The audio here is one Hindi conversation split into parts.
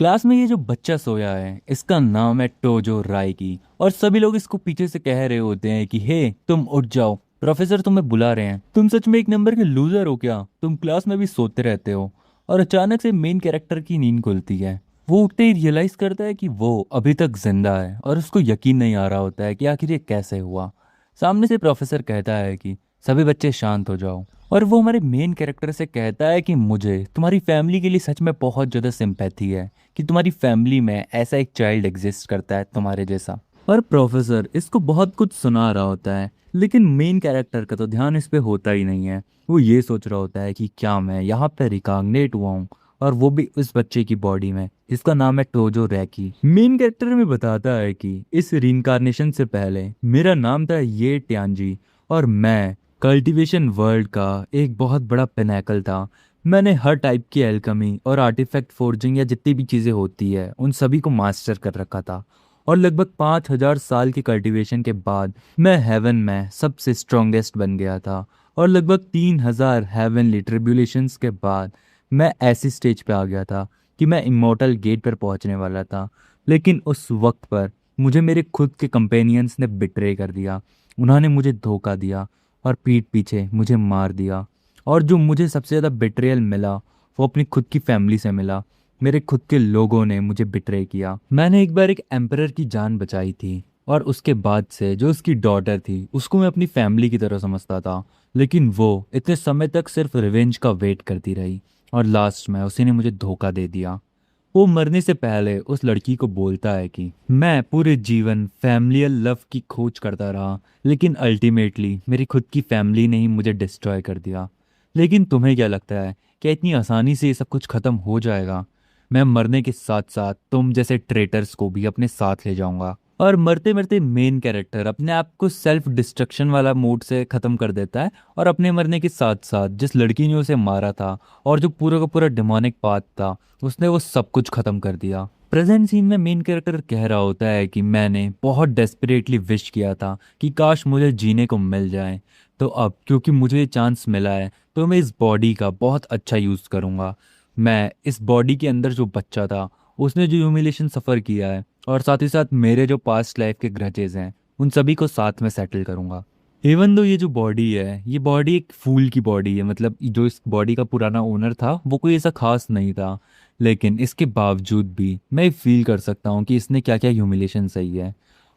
क्लास में ये जो बच्चा सोया है इसका नाम है टोजो राइकी। और सभी लोग इसको पीछे से कह रहे होते हैं कि हे तुम उठ जाओ, प्रोफेसर तुम्हें बुला रहे हैं। तुम सच में एक नंबर के लूजर हो क्या? तुम क्लास में भी सोते रहते हो। और अचानक से मेन कैरेक्टर की नींद खुलती है। वो उठते ही रियलाइज करता है कि वो अभी तक जिंदा है और उसको यकीन नहीं आ रहा होता है कि आखिर ये कैसे हुआ। सामने से प्रोफेसर कहता है कि सभी बच्चे शांत हो जाओ। और वो हमारे मेन कैरेक्टर से कहता है कि मुझे तुम्हारी फैमिली के लिए सच में बहुत ज़्यादा सिंपैथी है कि तुम्हारी फैमिली में ऐसा एक चाइल्ड एग्जिस्ट करता है तुम्हारे जैसा। और प्रोफेसर इसको बहुत कुछ सुना रहा होता है, लेकिन मेन कैरेक्टर का तो ध्यान इस पे होता ही नहीं है। वो ये सोच रहा होता है कि क्या मैं यहाँ पे रिकॉग्नेट हुआ हूँ, और वो भी उस बच्चे की बॉडी में जिसका नाम है टोजो रैकी। मेन कैरेक्टर में बताता है कि इस रीइंकार्नेशन से पहले मेरा नाम था ये ट्यानजी, और मैं कल्टीवेशन वर्ल्ड का एक बहुत बड़ा पिनैकल था। मैंने हर टाइप की एल्केमी और आर्टिफैक्ट फोर्जिंग या जितनी भी चीज़ें होती है उन सभी को मास्टर कर रखा था। और लगभग 5,000 साल की कल्टीवेशन के बाद मैं हेवन में सबसे स्ट्रॉन्गेस्ट बन गया था। और लगभग 3,000 हेवनली ट्रिब्यूलेशंस के बाद मैं ऐसी स्टेज पे आ गया था कि मैं इमोर्टल गेट पर पहुंचने वाला था। लेकिन उस वक्त पर मुझे मेरे खुद के कंपेनियंस ने बिट्रे कर दिया। उन्होंने मुझे धोखा दिया और पीठ पीछे मुझे मार दिया। और जो मुझे सबसे ज़्यादा बिट्रेयल मिला वो अपनी खुद की फैमिली से मिला। मेरे खुद के लोगों ने मुझे बिट्रे किया। मैंने एक बार एक एम्परर की जान बचाई थी, और उसके बाद से जो उसकी डॉटर थी उसको मैं अपनी फैमिली की तरह समझता था। लेकिन वो इतने समय तक सिर्फ रिवेंज का वेट करती रही, और लास्ट में उसी ने मुझे धोखा दे दिया। वो मरने से पहले उस लड़की को बोलता है कि मैं पूरे जीवन फैमिलियल लव की खोज करता रहा, लेकिन अल्टीमेटली मेरी खुद की फैमिली ने ही मुझे डिस्ट्रॉय कर दिया। लेकिन तुम्हें क्या लगता है कि इतनी आसानी से ये सब कुछ ख़त्म हो जाएगा? मैं मरने के साथ साथ तुम जैसे ट्रेटर्स को भी अपने साथ ले जाऊंगा। और मरते मरते मेन कैरेक्टर अपने आप को सेल्फ डिस्ट्रक्शन वाला मोड से ख़त्म कर देता है, और अपने मरने के साथ साथ जिस लड़की ने उसे मारा था और जो पूरा का पूरा डिमोनिक पाथ था उसने वो सब कुछ ख़त्म कर दिया। प्रेजेंट सीन में मेन कैरेक्टर कह रहा होता है कि मैंने बहुत डेस्परेटली विश किया था कि काश मुझे जीने को मिल जाए। तो अब क्योंकि मुझे ये चांस मिला है तो मैं इस बॉडी का बहुत अच्छा यूज़ करूँगा। मैं इस बॉडी के अंदर जो बच्चा था उसने जो ह्यूमिलेशन सफ़र किया है, और साथ ही साथ मेरे जो पास्ट लाइफ के ग्रजेज हैं उन सभी को साथ में सेटल करूँगा। इवन दो ये जो बॉडी है ये बॉडी एक फूल की बॉडी है, मतलब जो इस बॉडी का पुराना ओनर था वो कोई ऐसा खास नहीं था। लेकिन इसके बावजूद भी मैं फील कर सकता हूँ कि इसने क्या क्या ह्यूमिलेशन सही है।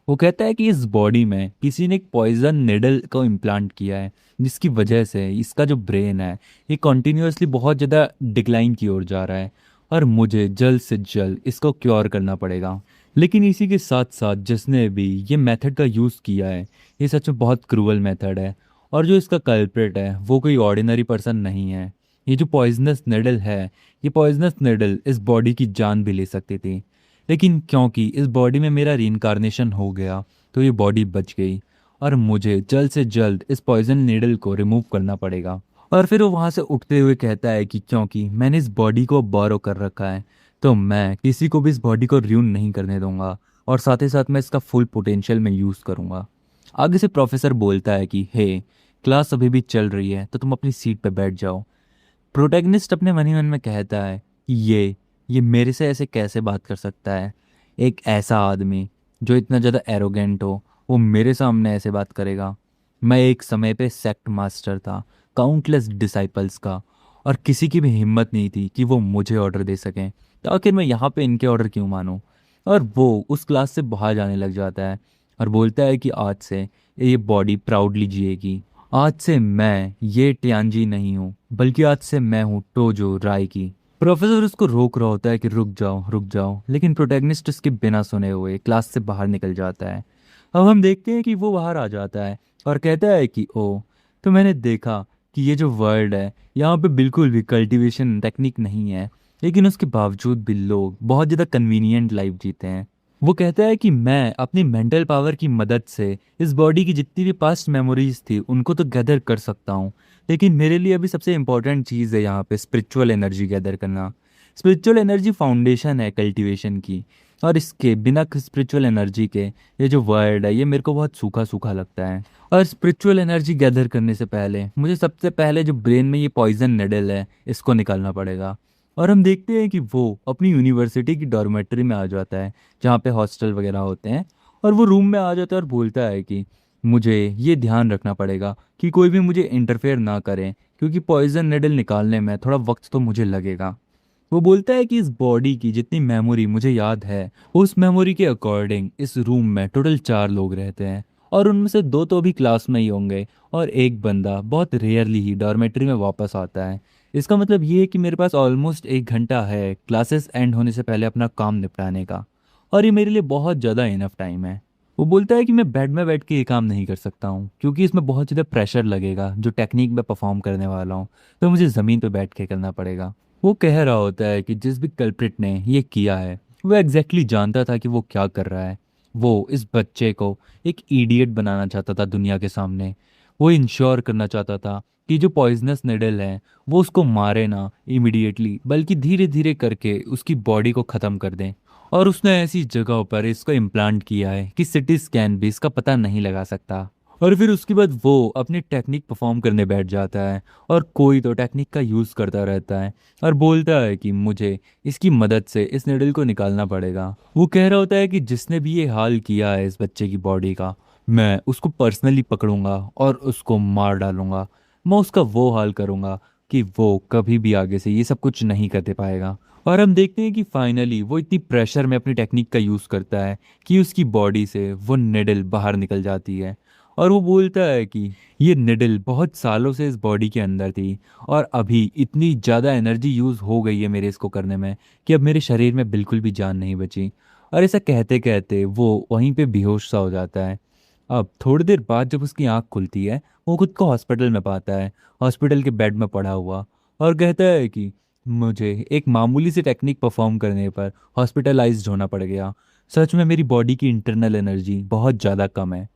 वो कहता है कि इस बॉडी में किसी ने एक पॉइजन निडल को इम्प्लांट किया है, जिसकी वजह से इसका जो ब्रेन है ये कॉन्टीन्यूसली बहुत ज़्यादा डिक्लाइन की ओर जा रहा है, और मुझे जल्द से जल्द इसको क्योर करना पड़ेगा। लेकिन इसी के साथ साथ जिसने भी ये मेथड का यूज़ किया है ये सच में बहुत क्रूअल मेथड है, और जो इसका कल्प्रिट है वो कोई ऑर्डिनरी पर्सन नहीं है। ये जो पॉइजनस निडल है ये पॉइजनस निडल इस बॉडी की जान भी ले सकती थी, लेकिन क्योंकि इस बॉडी में मेरा रीइंकार्नेशन हो गया तो ये बॉडी बच गई, और मुझे जल्द से जल्द इस पॉइजन नीडल को रिमूव करना पड़ेगा। और फिर वो वहाँ से उठते हुए कहता है कि क्योंकि मैंने इस बॉडी को बोरो कर रखा है तो मैं किसी को भी इस बॉडी को र्यून नहीं करने दूंगा, और साथ ही साथ मैं इसका फुल पोटेंशियल में यूज़ करूंगा। आगे से प्रोफेसर बोलता है कि हे, क्लास अभी भी चल रही है तो तुम अपनी सीट पे बैठ जाओ। प्रोटैगनिस्ट अपने मन ही मन में कहता है कि ये मेरे से ऐसे कैसे बात कर सकता है? एक ऐसा आदमी जो इतना ज़्यादा एरोगेंट हो वो मेरे सामने ऐसे बात करेगा? मैं एक समय पे सेक्ट मास्टर था काउंटलेस डिसाइपल्स का, और किसी की भी हिम्मत नहीं थी कि वो मुझे ऑर्डर दे सकें, तो आखिर मैं यहाँ पे इनके ऑर्डर क्यों मानूं? और वो उस क्लास से बाहर जाने लग जाता है और बोलता है कि आज से ये बॉडी प्राउडली जिएगी। आज से मैं ये ट्यानजी नहीं हूँ, बल्कि आज से मैं हूँ टोजो राय की। प्रोफेसर उसको रोक रहा होता है कि रुक जाओ, लेकिन प्रोटैगनिस्ट उसके बिना सुने हुए क्लास से बाहर निकल जाता है। अब हम देखते हैं कि वो बाहर आ जाता है और कहता है कि ओ, तो मैंने देखा कि ये जो वर्ल्ड है यहाँ पे बिल्कुल भी कल्टीवेशन टेक्निक नहीं है, लेकिन उसके बावजूद भी लोग बहुत ज़्यादा कन्वीनियंट लाइफ जीते हैं। वो कहता है कि मैं अपनी मेंटल पावर की मदद से इस बॉडी की जितनी भी पास्ट मेमोरीज थी उनको तो गैदर कर सकता हूँ, लेकिन मेरे लिए अभी सबसे इम्पोर्टेंट चीज़ है यहाँ पे स्पिरिचुअल एनर्जी गैदर करना। स्पिरिचुअल एनर्जी फाउंडेशन है कल्टीवेशन की, और इसके बिना स्पिरिचुअल एनर्जी के ये जो वर्ल्ड है ये मेरे को बहुत सूखा सूखा लगता है। और स्पिरिचुअल एनर्जी गैदर करने से पहले मुझे सबसे पहले जो ब्रेन में ये पॉइजन नेडल है इसको निकालना पड़ेगा। और हम देखते हैं कि वो अपनी यूनिवर्सिटी की डॉर्मेट्री में आ जाता है, जहाँ पे हॉस्टल वगैरह होते हैं। और वो रूम में आ जाता है और बोलता है कि मुझे ये ध्यान रखना पड़ेगा कि कोई भी मुझे इंटरफेयर ना करे, क्योंकि पॉइजन नेडल निकालने में थोड़ा वक्त तो मुझे लगेगा। वो बोलता है कि इस बॉडी की जितनी मेमोरी मुझे याद है, उस मेमोरी के अकॉर्डिंग इस रूम में टोटल 4 लोग रहते हैं, और उनमें से 2 तो अभी क्लास में ही होंगे, और एक बंदा बहुत रेयरली ही डॉर्मेट्री में वापस आता है। इसका मतलब ये है कि मेरे पास ऑलमोस्ट 1 घंटा है क्लासेस एंड होने से पहले अपना काम निपटाने का, और ये मेरे लिए बहुत ज़्यादा इनफ टाइम है। वो बोलता है कि मैं बेड में बैठ के ये काम नहीं कर सकता हूँ, क्योंकि इसमें बहुत ज़्यादा प्रेशर लगेगा जो टेक्निक में परफॉर्म करने वाला हूँ, तो मुझे ज़मीन पर बैठ के करना पड़ेगा। वो कह रहा होता है कि जिस भी कल्प्रिट ने ये किया है, वो एग्जैक्टली जानता था कि वो क्या कर रहा है। वो इस बच्चे को एक इडियट बनाना चाहता था दुनिया के सामने। वो इंश्योर करना चाहता था कि जो पॉइजनस निडल है वो उसको मारे ना इमिडिएटली, बल्कि धीरे धीरे करके उसकी बॉडी को ख़त्म कर दें। और उसने ऐसी जगहों पर इसको इम्प्लांट किया है कि सिटी स्कैन भी इसका पता नहीं लगा सकता। और फिर उसके बाद वो अपनी टेक्निक परफॉर्म करने बैठ जाता है, और कोई तो टेक्निक का यूज़ करता रहता है और बोलता है कि मुझे इसकी मदद से इस निडल को निकालना पड़ेगा। वो कह रहा होता है कि जिसने भी ये हाल किया है इस बच्चे की बॉडी का, मैं उसको पर्सनली पकड़ूंगा और उसको मार डालूंगा। मैं उसका वो हाल करूंगा कि वो कभी भी आगे से ये सब कुछ नहीं कर दे पाएगा। और हम देखते हैं कि फाइनली वो इतनी प्रेशर में अपनी टेक्निक का यूज़ करता है कि उसकी बॉडी से वो निडल बाहर निकल जाती है। और वो बोलता है कि ये निडल बहुत सालों से इस बॉडी के अंदर थी, और अभी इतनी ज़्यादा एनर्जी यूज़ हो गई है मेरे इसको करने में कि अब मेरे शरीर में बिल्कुल भी जान नहीं बची। और ऐसा कहते कहते वो वहीं पे बेहोश सा हो जाता है। अब थोड़ी देर बाद जब उसकी आंख खुलती है, वो खुद को हॉस्पिटल में पाता है, हॉस्पिटल के बेड में पड़ा हुआ, और कहता है कि मुझे एक मामूली सी टेक्निक परफॉर्म करने पर हॉस्पिटलाइज्ड होना पड़ गया। सच में मेरी बॉडी की इंटरनल एनर्जी बहुत ज़्यादा कम है।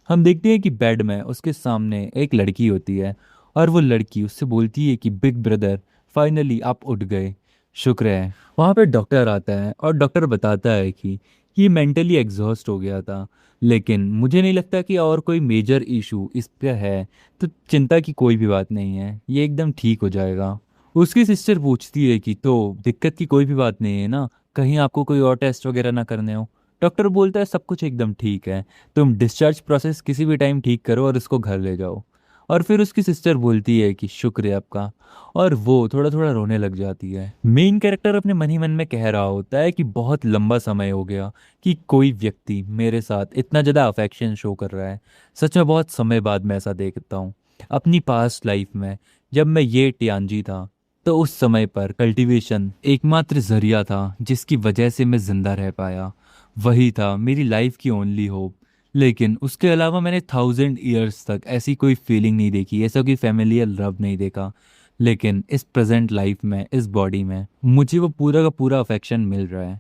हम देखते हैं कि बेड में उसके सामने एक लड़की होती है, और वो लड़की उससे बोलती है कि बिग ब्रदर, फाइनली आप उठ गए, शुक्र है। वहाँ पे डॉक्टर आता है और डॉक्टर बताता है कि ये मेंटली एग्जॉस्ट हो गया था, लेकिन मुझे नहीं लगता कि और कोई मेजर इशू इस पे है, तो चिंता की कोई भी बात नहीं है, ये एकदम ठीक हो जाएगा। उसकी सिस्टर पूछती है कि तो दिक्कत की कोई भी बात नहीं है ना, कहीं आपको कोई और टेस्ट वगैरह ना करने हो। डॉक्टर बोलता है सब कुछ एकदम ठीक है, तुम डिस्चार्ज प्रोसेस किसी भी टाइम ठीक करो और उसको घर ले जाओ। और फिर उसकी सिस्टर बोलती है कि शुक्र है आपका, और वो थोड़ा थोड़ा रोने लग जाती है। मेन कैरेक्टर अपने मन ही मन में कह रहा होता है कि बहुत लंबा समय हो गया कि कोई व्यक्ति मेरे साथ इतना ज़्यादा अफेक्शन शो कर रहा है। सच में बहुत समय बाद मैं ऐसा देखता हूँ। अपनी पास्ट लाइफ में जब मैं ये टियांजी था, तो उस समय पर कल्टीवेशन एकमात्र जरिया था जिसकी वजह से मैं जिंदा रह पाया। वही था मेरी लाइफ की ओनली होप। लेकिन उसके अलावा मैंने 1000 ईयर्स तक ऐसी कोई फीलिंग नहीं देखी, ऐसा कोई फैमिलियल लव नहीं देखा। लेकिन इस प्रेजेंट लाइफ में, इस बॉडी में मुझे वो पूरा का पूरा अफेक्शन मिल रहा है।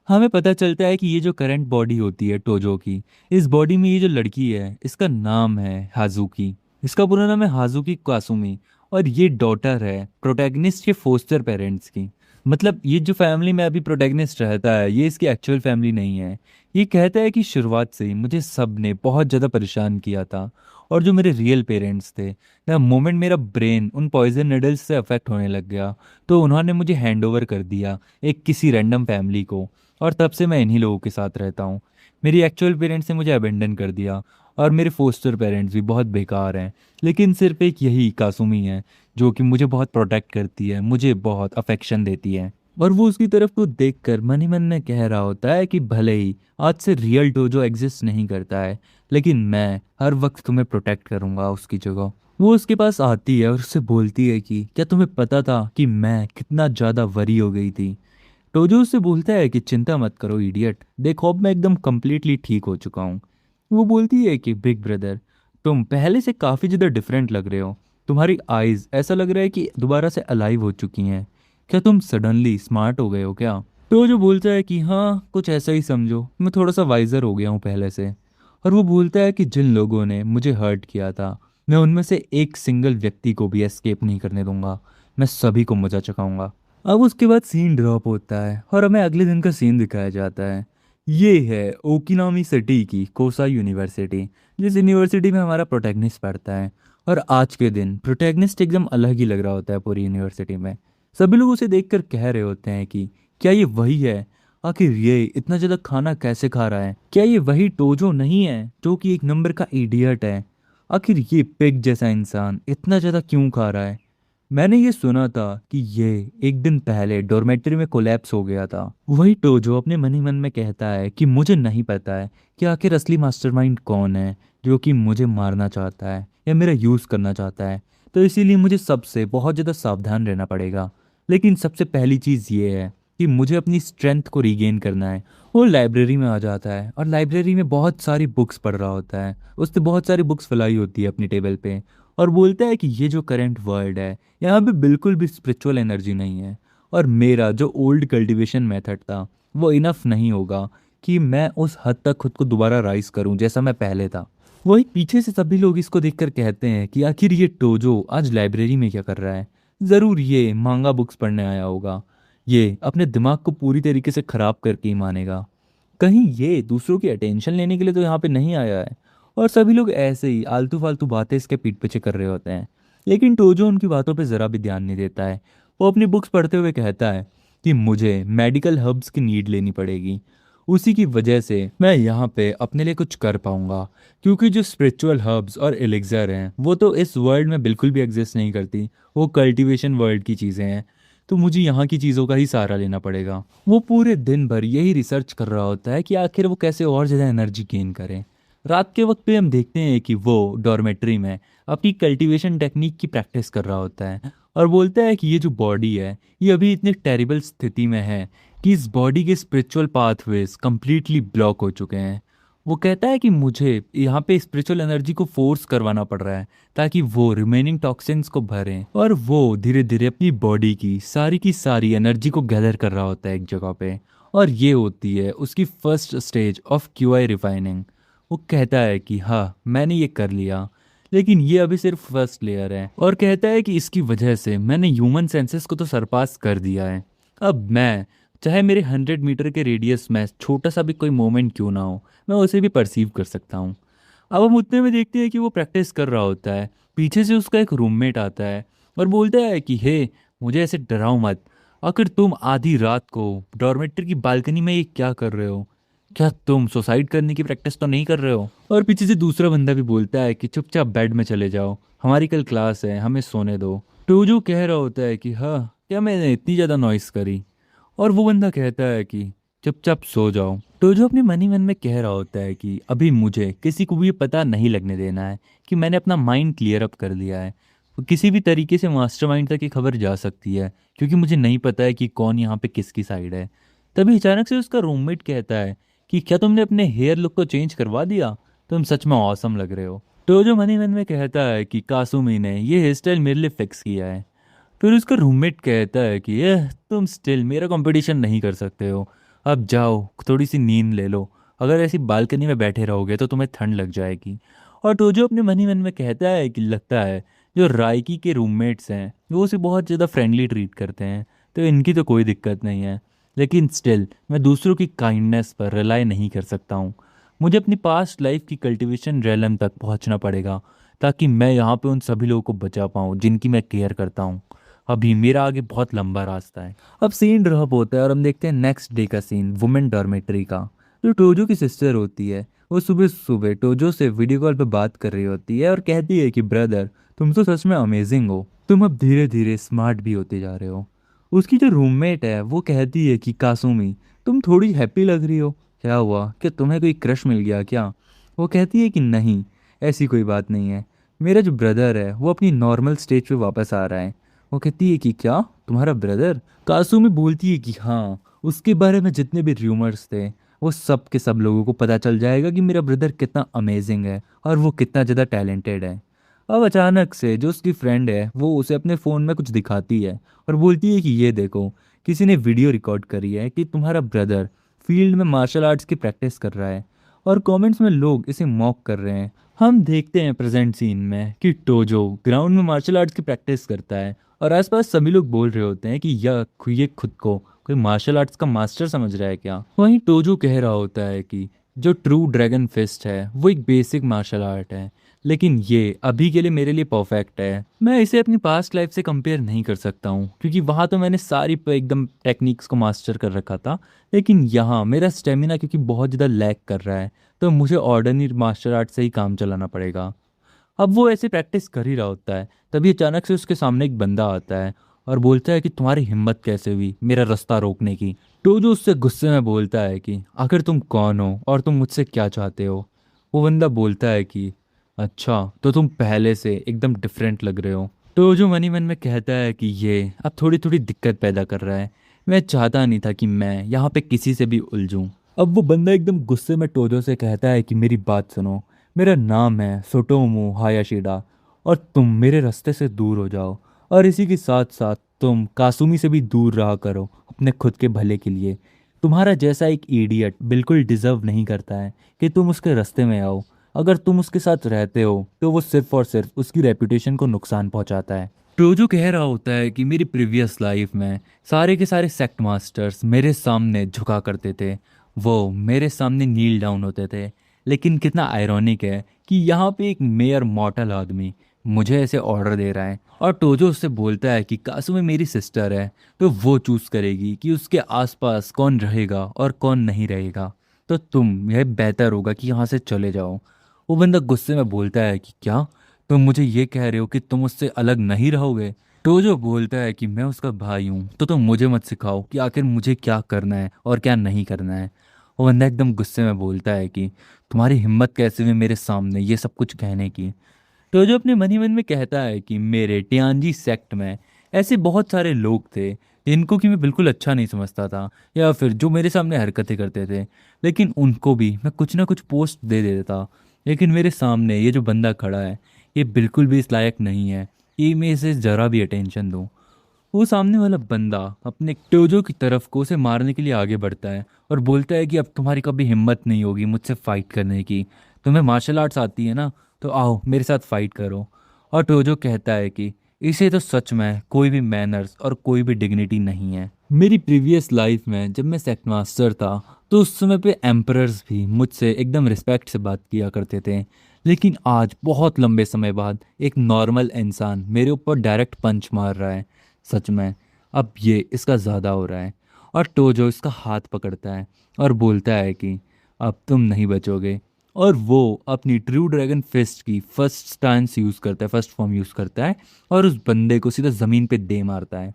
हमें पता चलता है कि ये जो करंट बॉडी होती है टोजो की, इस बॉडी में ये जो लड़की है इसका नाम है हाजुकी। इसका पूरा नाम है हाजुकी कासुमी, और ये डॉटर है प्रोटैगनिस्ट के फोस्टर पेरेंट्स की। मतलब ये जो फैमिली में अभी प्रोटैगनिस्ट रहता है, ये इसकी एक्चुअल फैमिली नहीं है। ये कहता है कि शुरुआत से ही मुझे सब ने बहुत ज़्यादा परेशान किया था, और जो मेरे रियल पेरेंट्स थे, द मोमेंट मेरा ब्रेन उन पॉइजन निडल्स से अफेक्ट होने लग गया, तो उन्होंने मुझे हैंड ओवर कर दिया एक किसी रैंडम फैमिली को, और तब से मैं इन्हीं लोगों के साथ रहता हूँ। मेरी एक्चुअल पेरेंट्स ने मुझे अबेंडन कर दिया, और मेरे फोस्टर पेरेंट्स भी बहुत बेकार हैं। लेकिन सिर्फ एक यही कासुमी है जो कि मुझे बहुत प्रोटेक्ट करती है, मुझे बहुत अफेक्शन देती है। और वो उसकी तरफ को देखकर मन ही मन में कह रहा होता है कि भले ही आज से रियल टोजो एग्जिस्ट नहीं करता है, लेकिन मैं हर वक्त तुम्हें प्रोटेक्ट करूंगा उसकी जगह। वो उसके पास आती है और उससे बोलती है कि क्या तुम्हें पता था कि मैं कितना ज़्यादा वरी हो गई थी। टोजो उससे बोलता है कि चिंता मत करो इडियट, देखो अब मैं एकदम कम्प्लीटली ठीक हो चुका हूँ। वो बोलती है कि बिग ब्रदर, तुम पहले से काफ़ी ज़्यादा डिफरेंट लग रहे हो। तुम्हारी आईज ऐसा लग रहा है कि दोबारा से अलाइव हो चुकी हैं। क्या तुम सडनली स्मार्ट हो गए हो क्या? तो जो बोलता है कि हाँ कुछ ऐसा ही समझो, मैं थोड़ा सा वाइजर हो गया हूँ पहले से। और वो बोलता है कि जिन लोगों ने मुझे हर्ट किया था, मैं उनमें से एक सिंगल व्यक्ति को भी एस्केप नहीं करने दूंगा, मैं सभी को मजा चखाऊंगा। अब उसके बाद सीन ड्रॉप होता है और हमें अगले दिन का सीन दिखाया जाता है। ये है ओकिनामी सिटी की कोसा यूनिवर्सिटी, जिस यूनिवर्सिटी में हमारा प्रोटैगनिस्ट पढ़ता है। और आज के दिन प्रोटैगनिस्ट एकदम अलग ही लग रहा होता है पूरी यूनिवर्सिटी में। सभी लोग उसे देखकर कह रहे होते हैं कि क्या ये वही है? आखिर ये इतना ज़्यादा खाना कैसे खा रहा है? क्या ये वही टोजो नहीं है जो कि एक नंबर का इडियट है? आखिर ये पिग जैसा इंसान इतना ज़्यादा क्यों खा रहा है? मैंने ये सुना था कि ये एक दिन पहले डॉर्मेट्री में कोलैप्स हो गया था। वही टोजो अपने मन ही मन में कहता है कि मुझे नहीं पता है कि आखिर असली मास्टरमाइंड कौन है जो कि मुझे मारना चाहता है या मेरा यूज़ करना चाहता है। तो इसीलिए मुझे सबसे बहुत ज़्यादा सावधान रहना पड़ेगा। लेकिन सबसे पहली चीज़ ये है कि मुझे अपनी स्ट्रेंथ को रीगेन करना है। वो लाइब्रेरी में आ जाता है और लाइब्रेरी में बहुत सारी बुक्स पढ़ रहा होता है। उसने बहुत सारी बुक्स फैलाई होती है अपनी टेबल पे और बोलता है कि ये जो करंट वर्ल्ड है यहाँ पे बिल्कुल भी स्पिरिचुअल एनर्जी नहीं है और मेरा जो ओल्ड कल्टीवेशन मेथड था वो इनफ नहीं होगा कि मैं उस हद तक खुद को दोबारा राइज करूं जैसा मैं पहले था। वही पीछे से सभी लोग इसको देखकर कहते हैं कि आखिर ये टोजो आज लाइब्रेरी में क्या कर रहा है? ज़रूर ये मांगा बुक्स पढ़ने आया होगा। ये अपने दिमाग को पूरी तरीके से ख़राब करके ही मानेगा। कहीं ये दूसरों की अटेंशन लेने के लिए तो यहाँ पे नहीं आया है। और सभी लोग ऐसे ही आलतू फालतू बातें इसके पीठ पीछे कर रहे होते हैं। लेकिन टोजो उनकी बातों पे ज़रा भी ध्यान नहीं देता है। वो अपनी बुक्स पढ़ते हुए कहता है कि मुझे मेडिकल हर्ब्स की नीड लेनी पड़ेगी। उसी की वजह से मैं यहाँ पे अपने लिए कुछ कर पाऊंगा, क्योंकि जो स्पिरिचुअल हर्ब्स और एलिक्सर हैं वो तो इस वर्ल्ड में बिल्कुल भी एग्जिस्ट नहीं करती। वो कल्टीवेशन वर्ल्ड की चीज़ें हैं। तो मुझे यहाँ की चीज़ों का ही सहारा लेना पड़ेगा। वो पूरे दिन भर यही रिसर्च कर रहा होता है कि आखिर वो कैसे और ज़्यादा एनर्जी गेन करें। रात के वक्त पे हम देखते हैं कि वो डॉर्मेट्री में अपनी कल्टीवेशन टेक्निक की प्रैक्टिस कर रहा होता है और बोलता है कि ये जो बॉडी है ये अभी इतनी टेरिबल स्थिति में है कि इस बॉडी के स्पिरिचुअल पाथवेज कंप्लीटली ब्लॉक हो चुके हैं। वो कहता है कि मुझे यहाँ पे स्पिरिचुअल एनर्जी को फोर्स करवाना पड़ रहा है ताकि वो रिमेनिंग टॉक्सिन्स को भरें और वो धीरे धीरे अपनी बॉडी की सारी एनर्जी को गैदर कर रहा होता है एक जगह पे। और ये होती है उसकी first stage of QI refining. वो कहता है कि हाँ मैंने ये कर लिया, लेकिन ये अभी सिर्फ फर्स्ट लेयर है और कहता है कि इसकी वजह से मैंने ह्यूमन सेंसेस को तो सरपास कर दिया है। अब मैं चाहे मेरे 100 मीटर के रेडियस में छोटा सा भी कोई मोमेंट क्यों ना हो मैं उसे भी परसीव कर सकता हूँ। अब हम उतने में देखते हैं कि वो प्रैक्टिस कर रहा होता है। पीछे से उसका एक रूममेट आता है और बोलता है कि हे मुझे ऐसे डराओ मत। आखिर तुम आधी रात को डॉर्मेट्री की बालकनी में ये क्या कर रहे हो? क्या तुम सुसाइड करने की प्रैक्टिस तो नहीं कर रहे हो? और पीछे से दूसरा बंदा भी बोलता है कि चुपचाप बेड में चले जाओ, हमारी कल क्लास है, हमें सोने दो। टोजो कह रहा होता है कि हाँ क्या मैंने इतनी ज़्यादा नॉइस करी? और वो बंदा कहता है कि चुपचाप सो जाओ। टोजो अपने मन ही मन में कह रहा होता है कि अभी मुझे किसी को भी पता नहीं लगने देना है कि मैंने अपना माइंड क्लियर अप कर लिया है। वो किसी भी तरीके से मास्टरमाइंड तक ये खबर जा सकती है, क्योंकि मुझे नहीं पता है कि कौन यहाँ पे किसकी साइड है। तभी अचानक से उसका रूममेट कहता है कि क्या तुमने अपने हेयर लुक को चेंज करवा दिया? तुम सच में ऑसम लग रहे हो। टोजो मन ही मन में कहता है कि कासुमी ने ये हेयर स्टाइल मेरे लिए फिक्स किया है। फिर उसका रूममेट कहता है कि यह तुम स्टिल मेरा कंपटीशन नहीं कर सकते हो। अब जाओ थोड़ी सी नींद ले लो, अगर ऐसी बालकनी में बैठे रहोगे तो तुम्हें ठंड लग जाएगी। और टोजो अपने मन ही मन में कहता है कि लगता है जो राइकी के रूममेट्स हैं वो उसे बहुत ज़्यादा फ्रेंडली ट्रीट करते हैं, तो इनकी तो कोई दिक्कत नहीं है। लेकिन स्टिल मैं दूसरों की काइंडनेस पर रिलाई नहीं कर सकता हूँ। मुझे अपनी पास्ट लाइफ की कल्टीवेशन रेलम तक पहुँचना पड़ेगा ताकि मैं यहाँ पे उन सभी लोगों को बचा पाऊँ जिनकी मैं केयर करता हूँ। अभी मेरा आगे बहुत लंबा रास्ता है। अब सीन रह होता है और हम देखते हैं नेक्स्ट डे का सीन वुमेन डॉर्मेट्री का। जो टोजो की सिस्टर होती है वो सुबह सुबह टोजो से वीडियो कॉल पे बात कर रही होती है और कहती है कि ब्रदर तुम तो सच में अमेजिंग हो, तुम अब धीरे धीरे स्मार्ट भी होते जा रहे हो। उसकी जो रूममेट है वो कहती है कि कासुमी तुम थोड़ी हैप्पी लग रही हो, क्या हुआ, क्या तुम्हें कोई क्रश मिल गया क्या? वो कहती है कि नहीं ऐसी कोई बात नहीं है, मेरा जो ब्रदर है वो अपनी नॉर्मल स्टेज पे वापस आ रहा है। वो कहती है कि क्या तुम्हारा ब्रदर? कासुमी बोलती है कि हाँ उसके बारे में जितने भी र्यूमर्स थे वो सब के सब लोगों को पता चल जाएगा कि मेरा ब्रदर कितना अमेजिंग है और वो कितना ज़्यादा टैलेंटेड है। अब अचानक से जो उसकी फ्रेंड है वो उसे अपने फ़ोन में कुछ दिखाती है और बोलती है कि ये देखो किसी ने वीडियो रिकॉर्ड करी है कि तुम्हारा ब्रदर फील्ड में मार्शल आर्ट्स की प्रैक्टिस कर रहा है और कमेंट्स में लोग इसे मॉक कर रहे हैं। हम देखते हैं प्रेजेंट सीन में कि टोजो ग्राउंड में मार्शल आर्ट्स की प्रैक्टिस करता है और आसपास सभी लोग बोल रहे होते हैं कि ये खुद को कोई मार्शल आर्ट्स का मास्टर समझ रहा है क्या? वहीं टोजो कह रहा होता है कि जो ट्रू ड्रैगन फिस्ट है वो एक बेसिक मार्शल आर्ट है लेकिन ये अभी के लिए मेरे लिए परफेक्ट है। मैं इसे अपनी पास्ट लाइफ से कंपेयर नहीं कर सकता हूँ क्योंकि वहाँ तो मैंने सारी एकदम टेक्निक्स को मास्टर कर रखा था। लेकिन यहाँ मेरा स्टेमिना क्योंकि बहुत ज़्यादा लैग कर रहा है, तो मुझे ऑर्डिनरी मार्शल आर्ट से ही काम चलाना पड़ेगा। अब वो ऐसे प्रैक्टिस कर ही रहा होता है, तभी अचानक से उसके सामने एक बंदा आता है और बोलता है कि तुम्हारी हिम्मत कैसे हुई मेरा रास्ता रोकने की। तो जो उससे गुस्से में बोलता है कि आखिर तुम कौन हो और तुम मुझसे क्या चाहते हो। वो बंदा बोलता है कि अच्छा, तो तुम पहले से एकदम डिफरेंट लग रहे हो। तो जो मनी मन में कहता है कि ये अब थोड़ी थोड़ी दिक्कत पैदा कर रहा है, मैं चाहता नहीं था कि मैं यहाँ पे किसी से भी उलझूं। अब वो बंदा एकदम गुस्से में टोजो से कहता है कि मेरी बात सुनो, मेरा नाम है सोटोमू हायाशिडा और तुम मेरे रास्ते से दूर हो जाओ, और इसी के साथ साथ तुम कासुमी से भी दूर रहा करो अपने खुद के भले के लिए। तुम्हारा जैसा एक इडियट बिल्कुल डिजर्व नहीं करता है कि तुम उसके रास्ते में आओ। अगर तुम उसके साथ रहते हो तो वो सिर्फ और सिर्फ उसकी रेपुटेशन को नुकसान पहुंचाता है। टोजो कह रहा होता है कि मेरी प्रीवियस लाइफ में सारे के सारे सेक्ट मास्टर्स मेरे सामने झुका करते थे, वो मेरे सामने नील डाउन होते थे। लेकिन कितना आयरॉनिक है कि यहाँ पे एक मेयर मॉर्टल आदमी मुझे ऐसे ऑर्डर दे रहा है, और टोजो उससे बोलता है कि कासुमे मेरी सिस्टर है, तो वो चूज़ करेगी कि उसके आसपास कौन रहेगा और कौन नहीं रहेगा। तो तुम यह बेहतर होगा कि यहाँ से चले जाओ। वो बंदा गुस्से में बोलता है कि क्या तुम मुझे ये कह रहे हो कि तुम उससे अलग नहीं रहोगे। टोजो बोलता है कि मैं उसका भाई हूँ, तो तुम मुझे मत सिखाओ कि आखिर मुझे क्या करना है और क्या नहीं करना है। वो बंदा एकदम गुस्से में बोलता है कि तुम्हारी हिम्मत कैसे हुई मेरे सामने ये सब कुछ कहने की। तो जो अपने मन ही मन में कहता है कि मेरे टियानजी सेक्ट में ऐसे बहुत सारे लोग थे जिनको कि मैं बिल्कुल अच्छा नहीं समझता था, या फिर जो मेरे सामने हरकतें करते थे, लेकिन उनको भी मैं कुछ ना कुछ पोस्ट दे देता। लेकिन मेरे सामने ये जो बंदा खड़ा है, ये बिल्कुल भी इस लायक नहीं है कि मैं इसे ज़रा भी अटेंशन दूँ। वो सामने वाला बंदा अपने टोजो की तरफ को उसे मारने के लिए आगे बढ़ता है और बोलता है कि अब तुम्हारी कभी हिम्मत नहीं होगी मुझसे फाइट करने की। तुम्हें मार्शल आर्ट्स आती है ना, तो आओ मेरे साथ फाइट करो। और टोजो कहता है कि इसे तो सच में कोई भी मैनर्स और कोई भी डिग्निटी नहीं है। मेरी प्रीवियस लाइफ में जब मैं सेक्ट मास्टर था, तो उस समय पे एम्परर्स भी मुझसे एकदम रिस्पेक्ट से बात किया करते थे। लेकिन आज बहुत लंबे समय बाद एक नॉर्मल इंसान मेरे ऊपर डायरेक्ट पंच मार रहा है। सच में अब ये इसका ज़्यादा हो रहा है। और टोजो इसका हाथ पकड़ता है और बोलता है कि अब तुम नहीं बचोगे। और वो अपनी ट्रू ड्रैगन फिस्ट की फर्स्ट स्टांस यूज़ करता है, फर्स्ट फॉर्म यूज़ करता है, और उस बंदे को सीधा ज़मीन पे दे मारता है।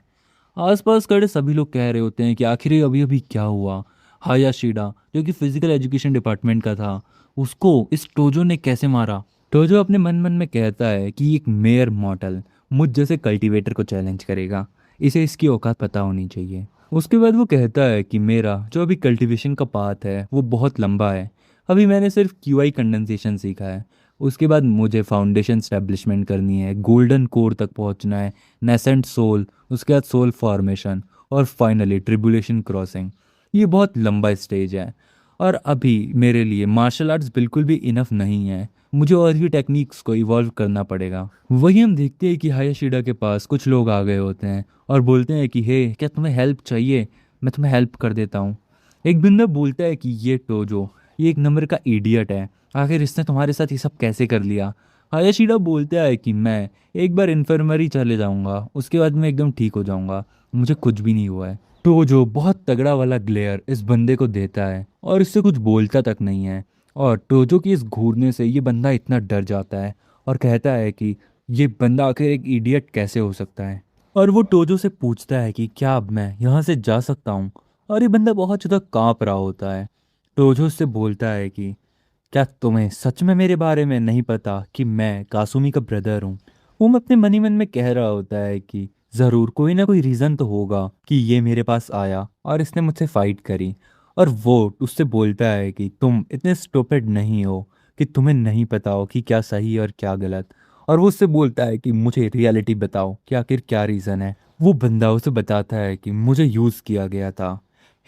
आसपास खड़े सभी लोग कह रहे होते हैं कि आखिर ये अभी अभी क्या हुआ। हायाशिडा जो कि फिजिकल एजुकेशन डिपार्टमेंट का था, उसको इस टोजो ने कैसे मारा। टोजो अपने मन मन में कहता है कि एक मेयर मॉडल मुझ जैसे कल्टीवेटर को चैलेंज करेगा, इसे इसकी औकात पता होनी चाहिए। उसके बाद वो कहता है कि मेरा जो अभी कल्टीवेशन का पाथ है वो बहुत लंबा है। अभी मैंने सिर्फ क्यूआई कंडेंसेशन सीखा है, उसके बाद मुझे फाउंडेशन स्टैब्लिशमेंट करनी है, गोल्डन कोर तक पहुंचना है, नेसेंट सोल, उसके बाद सोल फॉर्मेशन, और फाइनली ट्रिबुलेशन क्रॉसिंग। ये बहुत लंबा स्टेज है, और अभी मेरे लिए मार्शल आर्ट्स बिल्कुल भी इनफ नहीं है, मुझे और भी टेक्निक्स को इवॉल्व करना पड़ेगा। वही हम देखते हैं कि हायाशिडा के पास कुछ लोग आ गए होते हैं और बोलते हैं कि हे, क्या तुम्हें हेल्प चाहिए, मैं तुम्हें हेल्प कर देता हूँ। एक बंदा बोलता है कि ये टोजो, ये एक नंबर का इडियट है, आखिर इसने तुम्हारे साथ ये सब कैसे कर लिया। हायाशिडा बोलता है कि मैं एक बार इन्फर्मरी चले जाऊंगा, उसके बाद मैं एकदम ठीक हो जाऊंगा, मुझे कुछ भी नहीं हुआ है। टोजो बहुत तगड़ा वाला ग्लेयर इस बंदे को देता है और इससे कुछ बोलता तक नहीं है। और टोजो की इस घूरने से ये बंदा इतना डर जाता है और कहता है कि ये बंदा आखिर एक इडियट कैसे हो सकता है। और वो टोजो से पूछता है कि क्या अब मैं यहाँ से जा सकता हूँ। और ये बंदा बहुत ज़्यादा काँप रहा होता है। टोजो उससे बोलता है कि क्या तुम्हें सच में मेरे बारे में नहीं पता कि मैं कासुमी का ब्रदर हूँ। वो अपने मन ही मन में कह रहा होता है कि ज़रूर कोई ना कोई रीज़न तो होगा कि ये मेरे पास आया और इसने मुझसे फ़ाइट करी। और वो उससे बोलता है कि तुम इतने स्टूपिड नहीं हो कि तुम्हें नहीं पता हो कि क्या सही और क्या गलत। और वो उससे बोलता है कि मुझे रियलिटी बताओ कि आखिर क्या रीज़न है। वो बंदा उसे बताता है कि मुझे यूज़ किया गया था।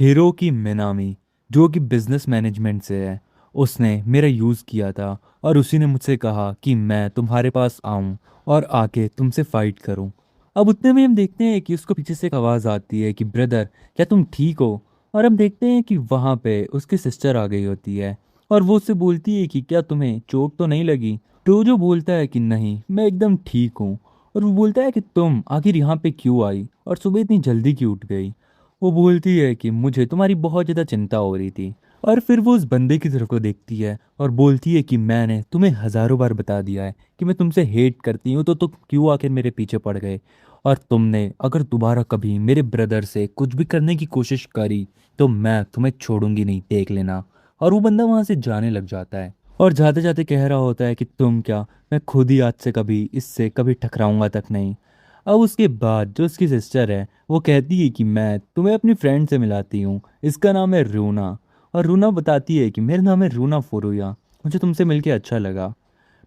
हीरो की मिनामी जो कि बिजनेस मैनेजमेंट से है, उसने मेरा यूज़ किया था, और उसी ने मुझसे कहा कि मैं तुम्हारे पास आऊं और आके तुमसे फाइट करूं। अब उतने में हम देखते हैं कि उसको पीछे से एक आवाज़ आती है कि ब्रदर, क्या तुम ठीक हो। और हम देखते हैं कि वहाँ पे उसकी सिस्टर आ गई होती है और वो उससे बोलती है कि क्या तुम्हें चोट तो नहीं लगी। टोजो बोलता है कि नहीं, मैं एकदम ठीक हूँ। और वो बोलता है कि तुम आखिर यहाँ पे क्यों आई और सुबह इतनी जल्दी क्यों उठ गई। वो बोलती है कि मुझे तुम्हारी बहुत ज़्यादा चिंता हो रही थी। और फिर वो उस बंदे की तरफ को देखती है और बोलती है कि मैंने तुम्हें हज़ारों बार बता दिया है कि मैं तुमसे हेट करती हूँ, तो तुम क्यों आखिर मेरे पीछे पड़ गए। और तुमने अगर दोबारा कभी मेरे ब्रदर से कुछ भी करने की कोशिश करी तो मैं तुम्हें छोड़ूंगी नहीं, देख लेना। और वो बंदा वहाँ से जाने लग जाता है और जाते जाते कह रहा होता है कि तुम क्या, मैं खुद ही आज से कभी इससे कभी टकराऊंगा तक नहीं। अब उसके बाद जो उसकी सिस्टर है वो कहती है कि मैं तुम्हें अपनी फ्रेंड से मिलाती हूँ, इसका नाम है रूना। और रूना बताती है कि मेरा नाम है रूना फुरुया, मुझे तुमसे मिलके अच्छा लगा।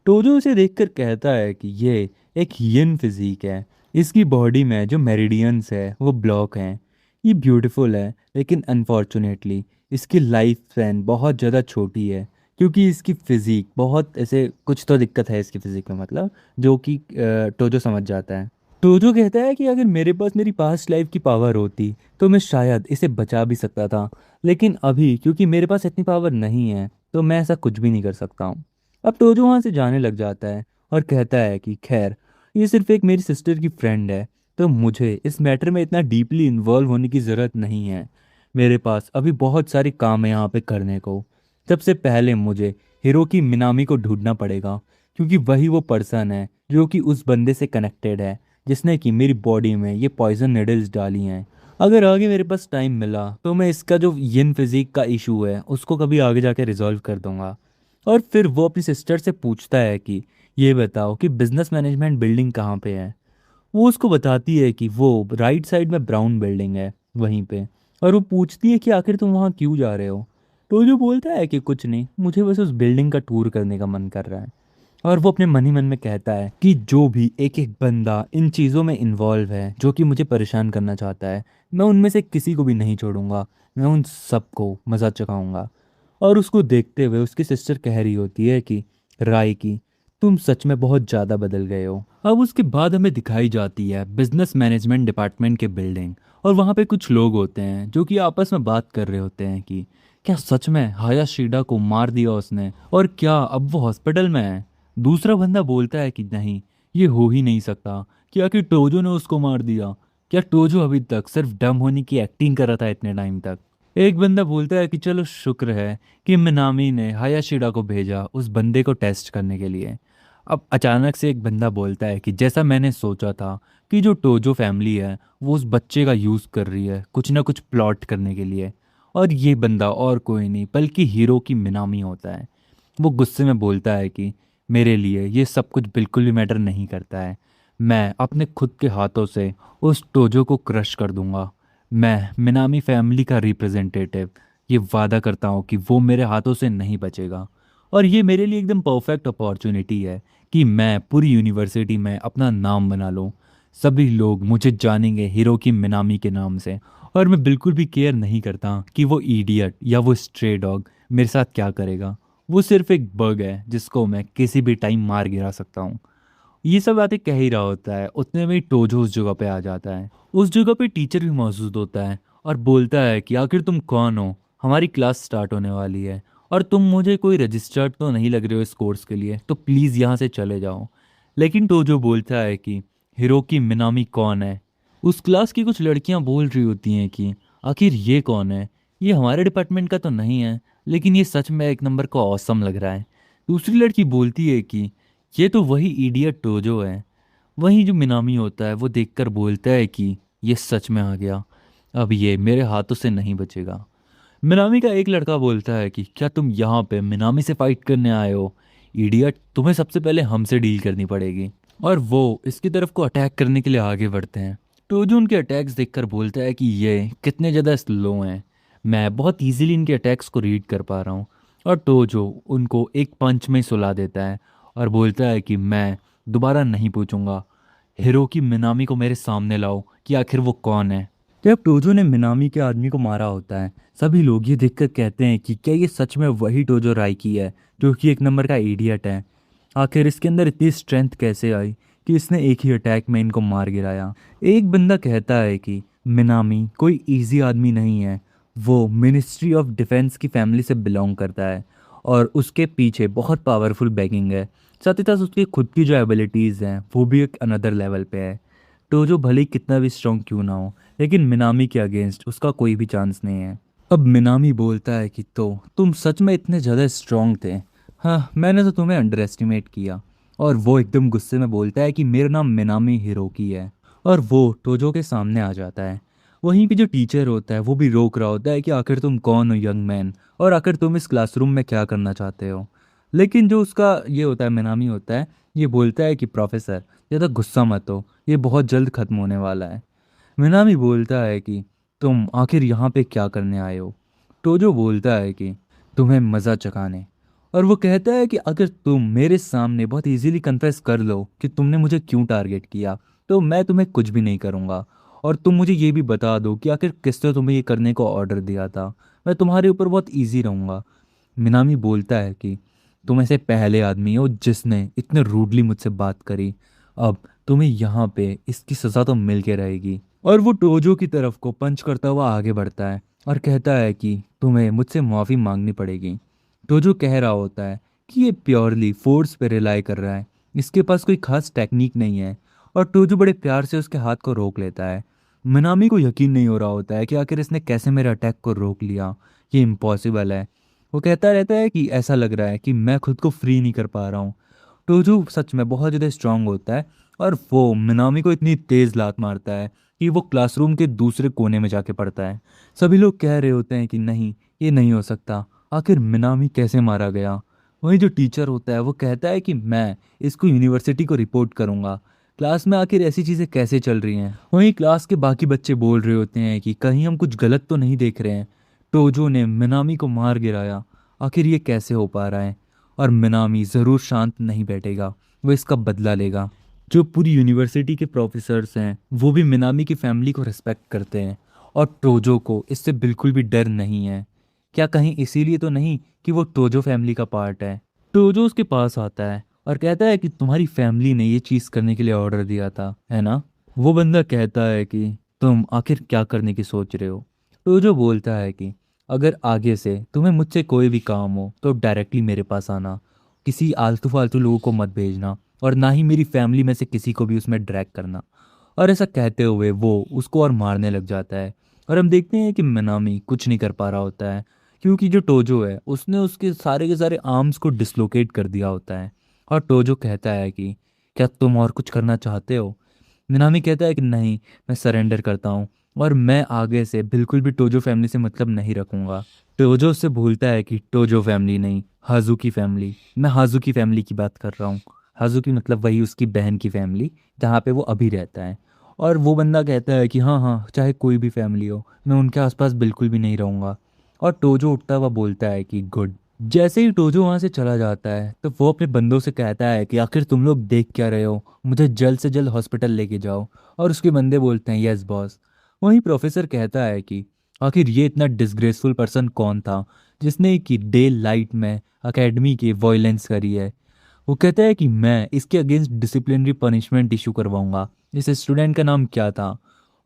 टोजो उसे देखकर कहता है कि ये एक यिन फिजिक है, इसकी बॉडी में जो मेरिडियंस है वो ब्लॉक हैं। ये ब्यूटीफुल है लेकिन अनफॉर्चुनेटली इसकी लाइफ स्पैन बहुत ज़्यादा छोटी है, क्योंकि इसकी फिजिक बहुत ऐसे कुछ तो दिक्कत है इसकी फिजिक में, मतलब जो कि टोजो समझ जाता है। टोजो कहता है कि अगर मेरे पास मेरी पास्ट लाइफ की पावर होती तो मैं शायद इसे बचा भी सकता था, लेकिन अभी क्योंकि मेरे पास इतनी पावर नहीं है तो मैं ऐसा कुछ भी नहीं कर सकता हूँ। अब टोजो वहाँ से जाने लग जाता है और कहता है कि खैर, ये सिर्फ एक मेरी सिस्टर की फ्रेंड है, तो मुझे इस मैटर में इतना डीपली इन्वॉल्व होने की ज़रूरत नहीं है। मेरे पास अभी बहुत सारे काम है यहाँ पे करने को। सबसे पहले मुझे हिरोकी मिनामी को ढूंढना पड़ेगा, क्योंकि वही वो पर्सन है जो कि उस बंदे से कनेक्टेड है जिसने कि मेरी बॉडी में ये पॉइजन निडल्स डाली हैं। अगर आगे मेरे पास टाइम मिला तो मैं इसका जो यिन फिजिक का इशू है उसको कभी आगे जाके रिजॉल्व कर दूंगा। और फिर वो अपनी सिस्टर से पूछता है कि ये बताओ कि बिजनेस मैनेजमेंट बिल्डिंग कहाँ पे है। वो उसको बताती है कि वो राइट साइड में ब्राउन बिल्डिंग है वहीं पे। और वो पूछती है कि आखिर तुम वहाँ क्यों जा रहे हो। तो जो बोलता है कि कुछ नहीं, मुझे बस उस बिल्डिंग का टूर करने का मन कर रहा है। और वो अपने मन ही मन में कहता है कि जो भी एक एक बंदा इन चीज़ों में इन्वॉल्व है जो कि मुझे परेशान करना चाहता है, मैं उनमें से किसी को भी नहीं छोड़ूंगा, मैं उन सबको मज़ा चखाऊंगा। और उसको देखते हुए उसकी सिस्टर कह रही होती है कि राय की, तुम सच में बहुत ज़्यादा बदल गए हो। अब उसके बाद हमें दिखाई जाती है बिजनेस मैनेजमेंट डिपार्टमेंट के बिल्डिंग। और वहाँ पे कुछ लोग होते हैं जो कि आपस में बात कर रहे होते हैं कि क्या सच में हायाशीडा को मार दिया उसने, और क्या अब वो हॉस्पिटल में है। दूसरा बंदा बोलता है कि नहीं, ये हो ही नहीं सकता, क्या कि टोजो ने उसको मार दिया। क्या टोजो अभी तक सिर्फ डम होने की एक्टिंग कर रहा था इतने टाइम तक। एक बंदा बोलता है कि चलो शुक्र है कि मिनामी ने हायाशीडा को भेजा उस बंदे को टेस्ट करने के लिए। अब अचानक से एक बंदा बोलता है कि जैसा मैंने सोचा था कि जो टोजो फैमिली है वो उस बच्चे का यूज़ कर रही है कुछ ना कुछ प्लॉट करने के लिए। और ये बंदा और कोई नहीं बल्कि हीरो की मिनामी होता है। वो गुस्से में बोलता है कि मेरे लिए ये सब कुछ बिल्कुल भी मैटर नहीं करता है, मैं अपने खुद के हाथों से उस टोजो को क्रश कर दूंगा। मैं मिनामी फैमिली का रिप्रेजेंटेटिव ये वादा करता हूँ कि वो मेरे हाथों से नहीं बचेगा। और ये मेरे लिए एकदम परफेक्ट अपॉर्चुनिटी है कि मैं पूरी यूनिवर्सिटी में अपना नाम बना लूँ। सभी लोग मुझे जानेंगे हिरोकी मिनामी के नाम से। और मैं बिल्कुल भी केयर नहीं करता कि वो इडियट या वो स्ट्रे डॉग मेरे साथ क्या करेगा। वो सिर्फ एक बग है जिसको मैं किसी भी टाइम मार गिरा सकता हूँ। ये सब बातें कह ही रहा होता है, उतने में ही टोजो उस जगह पे आ जाता है। उस जगह पे टीचर भी मौजूद होता है और बोलता है कि आखिर तुम कौन हो, हमारी क्लास स्टार्ट होने वाली है और तुम मुझे कोई रजिस्टर्ड तो नहीं लग रहे हो इस कोर्स के लिए, तो प्लीज़ यहाँ से चले जाओ। लेकिन टोजो बोलता है कि हिरोकी मिनामी कौन है। उस क्लास की कुछ लड़कियां बोल रही होती हैं कि आखिर ये कौन है, ये हमारे डिपार्टमेंट का तो नहीं है, लेकिन ये सच में एक नंबर का औसम लग रहा है। दूसरी लड़की बोलती है कि ये तो वही इडियट टोजो है। वहीं जो मिनामी होता है वो देखकर बोलता है कि ये सच में आ गया, अब ये मेरे हाथों से नहीं बचेगा। मिनामी का एक लड़का बोलता है कि क्या तुम यहाँ पे मिनामी से फाइट करने आए हो, इडियट, तुम्हें सबसे पहले हमसे डील करनी पड़ेगी। और वो इसकी तरफ को अटैक करने के लिए आगे बढ़ते हैं। टोजो उनके अटैक्स देखकर बोलता है कि ये कितने ज़्यादा स्लो हैं, मैं बहुत इजीली इनके अटैक्स को रीड कर पा रहा हूँ। और टोजो उनको एक पंच में सुला देता है और बोलता है कि मैं दोबारा नहीं पूछूंगा, हिरोकी मिनामी को मेरे सामने लाओ कि आखिर वो कौन है। जब टोजो ने मिनामी के आदमी को मारा होता है सभी लोग ये देखकर कहते हैं कि क्या ये सच में वही टोजो राइकी है जो कि एक नंबर का इडियट है। आखिर इसके अंदर इतनी स्ट्रेंथ कैसे आई कि इसने एक ही अटैक में इनको मार गिराया। एक बंदा कहता है कि मिनामी कोई इजी आदमी नहीं है, वो मिनिस्ट्री ऑफ डिफेंस की फैमिली से बिलोंग करता है और उसके पीछे बहुत पावरफुल बैकिंग है। साथ ही साथ उसकी खुद की जो एबिलिटीज़ हैं वो भी एक अनदर लेवल पे है। टोजो भले ही कितना भी स्ट्रांग क्यों ना हो, लेकिन मिनामी के अगेंस्ट उसका कोई भी चांस नहीं है। अब मिनामी बोलता है कि तो तुम सच में इतने ज़्यादा स्ट्रांग थे। हाँ, मैंने तो तुम्हें अंडर एस्टिमेट किया। और वो एकदम गुस्से में बोलता है कि मेरा नाम मिनामी हिरोकी है। और वो टोजो के सामने आ जाता है। वहीं पे जो टीचर होता है वो भी रोक रहा होता है कि आखिर तुम कौन हो यंग मैन, और आखिर तुम इस क्लासरूम में क्या करना चाहते हो। लेकिन जो उसका ये होता है, मिनामी होता है, ये बोलता है कि प्रोफेसर ज़्यादा गुस्सा मत हो, ये बहुत जल्द ख़त्म होने वाला है। मिनामी बोलता है कि तुम आखिर यहाँ पे क्या करने आए हो। टोजो बोलता है कि तुम्हें मज़ा चखाने। और वो कहता है कि अगर तुम मेरे सामने बहुत इजीली कन्फेस कर लो कि तुमने मुझे क्यों टारगेट किया, तो मैं तुम्हें कुछ भी नहीं करूँगा। और तुम मुझे ये भी बता दो कि आखिर किसने तुम्हें ये करने को ऑर्डर दिया था, मैं तुम्हारे ऊपर बहुत ईजी रहूँगा। मिनामी बोलता है कि तुम ऐसे पहले आदमी हो जिसने इतने रूडली मुझसे बात करी। अब तुम्हें यहाँ पे इसकी सज़ा तो मिल के रहेगी। और वो टोजो की तरफ को पंच करता हुआ आगे बढ़ता है और कहता है कि तुम्हें मुझसे माफ़ी मांगनी पड़ेगी। टोजो कह रहा होता है कि ये प्योरली फोर्स पे रिलाई कर रहा है, इसके पास कोई खास टेक्निक नहीं है। और टोजो बड़े प्यार से उसके हाथ को रोक लेता है। मिनामी को यकीन नहीं हो रहा होता है कि आखिर इसने कैसे मेरे अटैक को रोक लिया, ये इम्पॉसिबल है। वो कहता रहता है कि ऐसा लग रहा है कि मैं खुद को फ्री नहीं कर पा रहा हूँ। टोजो सच में बहुत ज़्यादा स्ट्रांग होता है। और वो मिनामी को इतनी तेज़ लात मारता है कि वो क्लासरूम के दूसरे कोने में जाके पड़ता है। सभी लोग कह रहे होते हैं कि नहीं, ये नहीं हो सकता, आखिर मिनामी कैसे मारा गया। वहीं जो टीचर होता है वो कहता है कि मैं इसको यूनिवर्सिटी को रिपोर्ट करूँगा, क्लास में आखिर ऐसी चीज़ें कैसे चल रही हैं। वहीं क्लास के बाकी बच्चे बोल रहे होते हैं कि कहीं हम कुछ गलत तो नहीं देख रहे हैं, टोजो ने मिनामी को मार गिराया, आखिर ये कैसे हो पा रहा है। और मिनामी ज़रूर शांत नहीं बैठेगा, वो इसका बदला लेगा। जो पूरी यूनिवर्सिटी के प्रोफेसर्स हैं वो भी मिनामी की फैमिली को रिस्पेक्ट करते हैं, और टोजो को इससे बिल्कुल भी डर नहीं है। क्या कहीं इसीलिए तो नहीं कि वो टोजो फैमिली का पार्ट है। टोजो उसके पास आता है और कहता है कि तुम्हारी फैमिली ने ये चीज़ करने के लिए ऑर्डर दिया था, है ना। वो बंदा कहता है कि तुम आखिर क्या करने की सोच रहे हो। टोजो बोलता है कि अगर आगे से तुम्हें मुझसे कोई भी काम हो तो डायरेक्टली मेरे पास आना, किसी आलतू फालतू लोगों को मत भेजना, और ना ही मेरी फैमिली में से किसी को भी उसमें ड्रैग करना। और ऐसा कहते हुए वो उसको और मारने लग जाता है। और हम देखते हैं कि मिनामी कुछ नहीं कर पा रहा होता है, क्योंकि जो टोजो है उसने उसके सारे के सारे आर्म्स को डिसलोकेट कर दिया होता है। और टोजो कहता है कि क्या तुम और कुछ करना चाहते हो। मिनामी कहता है कि नहीं, मैं सरेंडर करता हूँ, और मैं आगे से बिल्कुल भी टोजो फैमिली से मतलब नहीं रखूँगा। टोजो उससे भूलता है कि टोजो फैमिली नहीं, हाजुकी फैमिली, मैं हाजुकी फैमिली की बात कर रहा हूँ। हाजुकी मतलब वही उसकी बहन की फैमिली जहाँ पे वो अभी रहता है। और वो बंदा कहता है कि हाँ हाँ, चाहे कोई भी फैमिली हो, मैं उनके आसपास बिल्कुल भी नहीं रहूँगा। और टोजो उठता हुआ बोलता है कि गुड। जैसे ही टोजो वहाँ से चला जाता है तो वो अपने बंदों से कहता है कि आखिर तुम लोग देख क्या रहे हो, मुझे जल्द से जल्द हॉस्पिटल लेके जाओ। और उसके बंदे बोलते हैं यस बॉस। वहीं प्रोफेसर कहता है कि आखिर ये इतना डिसग्रेसफुल पर्सन कौन था जिसने कि डे लाइट में अकेडमी की वॉयलेंस करी है। वो कहता है कि मैं इसके अगेंस्ट डिसिप्लिनरी पनिशमेंट इशू करवाऊंगा। इस स्टूडेंट का नाम क्या था।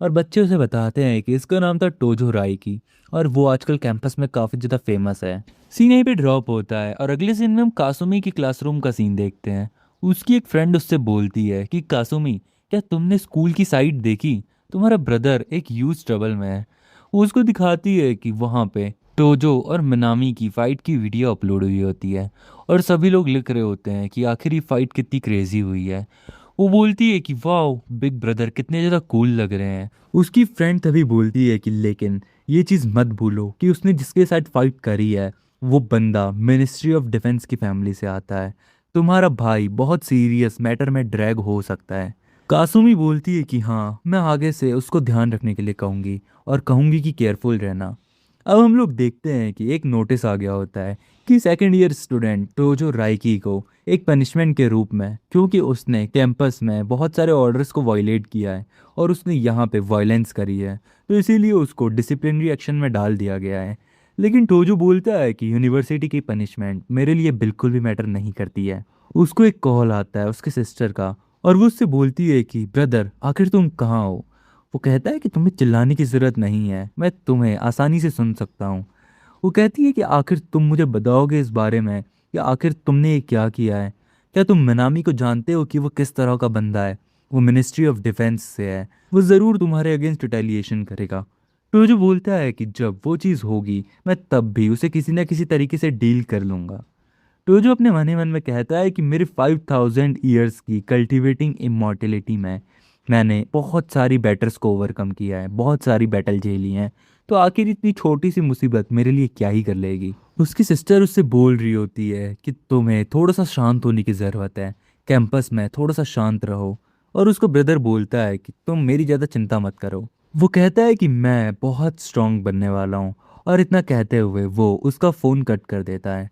और बच्चे उसे बताते हैं कि इसका नाम था टोजो राइकी, और वो आजकल कैंपस में काफ़ी ज़्यादा फेमस है। सीन यहीं पे ड्रॉप होता है और अगले सीन में हम कासुमी की क्लासरूम का सीन देखते हैं। उसकी एक फ्रेंड उससे बोलती है कि कासुमी, क्या तुमने स्कूल की साइट देखी, तुम्हारा ब्रदर एक ह्यूज ट्रबल में है। वो उसको दिखाती है कि वहाँ पे टोजो और मिनामी की फाइट की वीडियो अपलोड हुई होती है, और सभी लोग लिख रहे होते हैं कि आखिर ये फाइट कितनी क्रेजी हुई है। वो बोलती है कि वाओ बिग ब्रदर कितने ज़्यादा कूल लग रहे हैं। उसकी फ्रेंड तभी बोलती है कि लेकिन ये चीज़ मत भूलो कि उसने जिसके साथ फाइट करी है वो बंदा मिनिस्ट्री ऑफ डिफेंस की फैमिली से आता है। तुम्हारा भाई बहुत सीरियस मैटर में ड्रैग हो सकता है। कासुमी बोलती है कि हाँ, मैं आगे से उसको ध्यान रखने के लिए कहूँगी, और कहूँगी कि केयरफुल रहना। अब हम लोग देखते हैं कि एक नोटिस आ गया होता है कि सेकेंड ईयर स्टूडेंट टोजो राइकी को एक पनिशमेंट के रूप में, क्योंकि उसने कैंपस में बहुत सारे ऑर्डर्स को वायलेट किया है और उसने यहाँ पे वायलेंस करी है, तो इसीलिए उसको डिसिप्लिनरी एक्शन में डाल दिया गया है। लेकिन टोजो बोलता है कि यूनिवर्सिटी की पनिशमेंट मेरे लिए बिल्कुल भी मैटर नहीं करती है। उसको एक कॉल आता है उसके सिस्टर का, और वो उससे बोलती है कि ब्रदर आखिर तुम कहाँ हो। वो कहता है कि तुम्हें चिल्लाने की ज़रूरत नहीं है, मैं तुम्हें आसानी से सुन सकता हूँ। वो कहती है कि आखिर तुम मुझे बताओगे इस बारे में, या आखिर तुमने ये क्या किया है? क्या तुम मिनामी को जानते हो कि वो किस तरह का बंदा है? वो मिनिस्ट्री ऑफ डिफेंस से है, वो ज़रूर तुम्हारे अगेंस्ट रिटेलिएशन करेगा। तो जो बोलता है कि जब वो चीज़ होगी मैं तब भी उसे किसी ना किसी तरीके से डील कर लूँगा। तो जो अपने मन ही मन में कहता है कि मेरे 5000 ईयर्स की कल्टिवेटिंग इमॉर्टेलिटी में मैंने बहुत सारी बैटल्स को ओवरकम किया है, बहुत सारी बैटल झेली हैं, तो आखिर इतनी छोटी सी मुसीबत मेरे लिए क्या ही कर लेगी। उसकी सिस्टर उससे बोल रही होती है कि तुम्हें थोड़ा सा शांत होने की ज़रूरत है, कैंपस में थोड़ा सा शांत रहो। और उसको ब्रदर बोलता है कि तुम मेरी ज़्यादा चिंता मत करो। वो कहता है कि मैं बहुत स्ट्रांग बनने वाला हूँ, और इतना कहते हुए वो उसका फ़ोन कट कर देता है।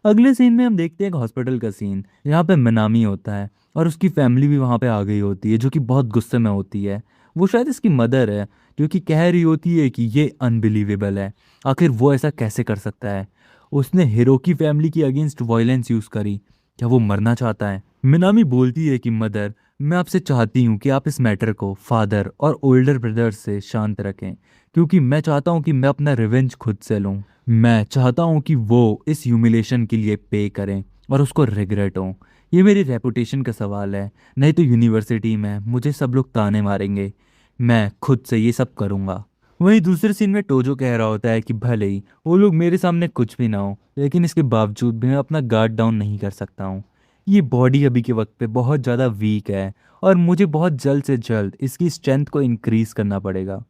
अगले सीन में हम देखते हैं एक हॉस्पिटल का सीन, जहाँ पे मनामी होता है और उसकी फैमिली भी वहाँ पे आ गई होती है, जो कि बहुत गुस्से में होती है। वो शायद इसकी मदर है, जो कि कह रही होती है कि ये अनबिलीवेबल है, आखिर वो ऐसा कैसे कर सकता है? उसने हिरोकी फैमिली की अगेंस्ट वायलेंस यूज़ करी, क्या वो मरना चाहता है? मिनामी बोलती है कि मदर, मैं आपसे चाहती हूँ कि आप इस मैटर को फादर और ओल्डर ब्रदर्स से शांत रखें, क्योंकि मैं चाहता हूँ कि मैं अपना रिवेंज खुद से लूँ। मैं चाहता हूँ कि वो इस ह्यूमिलेशन के लिए पे करें और उसको रिग्रेट हो। ये मेरी रेपुटेशन का सवाल है, नहीं तो यूनिवर्सिटी में मुझे सब लोग ताने मारेंगे। मैं खुद से ये सब करूँगा। वहीं दूसरे सीन में टोजो कह रहा होता है कि भले ही वो लोग मेरे सामने कुछ भी ना हो, लेकिन इसके बावजूद भी मैं अपना गार्ड डाउन नहीं कर सकता हूँ। ये बॉडी अभी के वक्त पे बहुत ज़्यादा वीक है, और मुझे बहुत जल्द से जल्द इसकी स्ट्रेंथ को इंक्रीज़ करना पड़ेगा।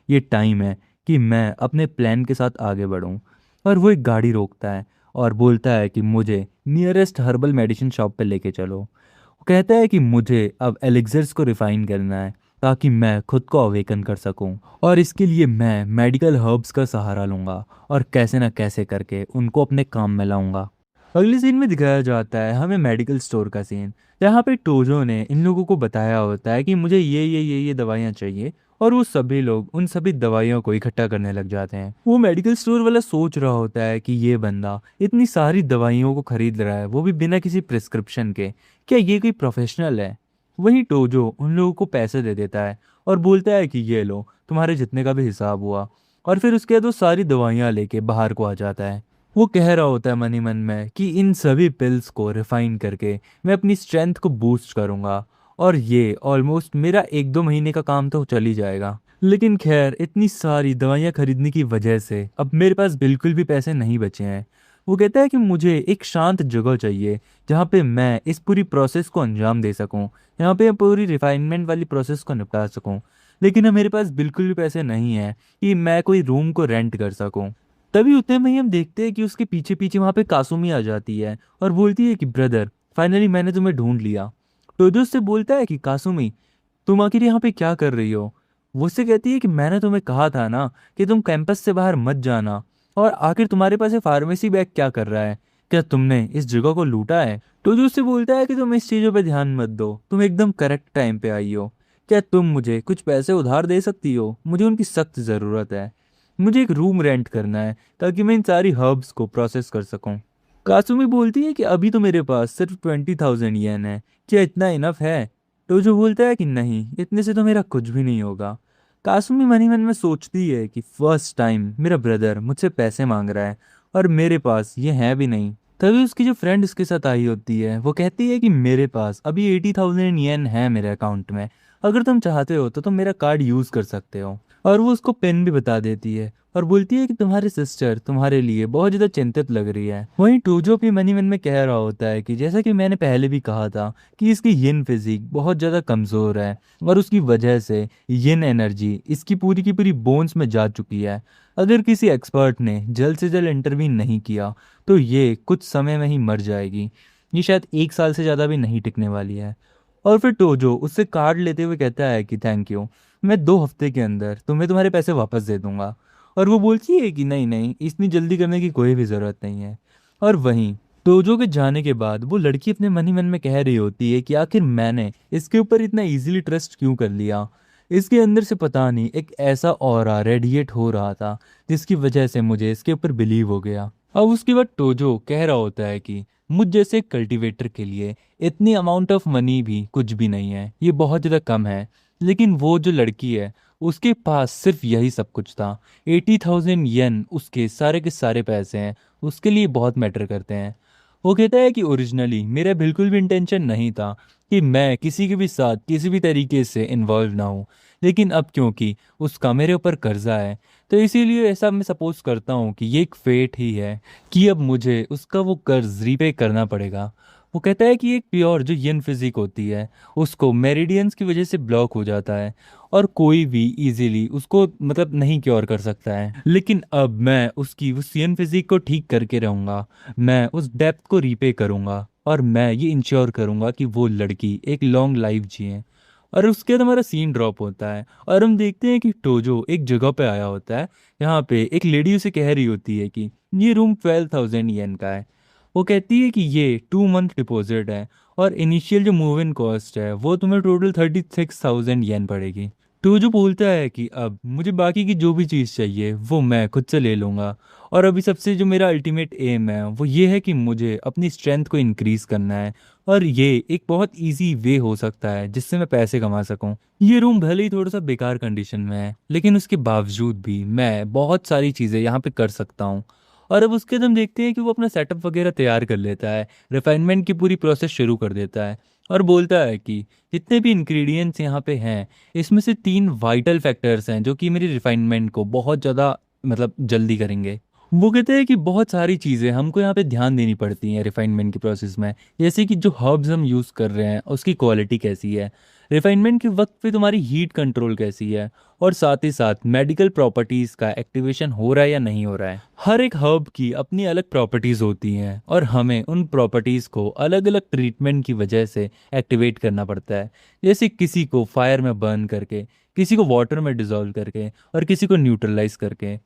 ये टाइम है कि मैं अपने प्लान के साथ आगे बढ़ूं। और वो एक गाड़ी रोकता है और बोलता है कि मुझे नियरेस्ट हर्बल मेडिसिन शॉप पे लेके चलो। वो कहता है कि मुझे अब एलिक्सर्स को रिफाइन करना है, ताकि मैं खुद को अवेकन कर सकूं, और इसके लिए मैं मेडिकल हर्ब्स का सहारा लूँगा और कैसे ना कैसे करके उनको अपने काम में लाऊंगा। अगले सीन में दिखाया जाता है हमें मेडिकल स्टोर का सीन, जहाँ पे टोजो ने इन लोगों को बताया होता है कि मुझे ये दवाइयाँ चाहिए, और वो सभी लोग उन सभी दवाइयों को इकट्ठा करने लग जाते हैं। वो मेडिकल स्टोर वाला सोच रहा होता है कि ये बंदा इतनी सारी दवाइयों को खरीद रहा है, वो भी बिना किसी प्रिस्क्रिप्शन के, क्या ये कोई प्रोफेशनल है? वहीं टोजो उन लोगों को पैसे दे देता है और बोलता है कि ये लो, तुम्हारे जितने का भी हिसाब हुआ। और फिर उसके बाद वो सारी दवाइयाँ लेके बाहर को आ जाता है। वो कह रहा होता है मन ही मन में कि इन सभी पिल्स को रिफाइन करके मैं अपनी स्ट्रेंथ को बूस्ट करूंगा, और ये ऑलमोस्ट मेरा 1-2 महीने का काम तो चल ही जाएगा। लेकिन खैर, इतनी सारी दवाइयाँ खरीदने की वजह से अब मेरे पास बिल्कुल भी पैसे नहीं बचे हैं। वो कहता है कि मुझे एक शांत जगह चाहिए, जहाँ पे मैं इस पूरी प्रोसेस को अंजाम दे सकूँ, यहाँ पे पूरी रिफाइनमेंट वाली प्रोसेस को निपटा सकूँ। लेकिन अब मेरे पास बिल्कुल भी पैसे नहीं हैं कि मैं कोई रूम को रेंट कर सकूँ। तभी उतने में ही हम देखते हैं कि उसके पीछे पीछे वहाँ पे कासुमी आ जाती है और बोलती है कि ब्रदर, फाइनली मैंने तुम्हें ढूंढ लिया। टोजो उससे बोलता है कि कासुमी, तुम आखिर यहाँ पे क्या कर रही हो? वो उससे कहती है कि मैंने तुम्हें कहा था ना कि तुम कैंपस से बाहर मत जाना, और आखिर तुम्हारे पास ये फार्मेसी बैग क्या कर रहा है? क्या तुमने इस जगह को लूटा है? टोजो उससे बोलता है कि तुम इस चीज़ों पे ध्यान मत दो, तुम एकदम करेक्ट टाइम पे आई हो। क्या तुम मुझे कुछ पैसे उधार दे सकती हो? मुझे उनकी सख्त ज़रूरत है। मुझे एक रूम रेंट करना है, ताकि मैं इन सारी हर्ब्स को प्रोसेस कर सकूं। कासुमी बोलती है कि अभी तो मेरे पास सिर्फ 20,000 येन है, क्या इतना इनफ है? टोजो बोलता है कि नहीं, इतने से तो मेरा कुछ भी नहीं होगा। कासुमी मन ही मन में सोचती है कि फर्स्ट टाइम मेरा ब्रदर मुझसे पैसे मांग रहा है, और मेरे पास ये है भी नहीं। तभी उसकी जो फ्रेंड उसके साथ आई होती है, वो कहती है कि मेरे पास अभी 80,000 येन है मेरे अकाउंट में, अगर तुम चाहते हो तो तुम मेरा कार्ड यूज़ कर सकते हो। और वो उसको पेन भी बता देती है और बोलती है कि तुम्हारी सिस्टर तुम्हारे लिए बहुत ज़्यादा चिंतित लग रही है। वहीं टोजो भी मन ही मन में कह रहा होता है कि जैसा कि मैंने पहले भी कहा था कि इसकी यिन फिजिक बहुत ज़्यादा कमज़ोर है, और उसकी वजह से यिन एनर्जी इसकी पूरी की पूरी बोन्स में जा चुकी है। अगर किसी एक्सपर्ट ने जल्द से जल्द इंटरवीन नहीं किया तो ये कुछ समय में ही मर जाएगी। ये शायद 1 साल से ज़्यादा भी नहीं टिकने वाली है। और फिर टोजो उससे कार्ड लेते हुए कहता है कि थैंक यू, मैं 2 हफ्ते के अंदर तुम्हें तुम्हारे पैसे वापस दे दूंगा। और वो बोलती है कि नहीं नहीं, इतनी जल्दी करने की कोई भी ज़रूरत नहीं है। और वहीं टोजो के जाने के बाद वो लड़की अपने मन ही मन में कह रही होती है कि आखिर मैंने इसके ऊपर इतना इजीली ट्रस्ट क्यों कर लिया। इसके अंदर से पता नहीं एक ऐसा ऑरा रेडिएट हो रहा था, जिसकी वजह से मुझे इसके ऊपर बिलीव हो गया। अब उसके बाद टोजो कह रहा होता है कि मुझ जैसे कल्टीवेटर के लिए इतनी अमाउंट ऑफ मनी भी कुछ भी नहीं है, ये बहुत ज़्यादा कम है। लेकिन वो जो लड़की है उसके पास सिर्फ यही सब कुछ था। 80,000 येन उसके सारे के सारे पैसे हैं, उसके लिए बहुत मैटर करते हैं। वो कहता है कि ओरिजिनली मेरा बिल्कुल भी इंटेंशन नहीं था कि मैं किसी के भी साथ किसी भी तरीके से इन्वॉल्व ना हूँ, लेकिन अब क्योंकि उसका मेरे ऊपर कर्जा है तो इसीलिए ऐसा मैं सपोज करता हूँ कि ये एक फेट ही है कि अब मुझे उसका वो कर्ज रीपे करना पड़ेगा। वो कहता है कि एक प्योर जो यन फिजिक होती है उसको मेरिडियंस की वजह से ब्लॉक हो जाता है और कोई भी इजीली उसको मतलब नहीं क्योर कर सकता है, लेकिन अब मैं उसकी उस यन फिजिक को ठीक करके रहूँगा। मैं उस डेप्थ को रीपे करूँगा और मैं ये इंश्योर करूँगा कि वो लड़की एक लॉन्ग लाइफ जिए। और उसके बाद हमारा सीन ड्रॉप होता है और हम देखते हैं कि टोजो एक जगह पे आया होता है। यहाँ पे एक लेडी उसे कह रही होती है कि ये रूम 12,000 येन का है। वो कहती है कि ये 2 मंथ डिपॉजिट है और इनिशियल जो मूव इन कॉस्ट है वो तुम्हें टोटल 36,000 येन पड़ेगी। तो जो बोलता है कि अब मुझे बाकी की जो भी चीज़ चाहिए वो मैं खुद से ले लूँगा, और अभी सबसे जो मेरा अल्टीमेट एम है वो ये है कि मुझे अपनी स्ट्रेंथ को इंक्रीज़ करना है और ये एक बहुत इजी वे हो सकता है जिससे मैं पैसे कमा सकूं। ये रूम भले ही थोड़ा सा बेकार कंडीशन में है लेकिन उसके बावजूद भी मैं बहुत सारी चीज़ें यहाँ पे कर सकता हूँ। और अब उसके बाद हम देखते हैं कि वो अपना सेटअप वगैरह तैयार कर लेता है, रिफाइनमेंट की पूरी प्रोसेस शुरू कर देता है और बोलता है कि जितने भी इंग्रेडिएंट्स यहाँ पे हैं इसमें से 3 वाइटल फैक्टर्स हैं जो कि मेरी रिफाइनमेंट को बहुत ज़्यादा मतलब जल्दी करेंगे। वो कहते हैं कि बहुत सारी चीज़ें हमको यहाँ पे ध्यान देनी पड़ती हैं रिफाइनमेंट की प्रोसेस में, जैसे कि जो हर्ब्स हम यूज़ कर रहे हैं उसकी क्वालिटी कैसी है, रिफाइनमेंट के वक्त पे तुम्हारी हीट कंट्रोल कैसी है, और साथ ही साथ मेडिकल प्रॉपर्टीज़ का एक्टिवेशन हो रहा है या नहीं हो रहा है। हर एक हर्ब की अपनी अलग प्रॉपर्टीज़ होती हैं और हमें उन प्रॉपर्टीज़ को अलग अलग ट्रीटमेंट की वजह से एक्टिवेट करना पड़ता है, जैसे किसी को फायर में बर्न करके, किसी को वाटर में डिजोल्व करके और किसी को न्यूट्रलाइज करके।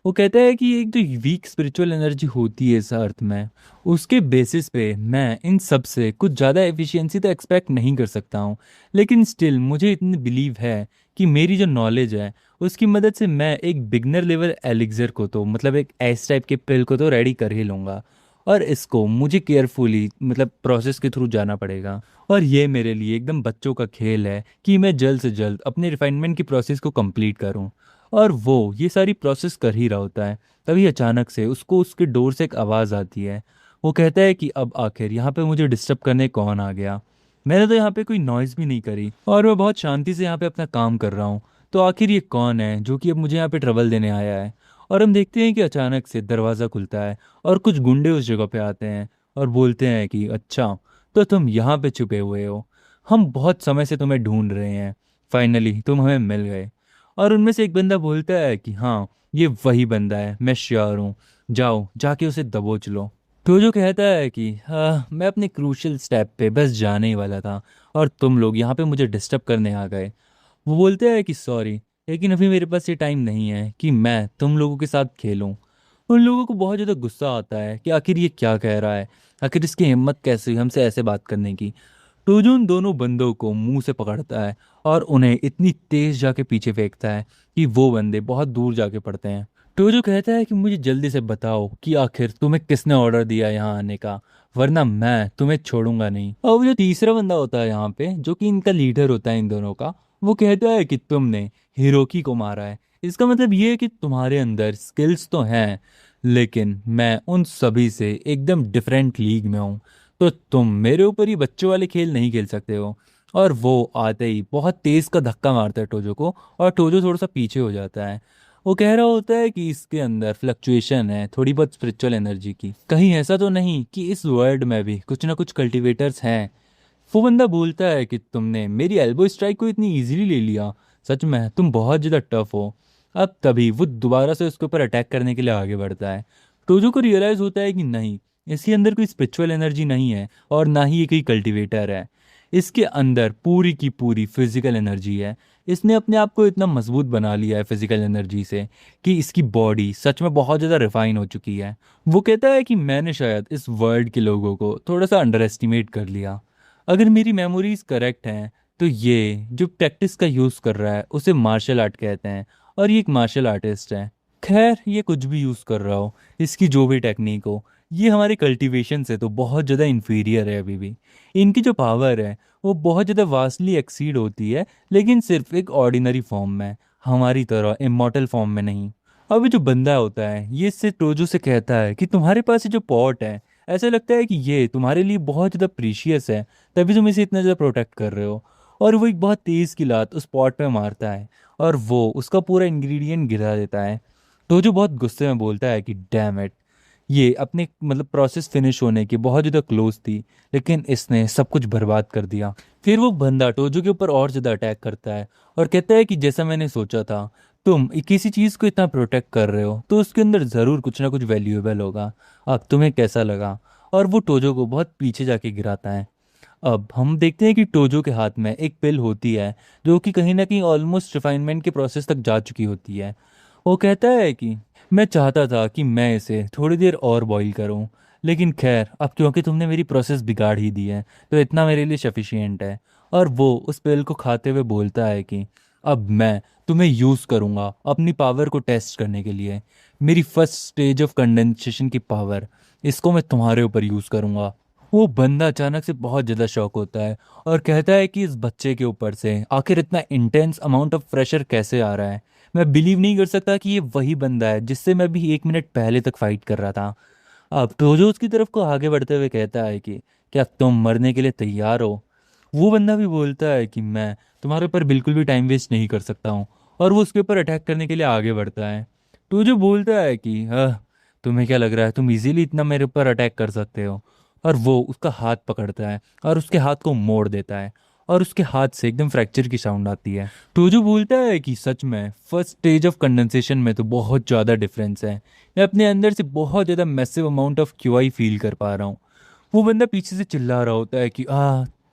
वो कहता है कि एक जो वीक स्पिरिचुअल एनर्जी होती है इस अर्थ में, उसके बेसिस पे मैं इन सब से कुछ ज़्यादा एफिशिएंसी तो एक्सपेक्ट नहीं कर सकता हूँ, लेकिन स्टिल मुझे इतनी बिलीव है कि मेरी जो नॉलेज है उसकी मदद से मैं एक बिगनर लेवल एलिक्सर को तो मतलब एक एस टाइप के पिल को तो रेडी कर ही लूँगा। और इसको मुझे केयरफुली मतलब प्रोसेस के थ्रू जाना पड़ेगा, और ये मेरे लिए एकदम बच्चों का खेल है कि मैं जल्द से जल्द अपने रिफाइनमेंट की प्रोसेस को कंप्लीट करूं। और वो ये सारी प्रोसेस कर ही रहा होता है, तभी अचानक से उसको उसके डोर से एक आवाज़ आती है। वो कहता है कि अब आखिर यहाँ पे मुझे डिस्टर्ब करने कौन आ गया, मैंने तो यहाँ पे कोई नॉइज़ भी नहीं करी और मैं बहुत शांति से यहाँ पे अपना काम कर रहा हूँ, तो आखिर ये कौन है जो कि अब मुझे यहाँ पे ट्रबल देने आया है। और हम देखते हैं कि अचानक से दरवाज़ा खुलता है और कुछ गुंडे उस जगह पे आते हैं और बोलते हैं कि अच्छा, तो तुम यहाँ पे छुपे हुए हो, हम बहुत समय से तुम्हें ढूंढ रहे हैं, फाइनली तुम हमें मिल गए। और उनमें से एक बंदा बोलता है कि हाँ ये वही बंदा है, मैं श्योर हूँ, जाओ जाके उसे दबोच लो। तो जो कहता है कि हाँ मैं अपने क्रूशियल स्टेप पे बस जाने ही वाला था और तुम लोग यहाँ पे मुझे डिस्टर्ब करने आ गए। वो बोलते हैं कि सॉरी, लेकिन अभी मेरे पास ये टाइम नहीं है कि मैं तुम लोगों के साथ खेलूं। उन लोगों को बहुत ज़्यादा गुस्सा आता है कि आखिर ये क्या कह रहा है, आखिर इसकी हिम्मत कैसे हुई हमसे ऐसे बात करने की। तो जो उन दोनों बंदों को मुंह से पकड़ता है और उन्हें इतनी तेज जाके पीछे फेंकता है कि वो बंदे बहुत दूर जाके पड़ते हैं। तो जो कहता है कि मुझे जल्दी से बताओ कि आखिर तुम्हें किसने ऑर्डर दिया यहाँ आने का, वरना मैं तुम्हें छोड़ूंगा नहीं। और वो जो तीसरा बंदा होता है यहाँ पे जो कि इनका लीडर होता है इन दोनों का, वो कहता है कि तुमने हिरोकी को मारा है, इसका मतलब ये है कि तुम्हारे अंदर स्किल्स तो हैं, लेकिन मैं उन सभी से एकदम डिफरेंट लीग में हूँ, तो तुम मेरे ऊपर ही बच्चों वाले खेल नहीं खेल सकते हो। और वो आते ही बहुत तेज का धक्का मारता है टोजो को और टोजो थोड़ा सा पीछे हो जाता है। वो कह रहा होता है कि इसके अंदर फ्लक्चुएशन है थोड़ी बहुत स्पिरिचुअल एनर्जी की, कहीं ऐसा तो नहीं कि इस वर्ल्ड में भी कुछ ना कुछ कल्टीवेटर्स हैं। वो बंदा बोलता है कि तुमने मेरी एल्बो स्ट्राइक को इतनी इजीली ले लिया, सच में तुम बहुत ज़्यादा टफ हो। अब तभी वो दोबारा से उसके ऊपर अटैक करने के लिए आगे बढ़ता है। टोजो को रियलाइज़ होता है कि नहीं, इसके अंदर कोई स्पिरिचुअल एनर्जी नहीं है और ना ही ये कोई कल्टीवेटर है, इसके अंदर पूरी की पूरी फिजिकल एनर्जी है। इसने अपने आप को इतना मजबूत बना लिया है फिजिकल एनर्जी से कि इसकी बॉडी सच में बहुत ज़्यादा रिफाइन हो चुकी है। वो कहता है कि मैंने शायद इस वर्ल्ड के लोगों को थोड़ा सा अंडर एस्टिमेट कर लिया। अगर मेरी मेमोरीज करेक्ट हैं तो ये जो प्रैक्टिस का यूज़ कर रहा है उसे मार्शल आर्ट कहते हैं और ये एक मार्शल आर्टिस्ट है। खैर ये कुछ भी यूज़ कर रहा हो, इसकी जो भी टेक्निक हो, ये हमारे कल्टीवेशन से तो बहुत ज़्यादा इन्फीरियर है अभी भी। इनकी जो पावर है वो बहुत ज़्यादा वास्टली एक्सीड होती है, लेकिन सिर्फ एक ऑर्डिनरी फॉर्म में। हमारी तरह इमॉर्टल फॉर्म में नहीं। अब ये जो बंदा होता है ये इससे टोजो से कहता है कि तुम्हारे पास ये जो पॉट है, ऐसा लगता है कि ये तुम्हारे लिए बहुत ज़्यादा प्रीशियस है, तभी तुम इसे इतना ज़्यादा प्रोटेक्ट कर रहे हो। और वो एक बहुत तेज़ की लात उस पॉट पे मारता है और वो उसका पूरा इंग्रेडिएंट गिरा देता है। टोजो बहुत गुस्से में बोलता है कि डैम इट, ये अपने मतलब प्रोसेस फिनिश होने के बहुत ज़्यादा क्लोज थी, लेकिन इसने सब कुछ बर्बाद कर दिया। फिर वो बंदा टोजो के ऊपर और ज़्यादा अटैक करता है और कहता है कि जैसा मैंने सोचा था, तुम किसी चीज़ को इतना प्रोटेक्ट कर रहे हो तो उसके अंदर ज़रूर कुछ ना कुछ वैल्यूएबल होगा। अब तुम्हें कैसा लगा? और वो टोजो को बहुत पीछे जाके गिराता है। अब हम देखते हैं कि टोजो के हाथ में एक पिल होती है जो कि कहीं ना कहीं ऑलमोस्ट रिफाइनमेंट के प्रोसेस तक जा चुकी होती है। वो कहता है कि मैं चाहता था कि मैं इसे थोड़ी देर और बॉईल करूं, लेकिन खैर अब क्योंकि तुमने मेरी प्रोसेस बिगाड़ ही दी है तो इतना मेरे लिए सफिशिएंट है। और वो उस पिल को खाते हुए बोलता है कि अब मैं तुम्हें यूज़ करूंगा अपनी पावर को टेस्ट करने के लिए, मेरी फर्स्ट स्टेज ऑफ कंडेंसेशन की पावर, इसको मैं तुम्हारे ऊपर यूज़ करूंगा। वो बंदा अचानक से बहुत ज़्यादा शॉक होता है और कहता है कि इस बच्चे के ऊपर से आखिर इतना इंटेंस अमाउंट ऑफ प्रेशर कैसे आ रहा है। मैं बिलीव नहीं कर सकता कि ये वही बंदा है जिससे मैं भी 1 मिनट पहले तक फाइट कर रहा था। अब टोजो उसकी तरफ को आगे बढ़ते हुए कहता है कि क्या तुम मरने के लिए तैयार हो? वो बंदा भी बोलता है कि मैं तुम्हारे ऊपर बिल्कुल भी टाइम वेस्ट नहीं कर सकता हूँ, और वो उसके ऊपर अटैक करने के लिए आगे बढ़ता है। टोजो बोलता है कि तुम्हें क्या लग रहा है तुम इजीली इतना मेरे ऊपर अटैक कर सकते हो? और वो उसका हाथ पकड़ता है और उसके हाथ को मोड़ देता है और उसके हाथ से एकदम फ्रैक्चर की साउंड आती है। टोजो बोलता है कि सच में फर्स्ट स्टेज ऑफ कंडेंसेशन में तो बहुत ज़्यादा डिफरेंस है, मैं अपने अंदर से बहुत ज़्यादा massive amount of QI feel कर पा रहा हूँ। वो बंदा पीछे से चिल्ला रहा होता है कि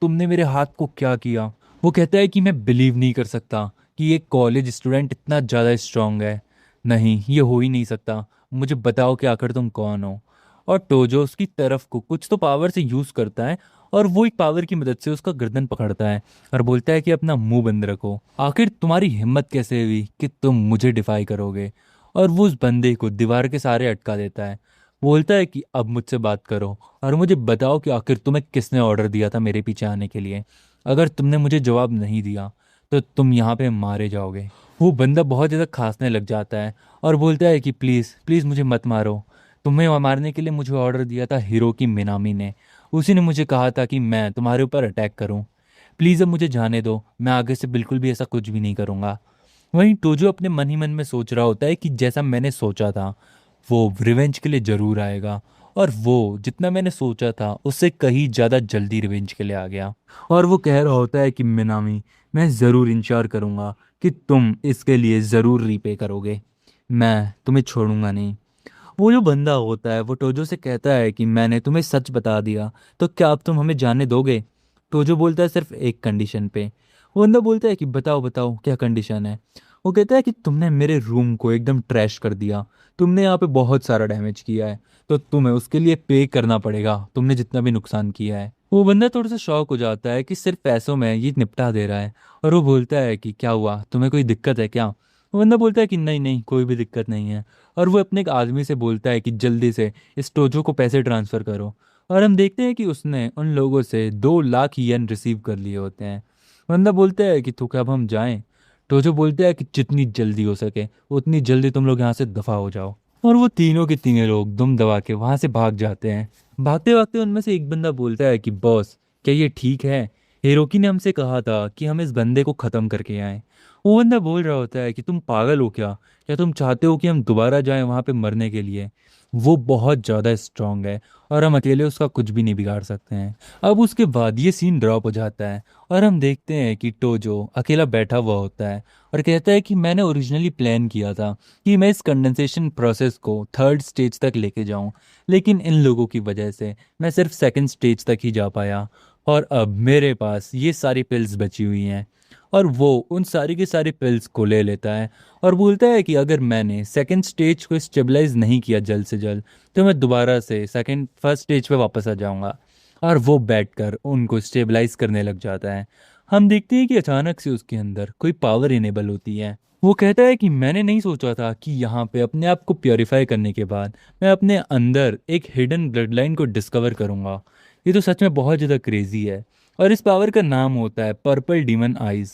तुमने मेरे हाथ को क्या किया? वो कहता है कि मैं बिलीव नहीं कर सकता कि एक कॉलेज स्टूडेंट इतना ज़्यादा स्ट्रांग है। नहीं, ये हो ही नहीं सकता। मुझे बताओ कि आखिर तुम कौन हो? और टोजो उसकी तरफ को कुछ तो पावर से यूज़ करता है और वो एक पावर की मदद से उसका गर्दन पकड़ता है और बोलता है कि अपना मुंह बंद रखो, आखिर तुम्हारी हिम्मत कैसे हुई कि तुम मुझे डिफाई करोगे? और वो उस बंदे को दीवार के सहारे अटका देता है। बोलता है कि अब मुझसे बात करो और मुझे बताओ कि आखिर तुम्हें किसने ऑर्डर दिया था मेरे पीछे आने के लिए। अगर तुमने मुझे जवाब नहीं दिया तो तुम यहाँ पे मारे जाओगे। वो बंदा बहुत ज़्यादा खांसने लग जाता है और बोलता है कि प्लीज़ प्लीज़ मुझे मत मारो। तुम्हें मारने के लिए मुझे ऑर्डर दिया था हिरोकी मिनामी ने। उसी ने मुझे कहा था कि मैं तुम्हारे ऊपर अटैक करूं। प्लीज़ अब मुझे जाने दो, मैं आगे से बिल्कुल भी ऐसा कुछ भी नहीं करूंगा। वहीं टोजो अपने मन ही मन में सोच रहा होता है कि जैसा मैंने सोचा था वो रिवेंज के लिए ज़रूर आएगा, और वो जितना मैंने सोचा था उससे कहीं ज़्यादा जल्दी रिवेंज के लिए आ गया। और वो कह रहा होता है कि मिनामी, मैं ज़रूर इंश्योर करूँगा कि तुम इसके लिए ज़रूर रीपे करोगे, मैं तुम्हें छोड़ूंगा नहीं। वो जो बंदा होता है वो टोजो से कहता है कि मैंने तुम्हें सच बता दिया तो क्या अब तुम हमें जाने दोगे? टोजो बोलता है सिर्फ एक कंडीशन पे। वो बंदा बोलता है कि बताओ बताओ क्या कंडीशन है? वो कहता है कि तुमने मेरे रूम को एकदम ट्रैश कर दिया, तुमने यहाँ पे बहुत सारा डैमेज किया है, तो तुम्हें उसके लिए पे करना पड़ेगा, तुमने जितना भी नुकसान किया है। वो बंदा थोड़ा सा शॉक हो जाता है कि सिर्फ पैसों में ये निपटा दे रहा है, और वो बोलता है कि क्या हुआ, तुम्हें कोई दिक्कत है क्या? वो बंदा बोलता है कि नहीं नहीं, कोई भी दिक्कत नहीं है। और वो अपने एक आदमी से बोलता है कि जल्दी से इस टोजो को पैसे ट्रांसफ़र करो। और हम देखते हैं कि उसने उन लोगों से 2 लाख येन रिसीव कर लिए होते हैं। बंदा बोलता है कि तो क्या अब हम जाएं? टोजो बोलता है कि जितनी जल्दी हो सके उतनी जल्दी तुम लोग यहाँ से दफ़ा हो जाओ। और वो तीनों के तीनों लोग दुम दबा के वहाँ से भाग जाते हैं। भागते भागते उनमें से एक बंदा बोलता है कि बॉस, क्या ये ठीक है? हिरोकी ने हमसे कहा था कि हम इस बंदे को ख़त्म करके आएं। वो बंदा बोल रहा होता है कि तुम पागल हो क्या? क्या तुम चाहते हो कि हम दोबारा जाएं वहाँ पे मरने के लिए? वो बहुत ज़्यादा स्ट्रांग है और हम अकेले उसका कुछ भी नहीं बिगाड़ सकते हैं। अब उसके बाद ये सीन ड्रॉप हो जाता है और हम देखते हैं कि टोजो अकेला बैठा हुआ होता है और कहता है कि मैंने ओरिजिनली प्लान किया था कि मैं इस कंडेंसेशन प्रोसेस को थर्ड स्टेज तक लेके जाऊं, लेकिन इन लोगों की वजह से मैं सिर्फ सेकंड स्टेज तक ही जा पाया, और अब मेरे पास ये सारी पिल्स बची हुई हैं। और वो उन सारी की सारी पिल्स को ले लेता है और बोलता है कि अगर मैंने सेकंड स्टेज को स्टेबलाइज नहीं किया जल्द से जल्द तो मैं दोबारा से सेकंड फर्स्ट स्टेज पे वापस आ जाऊंगा। और वो बैठकर उनको स्टेबलाइज करने लग जाता है। हम देखते हैं कि अचानक से उसके अंदर कोई पावर इनेबल होती है। वो कहता है कि मैंने नहीं सोचा था कि यहाँ पे अपने आप को प्योरीफाई करने के बाद मैं अपने अंदर एक हिडन ब्लड लाइन को डिस्कवर करूँगा। ये तो सच में बहुत ज़्यादा क्रेजी है। और इस पावर का नाम होता है पर्पल डीमन आइज।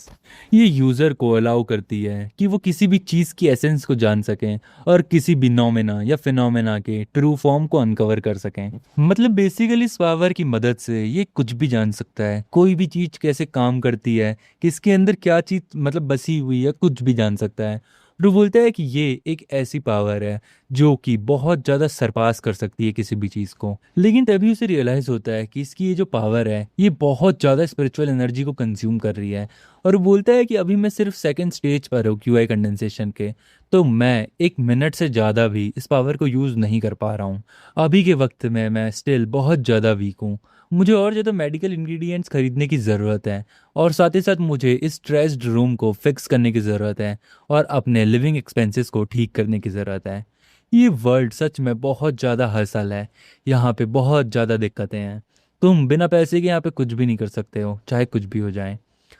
ये यूज़र को अलाउ करती है कि वो किसी भी चीज़ की एसेंस को जान सकें और किसी भी नोमेना या फिनोमेना के ट्रू फॉर्म को अनकवर कर सकें। मतलब बेसिकली इस पावर की मदद से ये कुछ भी जान सकता है, कोई भी चीज़ कैसे काम करती है, किसके अंदर क्या चीज़ मतलब बसी हुई है, कुछ भी जान सकता है। तो बोलता है कि ये एक ऐसी पावर है जो कि बहुत ज़्यादा सरपास कर सकती है किसी भी चीज़ को। लेकिन तभी उसे रियलाइज़ होता है कि इसकी ये जो पावर है ये बहुत ज़्यादा स्पिरिचुअल एनर्जी को कंज्यूम कर रही है। और वो बोलता है कि अभी मैं सिर्फ सेकंड स्टेज पर हूँ क्यूआई कंडेंसेशन के, तो मैं 1 मिनट से ज़्यादा भी इस पावर को यूज़ नहीं कर पा रहा हूँ। अभी के वक्त में मैं स्टिल बहुत ज़्यादा वीक हूँ। मुझे और ज़्यादा मेडिकल इंग्रेडिएंट्स खरीदने की ज़रूरत है, और साथ ही साथ मुझे इस स्ट्रेस्ड रूम को फिक्स करने की ज़रूरत है और अपने लिविंग एक्सपेंसेस को ठीक करने की ज़रूरत है। ये वर्ल्ड सच में बहुत ज़्यादा हसल है। यहाँ पे बहुत ज़्यादा दिक्कतें हैं। तुम बिना पैसे के यहाँ पे कुछ भी नहीं कर सकते हो, चाहे कुछ भी हो जाए।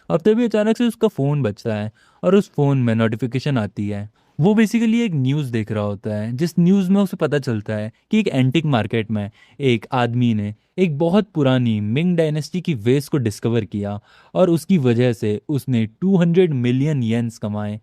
अब तभी अचानक से उसका फ़ोन बजता है और उस फ़ोन में नोटिफिकेशन आती है। वो बेसिकली एक न्यूज़ देख रहा होता है, जिस न्यूज़ में उसे पता चलता है कि एक एंटिक मार्केट में एक आदमी ने एक बहुत पुरानी मिंग डायनेस्टी की वेस्ट को डिस्कवर किया और उसकी वजह से उसने 200 मिलियन येन्स कमाए।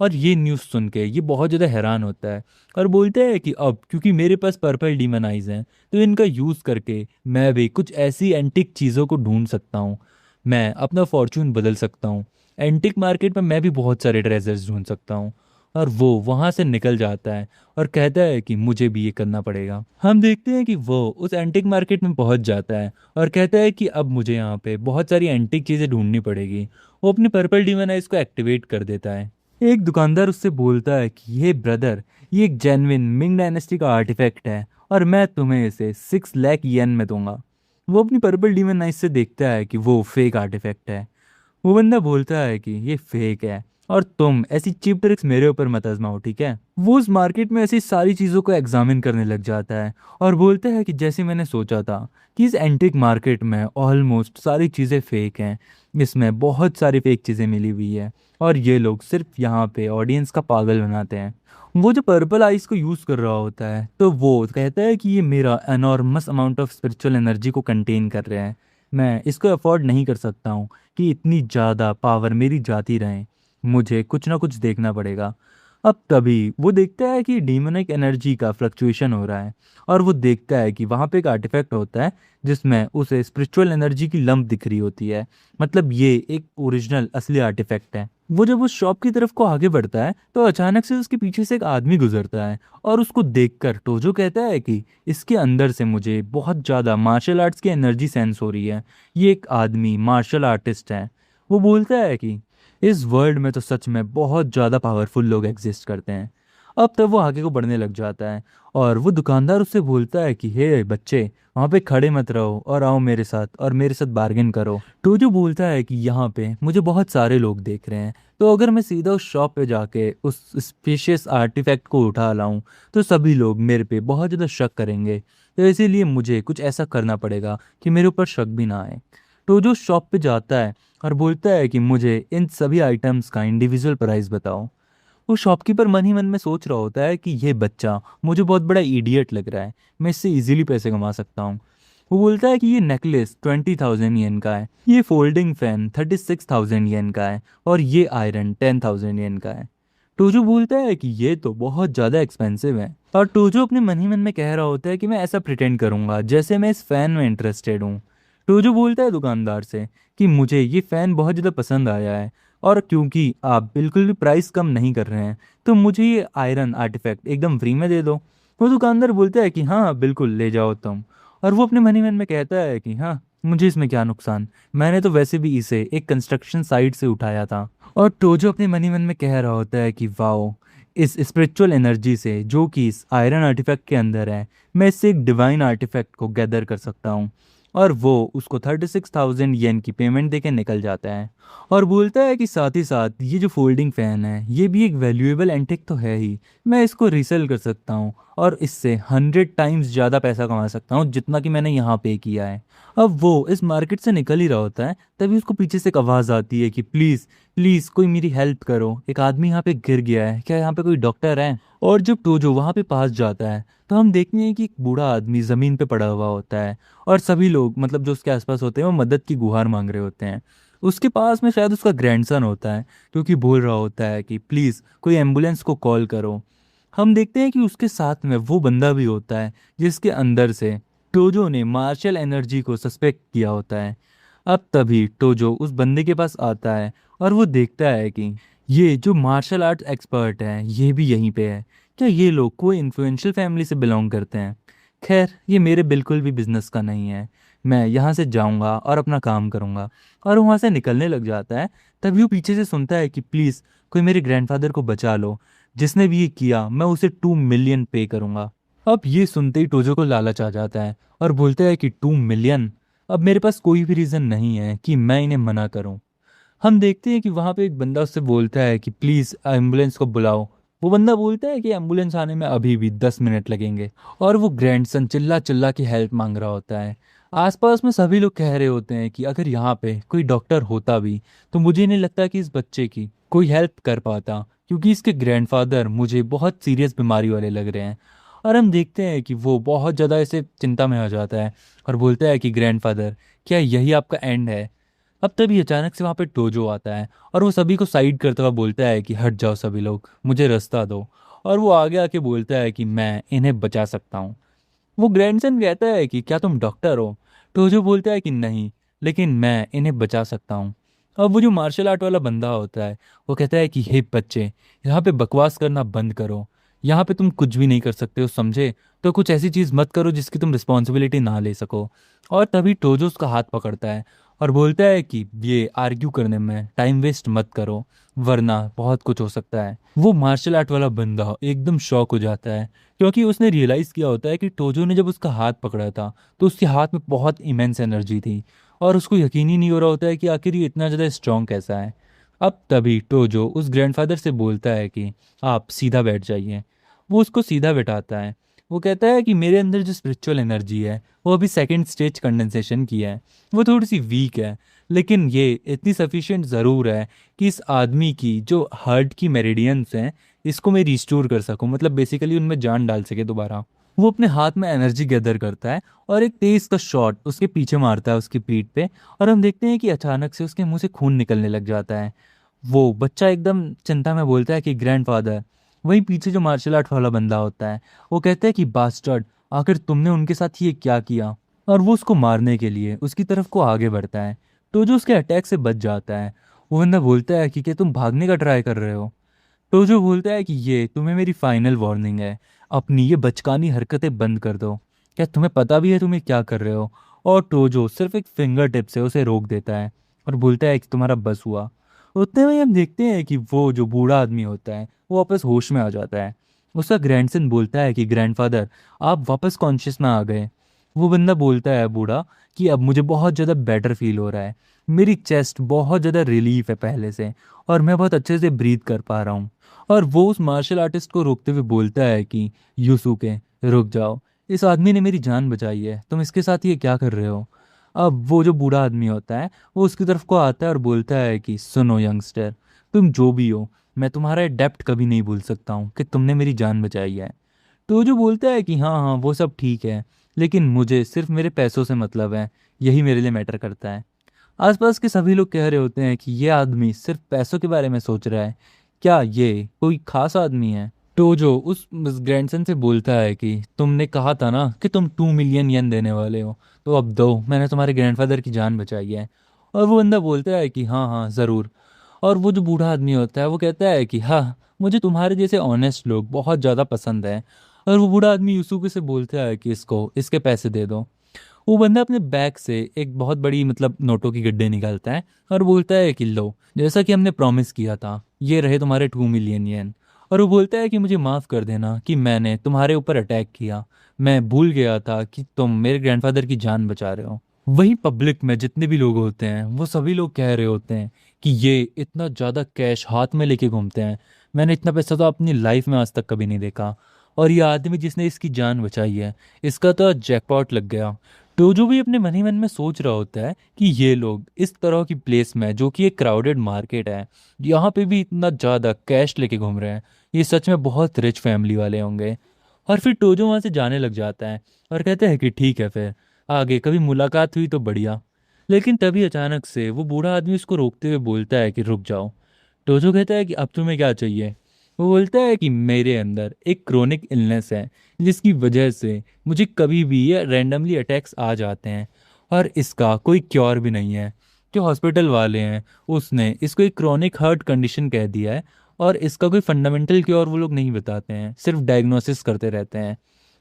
और ये न्यूज़ सुन के ये बहुत ज़्यादा हैरान होता है और बोलता है कि अब क्योंकि मेरे पास पर्पल डीमन आइज़ हैं, तो इनका यूज़ करके मैं भी कुछ ऐसी एंटिक चीज़ों को ढूंढ सकता हूँ। मैं अपना फॉर्चून बदल सकता हूँ। एंटिक मार्केट में मैं भी बहुत सारे ट्रेजर्स ढूंढ सकता हूँ। और वो वहाँ से निकल जाता है और कहता है कि मुझे भी ये करना पड़ेगा। हम देखते हैं कि वो उस एंटिक मार्केट में पहुँच जाता है और कहता है कि अब मुझे यहाँ पे बहुत सारी एंटिक चीज़ें ढूंढनी पड़ेगी। वो अपने पर्पल डीमन आइज को एक्टिवेट कर देता है। एक दुकानदार उससे बोलता है कि ये ब्रदर, ये एक जेन्युइन मिंग डायनेस्टी का आर्टिफैक्ट है और मैं तुम्हें इसे 6 लाख येन में दूंगा। वो अपनी पर्पल डीमन नाइस से देखता है कि वो फेक आर्टिफैक्ट है। वो बंदा बोलता है कि ये फेक है और तुम ऐसी चीप ट्रिक्स मेरे ऊपर मत आजमाओ, ठीक है। वो उस मार्केट में ऐसी सारी चीज़ों को एग्जामिन करने लग जाता है और बोलता है कि जैसे मैंने सोचा था कि इस एंटिक मार्केट में ऑलमोस्ट सारी चीज़ें फेक हैं। इसमें बहुत सारी फेक चीज़ें मिली हुई है और ये लोग सिर्फ यहाँ पे ऑडियंस का पागल बनाते हैं। वो जो पर्पल आइस को यूज़ कर रहा होता है तो वो कहता है कि ये मेरा enormous amount of spiritual energy को कंटेन कर रहे हैं। मैं इसको अफोर्ड नहीं कर सकता हूँ कि इतनी ज़्यादा पावर मेरी जाती रहे। मुझे कुछ ना कुछ देखना पड़ेगा। अब तभी वो देखता है कि डीमोनिक एनर्जी का फ्लक्चुएशन हो रहा है और वो देखता है कि वहाँ पे एक आर्टिफैक्ट होता है जिसमें उसे स्पिरिचुअल एनर्जी की लंप दिख रही होती है। मतलब ये एक ओरिजिनल असली आर्टिफैक्ट है। वो जब उस शॉप की तरफ को आगे बढ़ता है तो अचानक से उसके पीछे से एक आदमी गुजरता है और उसको देखकर टोजो कहता है कि इसके अंदर से मुझे बहुत ज़्यादा मार्शल आर्ट्स की एनर्जी सेंस हो रही है। ये एक आदमी मार्शल आर्टिस्ट है। वो बोलता है कि इस वर्ल्ड में तो सच में बहुत ज़्यादा पावरफुल लोग एग्जिस्ट करते हैं। अब तब वो आगे को बढ़ने लग जाता है और वो दुकानदार उससे बोलता है कि हे बच्चे, वहाँ पे खड़े मत रहो और आओ मेरे साथ और मेरे साथ बार्गेन करो। तो जो बोलता है कि यहाँ पे मुझे बहुत सारे लोग देख रहे हैं, तो अगर मैं सीधा उस शॉप पे जाके उस स्पेशियस आर्टिफैक्ट को उठा लाऊं तो सभी लोग मेरे पे बहुत ज़्यादा शक करेंगे। तो इसीलिए मुझे कुछ ऐसा करना पड़ेगा कि मेरे ऊपर शक भी ना आए। तो जो शॉप पे जाता है और बोलता है कि मुझे इन सभी आइटम्स का इंडिविजुअल प्राइस बताओ। वो शॉपकीपर मन ही मन में सोच रहा होता है कि ये बच्चा मुझे बहुत बड़ा इडियट लग रहा है, मैं इससे इजीली पैसे कमा सकता हूँ। वो बोलता है कि ये नेकलेस 20,000 येन का है, ये फोल्डिंग फैन 36,000 येन का है और ये आयरन 10,000 येन का है। टोजो बोलता है कि ये तो बहुत ज़्यादा एक्सपेंसिव है और टोजो अपने मन ही मन में कह रहा होता है कि मैं ऐसा प्रिटेंड करूंगा जैसे मैं इस फ़ैन में इंटरेस्टेड हूँ। टोजो बोलता है दुकानदार से कि मुझे ये फ़ैन बहुत ज़्यादा पसंद आया है और क्योंकि आप बिल्कुल भी प्राइस कम नहीं कर रहे हैं तो मुझे ये आयरन आर्टिफैक्ट एकदम फ्री में दे दो। वो दुकानदार बोलता है कि हाँ बिल्कुल ले जाओ तुम। और वो अपने मन ही मन में कहता है कि हाँ, मुझे इसमें क्या नुकसान, मैंने तो वैसे भी इसे एक कंस्ट्रक्शन साइट से उठाया था। और टोजो अपने मन ही मन में कह रहा होता है कि वाओ, इस स्पिरिचुअल एनर्जी से जो कि इस आयरन आर्टिफैक्ट के अंदर है, मैं इससे एक डिवाइन आर्टिफैक्ट को गैदर कर सकता हूँ। और वो उसको 36,000 येन की पेमेंट देके निकल जाता है और बोलता है कि साथ ही साथ ये जो फोल्डिंग फ़ैन है ये भी एक वैल्यूएबल एंटिक तो है ही, मैं इसको रीसेल कर सकता हूँ और इससे 100 टाइम्स ज़्यादा पैसा कमा सकता हूँ जितना कि मैंने यहाँ पे किया है। अब वो इस मार्केट से निकल ही रहा होता है, तभी उसको पीछे से एक आवाज़ आती है कि प्लीज़ प्लीज़ कोई मेरी हेल्प करो, एक आदमी यहाँ पे गिर गया है, क्या यहाँ पे कोई डॉक्टर है। और जब टोजो वहाँ पे पास जाता है तो हम देखते हैं कि एक बूढ़ा आदमी ज़मीन पे पड़ा हुआ होता है, और सभी लोग मतलब जो उसके आसपास होते हैं वो मदद की गुहार मांग रहे होते हैं। उसके पास में शायद उसका ग्रैंडसन होता है, क्योंकि बोल रहा होता है कि प्लीज़ कोई एम्बुलेंस को कॉल करो। हम देखते हैं कि उसके साथ में वो बंदा भी होता है जिसके अंदर से टोजो ने मार्शल एनर्जी को सस्पेक्ट किया होता है। अब तभी टोजो उस बंदे के पास आता है और वो देखता है कि ये जो मार्शल आर्ट एक्सपर्ट है ये भी यहीं पे है। क्या ये लोग कोई इन्फ्लुएंशियल फैमिली से बिलोंग करते हैं? खैर, ये मेरे बिल्कुल भी बिजनेस का नहीं है, मैं यहाँ से जाऊँगा और अपना काम करूँगा। और वहाँ से निकलने लग जाता है, तभी वो पीछे से सुनता है कि प्लीज़ कोई मेरे ग्रैंडफादर को बचा लो, जिसने भी ये किया मैं उसे 2 मिलियन पे करूँगा। अब ये सुनते ही टोजो को लालच आ जाता है और बोलता है कि 2 मिलियन, अब मेरे पास कोई भी रीज़न नहीं है कि मैं इन्हें मना करूँ। हम देखते हैं कि वहाँ पे एक बंदा उससे बोलता है कि प्लीज़ एम्बुलेंस को बुलाओ। वो बंदा बोलता है कि एम्बुलेंस आने में अभी भी 10 मिनट लगेंगे। और वो ग्रैंडसन चिल्ला चिल्ला के हेल्प मांग रहा होता है। आसपास में सभी लोग कह रहे होते हैं कि अगर यहाँ पे कोई डॉक्टर होता भी तो मुझे नहीं लगता कि इस बच्चे की कोई हेल्प कर पाता, क्योंकि इसके ग्रैंडफादर मुझे बहुत सीरियस बीमारी वाले लग रहे हैं। और हम देखते हैं कि वो बहुत ज़्यादा ऐसे चिंता में आ जाता है और बोलता है कि ग्रैंडफादर, क्या यही आपका एंड है? अब तभी अचानक से वहाँ पे टोजो आता है और वो सभी को साइड करते हुए बोलता है कि हट जाओ सभी लोग, मुझे रास्ता दो। और वो आगे आके बोलता है कि मैं इन्हें बचा सकता हूँ। वो ग्रैंडसन कहता है कि क्या तुम डॉक्टर हो? टोजो बोलता है कि नहीं, लेकिन मैं इन्हें बचा सकता हूँ। अब वो जो मार्शल आर्ट वाला बंदा होता है वो कहता है कि हे बच्चे, यहाँ पे बकवास करना बंद करो, यहाँ पे तुम कुछ भी नहीं कर सकते हो समझे, तो कुछ ऐसी चीज़ मत करो जिसकी तुम रिस्पॉन्सिबिलिटी ना ले सको। और तभी टोजो उसका हाथ पकड़ता है और बोलता है कि ये आर्ग्यू करने में टाइम वेस्ट मत करो, वरना बहुत कुछ हो सकता है। वो मार्शल आर्ट वाला बंदा एकदम शॉक हो जाता है, क्योंकि उसने रियलाइज़ किया होता है कि टोजो ने जब उसका हाथ पकड़ा था तो उसके हाथ में बहुत इमेंस एनर्जी थी, और उसको यकीन ही नहीं हो रहा होता है कि आखिर ये इतना ज़्यादा स्ट्रांग कैसा है। अब तभी टोजो उस ग्रैंडफादर से बोलता है कि आप सीधा बैठ जाइए। वो उसको सीधा बैठाता है। वो कहता है कि मेरे अंदर जो स्पिरिचुअल एनर्जी है वो अभी सेकंड स्टेज कंडेंसेशन की है, वो थोड़ी सी वीक है, लेकिन ये इतनी सफिशिएंट ज़रूर है कि इस आदमी की जो हार्ट की मेरिडियंस हैं इसको मैं रिस्टोर कर सकूं, मतलब बेसिकली उनमें जान डाल सके दोबारा। वो अपने हाथ में एनर्जी गैदर करता है और एक तेज का शॉट उसके पीछे मारता है उसकी पीठ पे, और हम देखते हैं कि अचानक से उसके मुंह से खून निकलने लग जाता है। वो बच्चा एकदम चिंता में बोलता है कि ग्रैंडफादर। वहीं पीछे जो मार्शल आर्ट वाला बंदा होता है वो कहता है कि बास्टर्ड, आखिर तुमने उनके साथ ये क्या किया। और वो उसको मारने के लिए उसकी तरफ को आगे बढ़ता है, तो जो उसके अटैक से बच जाता है। वो बंदा बोलता है कि क्या तुम भागने का ट्राई कर रहे हो? तो जो बोलता है कि ये तुम्हें मेरी फाइनल वार्निंग है, अपनी ये बचकानी हरकतें बंद कर दो, क्या तुम्हें पता भी है तुम्हें क्या कर रहे हो? और टोजो सिर्फ एक फिंगर टिप से उसे रोक देता है और बोलता है कि तुम्हारा बस हुआ। उतने में हम देखते हैं कि वो जो बूढ़ा आदमी होता है वो वापस होश में आ जाता है। उसका ग्रैंडसन बोलता है कि ग्रैंडफादर, आप वापस कॉन्शियस में आ गए। वो बंदा बोलता है बूढ़ा कि अब मुझे बहुत ज़्यादा बेटर फील हो रहा है, मेरी चेस्ट बहुत ज़्यादा रिलीफ है पहले से, और मैं बहुत अच्छे से ब्रीथ कर पा रहा हूँ। और वो उस मार्शल आर्टिस्ट को रोकते हुए बोलता है कि यूसुके, रुक जाओ, इस आदमी ने मेरी जान बचाई है, तुम इसके साथ ये क्या कर रहे हो? अब वो जो बूढ़ा आदमी होता है वो उसकी तरफ को आता है और बोलता है कि सुनो यंगस्टर, तुम जो भी हो, मैं तुम्हारा डेप्ट कभी नहीं भूल सकता हूँ कि तुमने मेरी जान बचाई है। तो जो बोलता है कि हाँ हाँ वो सब ठीक है, लेकिन मुझे सिर्फ मेरे पैसों से मतलब है, यही मेरे लिए मैटर करता है। आसपास के सभी लोग कह रहे होते हैं कि ये आदमी सिर्फ पैसों के बारे में सोच रहा है, क्या ये कोई खास आदमी है? तो जो उस ग्रैंडसन से बोलता है कि तुमने कहा था ना कि तुम 2 मिलियन येन देने वाले हो, तो अब दो, मैंने तुम्हारे ग्रैंडफादर की जान बचाई है। और वो बंदा बोलता है कि हाँ हाँ ज़रूर। और वो जो बूढ़ा आदमी होता है वो कहता है कि हाँ, मुझे तुम्हारे जैसे ऑनेस्ट लोग बहुत ज़्यादा पसंद है। और वो बूढ़ा आदमी यूसुके से बोलता है कि इसको इसके पैसे दे दो। वो बंदा अपने बैग से एक बहुत बड़ी मतलब नोटों की गड्ढे निकालता है और बोलता है कि लो, जैसा कि हमने प्रॉमिस किया था, ये रहे तुम्हारे 2 मिलियन येन। और वो बोलता है कि मुझे माफ़ कर देना कि मैंने तुम्हारे ऊपर अटैक किया, मैं भूल गया था कि तुम मेरे ग्रैंडफादर की जान बचा रहे हो। वहीं पब्लिक में जितने भी लोग होते हैं वो सभी लोग कह रहे होते हैं कि ये इतना ज़्यादा कैश हाथ में लेके घूमते हैं, मैंने इतना पैसा तो अपनी लाइफ में आज तक कभी नहीं देखा। और ये आदमी जिसने इसकी जान बचाई है, इसका तो जैकपॉट लग गया। टोजो भी अपने मन ही मन में सोच रहा होता है कि ये लोग इस तरह की प्लेस में, जो कि एक क्राउडेड मार्केट है, यहाँ पे भी इतना ज़्यादा कैश लेके घूम रहे हैं, ये सच में बहुत रिच फैमिली वाले होंगे। और फिर टोजो वहाँ से जाने लग जाता है और कहता है कि ठीक है, फिर आगे कभी मुलाकात हुई तो बढ़िया। लेकिन तभी अचानक से वो बूढ़ा आदमी उसको रोकते हुए बोलता है कि रुक जाओ। टोजो कहता है कि अब तुम्हें क्या चाहिए। वो बोलता है कि मेरे अंदर एक क्रोनिक इलनेस है, जिसकी वजह से मुझे कभी भी ये रैंडमली अटैक्स आ जाते हैं, और इसका कोई क्योर भी नहीं है। जो हॉस्पिटल वाले हैं उसने इसको एक क्रोनिक हार्ट कंडीशन कह दिया है, और इसका कोई फंडामेंटल क्योर वो लोग नहीं बताते हैं, सिर्फ डायग्नोसिस करते रहते हैं।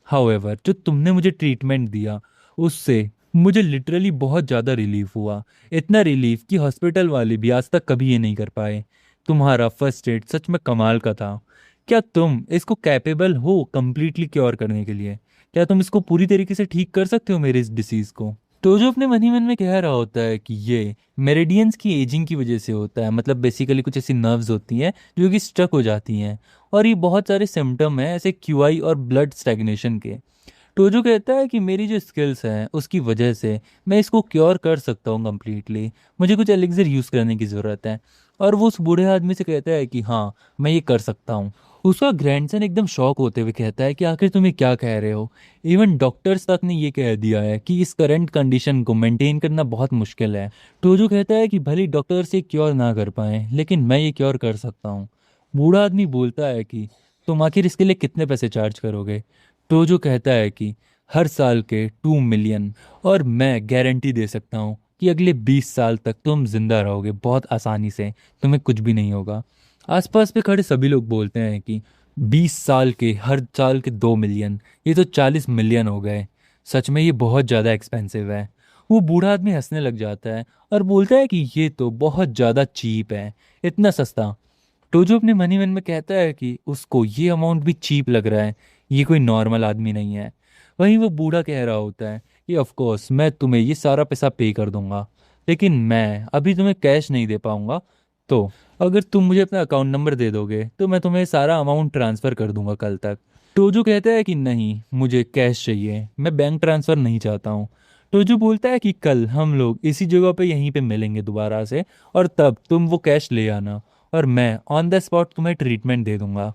हाउएवर, जो तुमने मुझे ट्रीटमेंट दिया उससे मुझे लिटरली बहुत ज़्यादा रिलीफ हुआ। इतना रिलीफ कि हॉस्पिटल वाले भी आज तक कभी ये नहीं कर पाए। तुम्हारा फर्स्ट एड सच में कमाल का था। क्या तुम इसको कैपेबल हो कंप्लीटली क्योर करने के लिए? क्या तुम इसको पूरी तरीके से ठीक कर सकते हो मेरे इस डिसीज़ को? तो जो अपने मन ही मन में कह रहा होता है कि ये मेरिडियंस की एजिंग की वजह से होता है, मतलब बेसिकली कुछ ऐसी नर्व्स होती हैं जो कि स्ट्रक हो जाती हैं, और ये बहुत सारे सिम्टम हैं ऐसे क्यूआई और ब्लड स्टैग्नेशन के। टोजो कहता है कि मेरी जो स्किल्स हैं उसकी वजह से मैं इसको क्योर कर सकता हूँ कम्प्लीटली, मुझे कुछ एलिक्सर यूज़ करने की ज़रूरत है। और वो उस बूढ़े आदमी से कहता है कि हाँ, मैं ये कर सकता हूँ। उसका ग्रैंडसन एकदम शॉक होते हुए कहता है कि आखिर तुम ये क्या कह रहे हो? इवन डॉक्टर्स तक ने ये कह दिया है कि इस करंट कंडीशन को मेंटेन करना बहुत मुश्किल है। टोजो कहता है कि भले डॉक्टर्स ये क्योर ना कर पाए, लेकिन मैं ये क्योर कर सकता हूँ। बूढ़ा आदमी बोलता है कि तुम आखिर इसके लिए कितने पैसे चार्ज करोगे? टोजो कहता है कि हर साल के 2 मिलियन, और मैं गारंटी दे सकता हूँ कि अगले 20 साल तक तुम जिंदा रहोगे बहुत आसानी से, तुम्हें कुछ भी नहीं होगा। आसपास पे खड़े सभी लोग बोलते हैं कि 20 साल के, हर साल के 2 मिलियन, ये तो 40 मिलियन हो गए। सच में ये बहुत ज़्यादा एक्सपेंसिव है। वो बूढ़ा आदमी हंसने लग जाता है और बोलता है कि ये तो बहुत ज़्यादा चीप है, इतना सस्ता। टोजो अपने मन ही मन में कहता है कि उसको ये अमाउंट भी चीप लग रहा है, ये कोई नॉर्मल आदमी नहीं है। वहीं वो बूढ़ा कह रहा होता है कि ऑफ कोर्स मैं तुम्हें ये सारा पैसा पे कर दूंगा, लेकिन मैं अभी तुम्हें कैश नहीं दे पाऊंगा। तो अगर तुम मुझे अपना अकाउंट नंबर दे दोगे तो मैं तुम्हें सारा अमाउंट ट्रांसफ़र कर दूंगा कल तक। टोजो कहता है कि नहीं, मुझे कैश चाहिए, मैं बैंक ट्रांसफ़र नहीं चाहता हूँ। टोजो बोलता है कि कल हम लोग इसी जगह पे यहीं पे मिलेंगे दोबारा से, और तब तुम वो कैश ले आना, और मैं ऑन द स्पॉट तुम्हें ट्रीटमेंट दे दूंगा।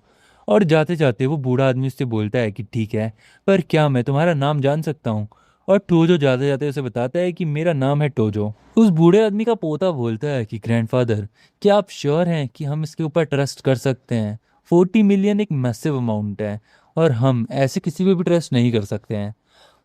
और जाते जाते वो बूढ़ा आदमी उससे बोलता है कि ठीक है, पर क्या मैं तुम्हारा नाम जान सकता हूँ? और टोजो जाते जाते उसे बताता है कि मेरा नाम है टोजो। उस बूढ़े आदमी का पोता बोलता है कि ग्रैंडफादर, क्या आप श्योर हैं कि हम इसके ऊपर ट्रस्ट कर सकते हैं? 40 मिलियन एक मैसिव अमाउंट है, और हम ऐसे किसी पे भी ट्रस्ट नहीं कर सकते हैं।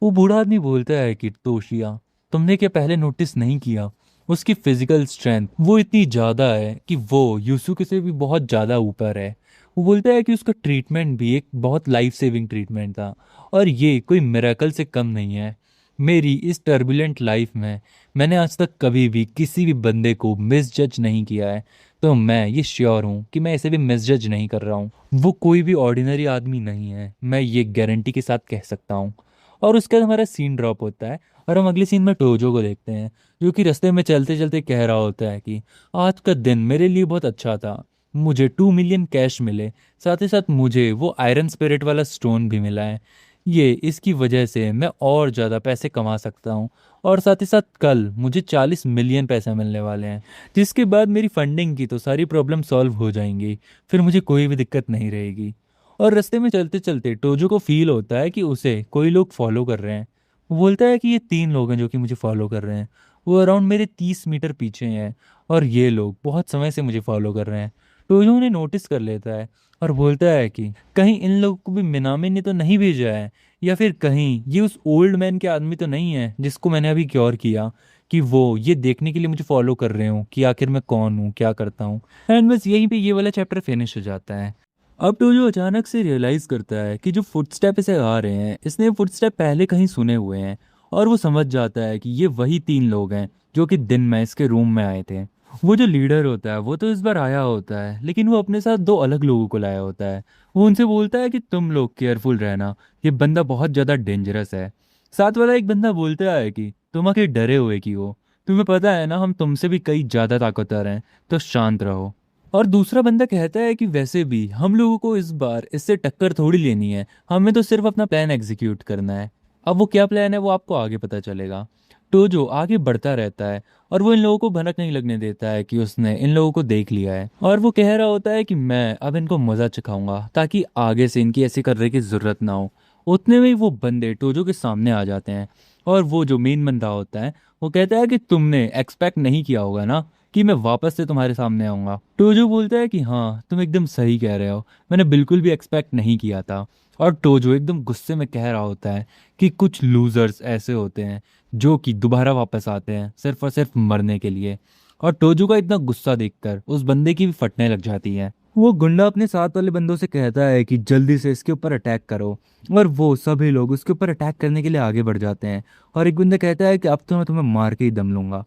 वो बूढ़ा आदमी बोलता है कि तोशिया, तुमने क्या पहले नोटिस नहीं किया? उसकी फिजिकल स्ट्रेंथ वो इतनी ज़्यादा है कि वो यूसुके से भी बहुत ज़्यादा ऊपर है। वो बोलता है कि उसका ट्रीटमेंट भी एक बहुत लाइफ सेविंग ट्रीटमेंट था, और ये कोई मिरेकल से कम नहीं है। मेरी इस टर्बुलेंट लाइफ में मैंने आज तक कभी भी किसी भी बंदे को मिसजज नहीं किया है, तो मैं ये श्योर हूँ कि मैं इसे भी मिसजज नहीं कर रहा हूँ। वो कोई भी ऑर्डिनरी आदमी नहीं है, मैं ये गारंटी के साथ कह सकता हूँ। और उसके बाद हमारा सीन ड्रॉप होता है, और हम अगले सीन में टोजो को देखते हैं, जो कि रास्ते में चलते चलते कह रहा होता है कि आज का दिन मेरे लिए बहुत अच्छा था। मुझे 2 मिलियन कैश मिले, साथ ही साथ मुझे वो आयरन स्पिरिट वाला स्टोन भी मिला है। ये इसकी वजह से मैं और ज़्यादा पैसे कमा सकता हूँ, और साथ ही साथ कल मुझे 40 मिलियन पैसे मिलने वाले हैं, जिसके बाद मेरी फंडिंग की तो सारी प्रॉब्लम सॉल्व हो जाएंगी, फिर मुझे कोई भी दिक्कत नहीं रहेगी। और रास्ते में चलते चलते टोजो को फील होता है कि उसे कोई लोग फॉलो कर रहे हैं। वो बोलता है कि ये 3 लोग हैं जो कि मुझे फॉलो कर रहे हैं। वो अराउंड मेरे 30 मीटर पीछे हैं, और ये लोग बहुत समय से मुझे फॉलो कर रहे हैं। टोजो उन्हें नोटिस कर लेता है और बोलता है कि कहीं इन लोगों को भी मिनामे ने तो नहीं भेजा है, या फिर कहीं ये उस ओल्ड मैन के आदमी तो नहीं है जिसको मैंने अभी क्योर किया, कि वो ये देखने के लिए मुझे फॉलो कर रहे हो कि आखिर मैं कौन हूँ, क्या करता हूँ। एंड बस यहीं पे ये वाला चैप्टर फिनिश हो जाता है। अब तो जो अचानक से रियलाइज़ करता है कि जो फुटस्टेप इसे आ रहे हैं, इसने फुटस्टेप पहले कहीं सुने हुए हैं, और वो समझ जाता है कि ये वही 3 लोग हैं जो कि दिन में इसके रूम में आए थे। वो जो लीडर होता है वो तो इस बार आया होता है, लेकिन वो अपने साथ 2 अलग लोगों को लाया होता है। वो उनसे बोलता है कि तुम लोग केयरफुल रहना, ये बंदा बहुत ज़्यादा डेंजरस है। साथ वाला एक बंदा बोलता है कि तुम आखिर डरे हुए कि हो, तुम्हें पता है ना हम तुमसे भी कई ज़्यादा ताकतवर हैं, तो शांत रहो। और दूसरा बंदा कहता है कि वैसे भी हम लोगों को इस बार इससे टक्कर थोड़ी लेनी है, हमें तो सिर्फ अपना प्लान एग्जीक्यूट करना है। अब वो क्या प्लान है वो आपको आगे पता चलेगा। टोजो आगे बढ़ता रहता है और वो इन लोगों को भनक नहीं लगने देता है कि उसने इन लोगों को देख लिया है, और वो कह रहा होता है कि मैं अब इनको मजा चखाऊंगा ताकि आगे से इनकी ऐसी करने की जरूरत ना हो। उतने में ही वो बंदे टोजो के सामने आ जाते हैं, और वो जो मेन बंदा होता है वो कहता है कि तुमने एक्सपेक्ट नहीं किया होगा ना कि मैं वापस से तुम्हारे सामने आऊंगा। टोजो बोलता है कि हाँ तुम एकदम सही कह रहे हो, मैंने बिल्कुल भी एक्सपेक्ट नहीं किया था। और टोजो एकदम गुस्से में कह रहा होता है कि कुछ लूजर्स ऐसे होते हैं जो कि दोबारा वापस आते हैं सिर्फ और सिर्फ मरने के लिए। और टोजो का इतना गुस्सा देखकर उस बंदे की भी फटने लग जाती है। वो गुंडा अपने साथ वाले बंदों से कहता है कि जल्दी से इसके ऊपर अटैक करो, और वो सभी लोग उसके ऊपर अटैक करने के लिए आगे बढ़ जाते हैं। और एक बंदा कहता है कि अब तो मैं तुम्हें मार के ही दम लूंगा।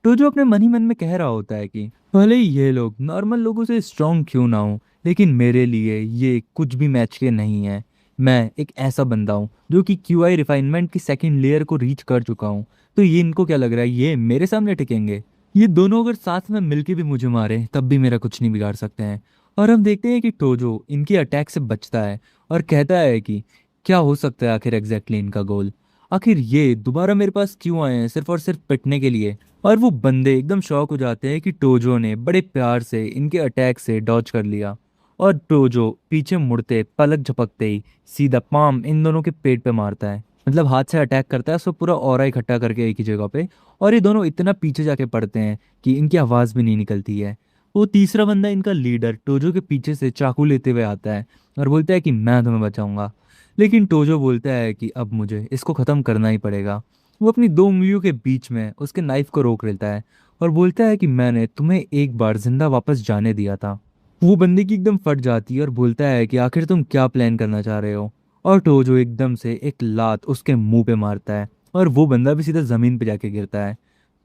तो जो अपने मन ही मन में कह रहा होता है कि भले ही ये लोग नॉर्मल लोगों से स्ट्रांग क्यों ना हो, लेकिन मेरे लिए ये कुछ भी मैच के नहीं है। मैं एक ऐसा बंदा हूँ जो कि क्यूआई रिफाइनमेंट की सेकंड लेयर को रीच कर चुका हूँ। तो ये इनको क्या लग रहा है ये मेरे सामने टिकेंगे? ये दोनों अगर साथ में मिलके भी मुझे मारे तब भी मेरा कुछ नहीं बिगाड़ सकते हैं। और हम देखते हैं कि टोजो इनके अटैक से बचता है और कहता है कि क्या हो सकता है आखिर एग्जैक्टली इनका गोल, आखिर ये दोबारा मेरे पास क्यों आए हैं सिर्फ और सिर्फ पिटने के लिए। और वो बंदे एकदम शॉक हो जाते हैं कि टोजो ने बड़े प्यार से इनके अटैक से डॉज कर लिया। और टोजो पीछे मुड़ते पलक झपकते ही सीधा पाम इन दोनों के पेट पे मारता है, मतलब हाथ से अटैक करता है, सो पूरा ऑरा इकट्ठा करके एक ही जगह पे। और ये दोनों इतना पीछे जाके पड़ते हैं कि इनकी आवाज़ भी नहीं निकलती है। वो तीसरा बंदा इनका लीडर टोजो के पीछे से चाकू लेते हुए आता है और बोलता है कि मैं तुम्हें बचाऊंगा। लेकिन टोजो बोलता है कि अब मुझे इसको ख़त्म करना ही पड़ेगा। वो अपनी दो उंगलियों के बीच में उसके नाइफ को रोक लेता है और बोलता है कि मैंने तुम्हें एक बार जिंदा वापस जाने दिया था। वो बंदे की एकदम फट जाती है और बोलता है कि आखिर तुम क्या प्लान करना चाह रहे हो। और टोजो एकदम से एक लात उसके मुंह पे मारता है और वो बंदा भी सीधा जमीन पे जाके गिरता है।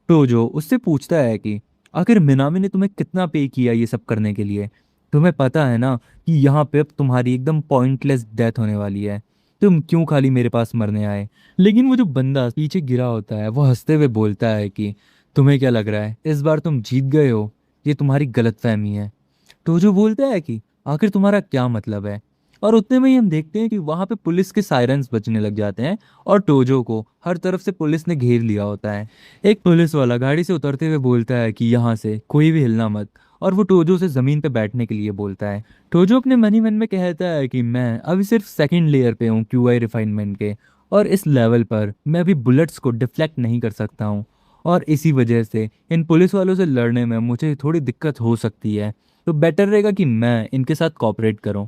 टोजो उससे पूछता है कि आखिर मिनामी ने तुम्हें कितना पे किया ये सब करने के लिए? तुम्हें पता है ना कि यहाँ पे अब तुम्हारी एकदम पॉइंटलेस डेथ होने वाली है, तुम क्यों खाली मेरे पास मरने आए? लेकिन वो जो बंदा पीछे गिरा होता है वो हंसते हुए बोलता है कि तुम्हें क्या लग रहा है इस बार तुम जीत गए हो? ये तुम्हारी गलतफहमी है। टोजो बोलता है कि आखिर तुम्हारा क्या मतलब है? और उतने में ही हम देखते हैं कि वहां पे पुलिस के सायरन्स बजने लग जाते हैं और टोजो को हर तरफ से पुलिस ने घेर लिया होता है। एक पुलिस वाला गाड़ी से उतरते हुए बोलता है कि यहाँ से कोई भी हिलना मत, और वो टोजो से जमीन पे बैठने के लिए बोलता है। टोजो अपने मन ही मन में कहता है कि मैं अभी सिर्फ सेकंड लेयर पे हूँ क्यूआई रिफाइनमेंट के, और इस लेवल पर मैं अभी बुलेट्स को डिफ्लेक्ट नहीं कर सकता हूँ, और इसी वजह से इन पुलिस वालों से लड़ने में मुझे थोड़ी दिक्कत हो सकती है। तो बेटर रहेगा कि मैं इनके साथ कॉपरेट करूं।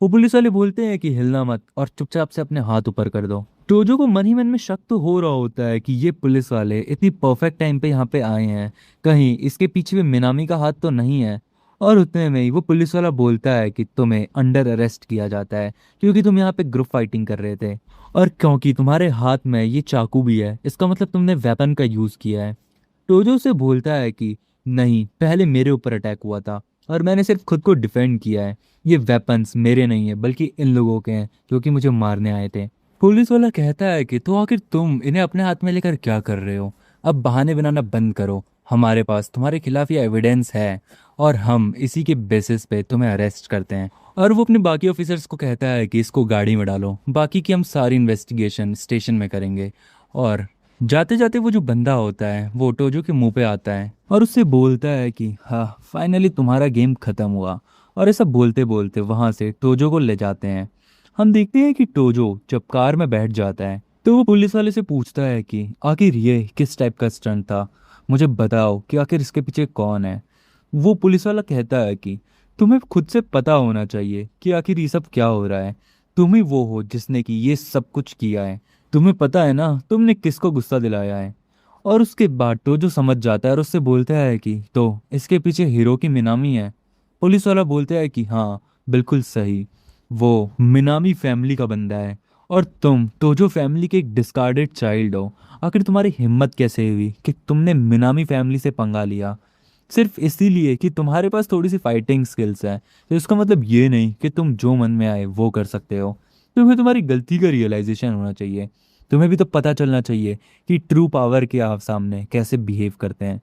वो पुलिस वाले बोलते हैं कि हिलना मत और चुपचाप से अपने हाथ ऊपर कर दो। टोजो को मन ही मन में शक तो हो रहा होता है कि ये पुलिस वाले इतनी परफेक्ट टाइम पे यहाँ पे आए हैं, कहीं इसके पीछे भी मिनामी का हाथ तो नहीं है। और उतने में ही वो पुलिस वाला बोलता है कि तुम्हें अंडर अरेस्ट किया जाता है क्योंकि तुम यहाँ पे ग्रुप फाइटिंग कर रहे थे, और क्योंकि तुम्हारे हाथ में ये चाकू भी है इसका मतलब तुमने वेपन का यूज किया है। टोजो से बोलता है कि नहीं, पहले मेरे ऊपर अटैक हुआ था और मैंने सिर्फ खुद को डिफेंड किया है। ये वेपन्स मेरे नहीं है बल्कि इन लोगों के हैं जो कि मुझे मारने आए थे। पुलिस वाला कहता है कि तो आखिर तुम इन्हें अपने हाथ में लेकर क्या कर रहे हो? अब बहाने बनाना बंद करो, हमारे पास तुम्हारे खिलाफ ये एविडेंस है और हम इसी के बेसिस पे तुम्हें अरेस्ट करते हैं। और वो अपने बाकी ऑफिसर्स को कहता है कि इसको गाड़ी में डालो, बाकी की हम सारी इन्वेस्टिगेशन स्टेशन में करेंगे। और जाते जाते वो जो बंदा होता है वो टोजो के मुंह पे आता है और उससे बोलता है कि हाँ फाइनली तुम्हारा गेम खत्म हुआ। और ऐसा बोलते बोलते वहां से टोजो को ले जाते हैं। हम देखते हैं कि टोजो जब कार में बैठ जाता है तो वो पुलिस वाले से पूछता है कि आखिर ये किस टाइप का स्टंट था, मुझे बताओ कि आखिर इसके पीछे कौन है। वो पुलिस वाला कहता है कि तुम्हें खुद से पता होना चाहिए कि आखिर ये सब क्या हो रहा है, तुम ही वो हो जिसने कि ये सब कुछ किया है, तुम्हें पता है ना तुमने किसको गुस्सा दिलाया है। और उसके बाद टोजो समझ जाता है और उससे बोलता है कि तो इसके पीछे हीरो की मिनामी है। पुलिस वाला बोलता है कि हाँ बिल्कुल सही, वो मिनामी फैमिली का बंदा है और तुम टोजो फैमिली के एक डिस्कार्डेड चाइल्ड हो। आखिर तुम्हारी हिम्मत कैसे हुई कि तुमने मिनामी फैमिली से पंगा लिया सिर्फ इसीलिए कि तुम्हारे पास थोड़ी सी फाइटिंग स्किल्स है? तो इसका मतलब ये नहीं कि तुम जो मन में आए वो कर सकते हो। तुम्हें तुम्हारी गलती का रियलाइजेशन होना चाहिए, तुम्हें भी तो पता चलना चाहिए कि ट्रू पावर के आप सामने कैसे बिहेव करते हैं।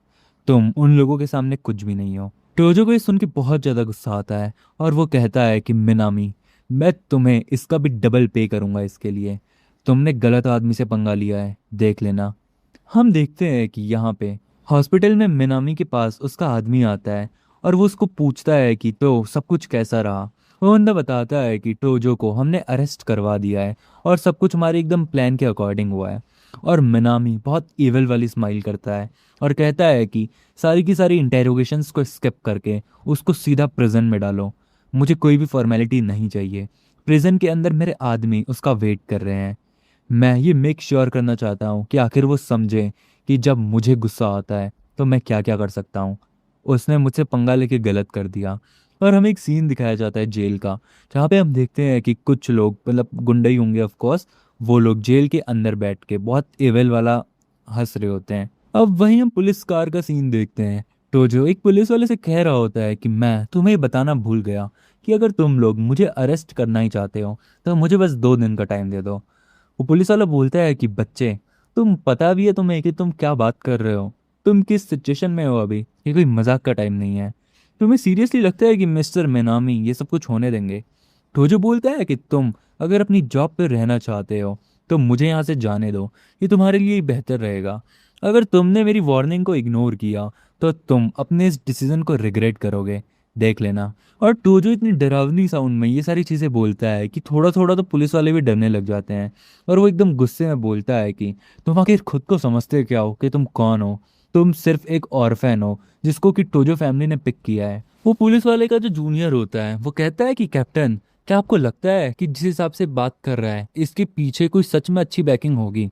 तुम उन लोगों के सामने कुछ भी नहीं हो। टोजो को ये सुन के बहुत ज़्यादा गुस्सा आता है और वो कहता है कि मिनामी, मैं तुम्हें इसका भी डबल पे करूंगा इसके लिए। तुमने गलत आदमी से पंगा लिया है, देख लेना। हम देखते हैं कि यहाँ पे हॉस्पिटल में मिनामी के पास उसका आदमी आता है और वो उसको पूछता है कि तो सब कुछ कैसा रहा। वो बंदा बताता है कि टोजो को हमने अरेस्ट करवा दिया है और सब कुछ हमारे एकदम प्लान के अकॉर्डिंग हुआ है। और मिनामी बहुत इविल वाली स्माइल करता है और कहता है कि सारी की सारी इंटेरोगेशंस को स्किप करके उसको सीधा प्रिजन में डालो। मुझे कोई भी फॉर्मेलिटी नहीं चाहिए। प्रिजन के अंदर मेरे आदमी उसका वेट कर रहे हैं। मैं ये मेक श्योर करना चाहता हूँ कि आखिर वो समझे कि जब मुझे गुस्सा आता है तो मैं क्या क्या कर सकता हूँ। उसने मुझसे पंगा लेके गलत कर दिया। और हमें एक सीन दिखाया जाता है जेल का, जहाँ पे हम देखते हैं कि कुछ लोग, मतलब गुंडे ही होंगे ऑफ कोर्स, वो लोग जेल के अंदर बैठ के बहुत एवेल वाला हंस रहे होते हैं। अब वहीं हम पुलिस कार का सीन देखते हैं। टोजो एक पुलिस वाले से कह रहा होता है कि मैं तुम्हें बताना भूल गया कि अगर तुम लोग मुझे अरेस्ट करना ही चाहते हो तो मुझे बस 2 दिन का टाइम दे दो। वो पुलिस वाला बोलता है कि बच्चे, तुम पता भी है तुम्हें कि तुम क्या बात कर रहे हो? तुम किस सिचुएशन में हो अभी? ये कोई मजाक का टाइम नहीं है। तुम्हें सीरियसली लगता है कि मिस्टर मेनामी ये सब कुछ होने देंगे? टोजो बोलता है कि तुम अगर अपनी जॉब पे रहना चाहते हो तो मुझे यहाँ से जाने दो, ये तुम्हारे लिए ही बेहतर रहेगा। अगर तुमने मेरी वार्निंग को इग्नोर किया तो तुम अपने इस डिसीजन को रिग्रेट करोगे, देख लेना। और टोजो इतनी डरावनी साउंड में ये सारी चीज़ें बोलता है कि थोड़ा थोड़ा तो पुलिस वाले भी डरने लग जाते हैं। और वो एकदम गुस्से में बोलता है कि तुम आखिर खुद को समझते क्या हो कि तुम कौन हो? तुम सिर्फ एक ऑर्फन हो जिसको कि टोजो फैमिली ने पिक किया है। वो पुलिस वाले का जो जूनियर होता है वो कहता है कि कैप्टन, क्या आपको लगता है कि जिस हिसाब से बात कर रहा है इसके पीछे कोई सच में अच्छी बैकिंग होगी?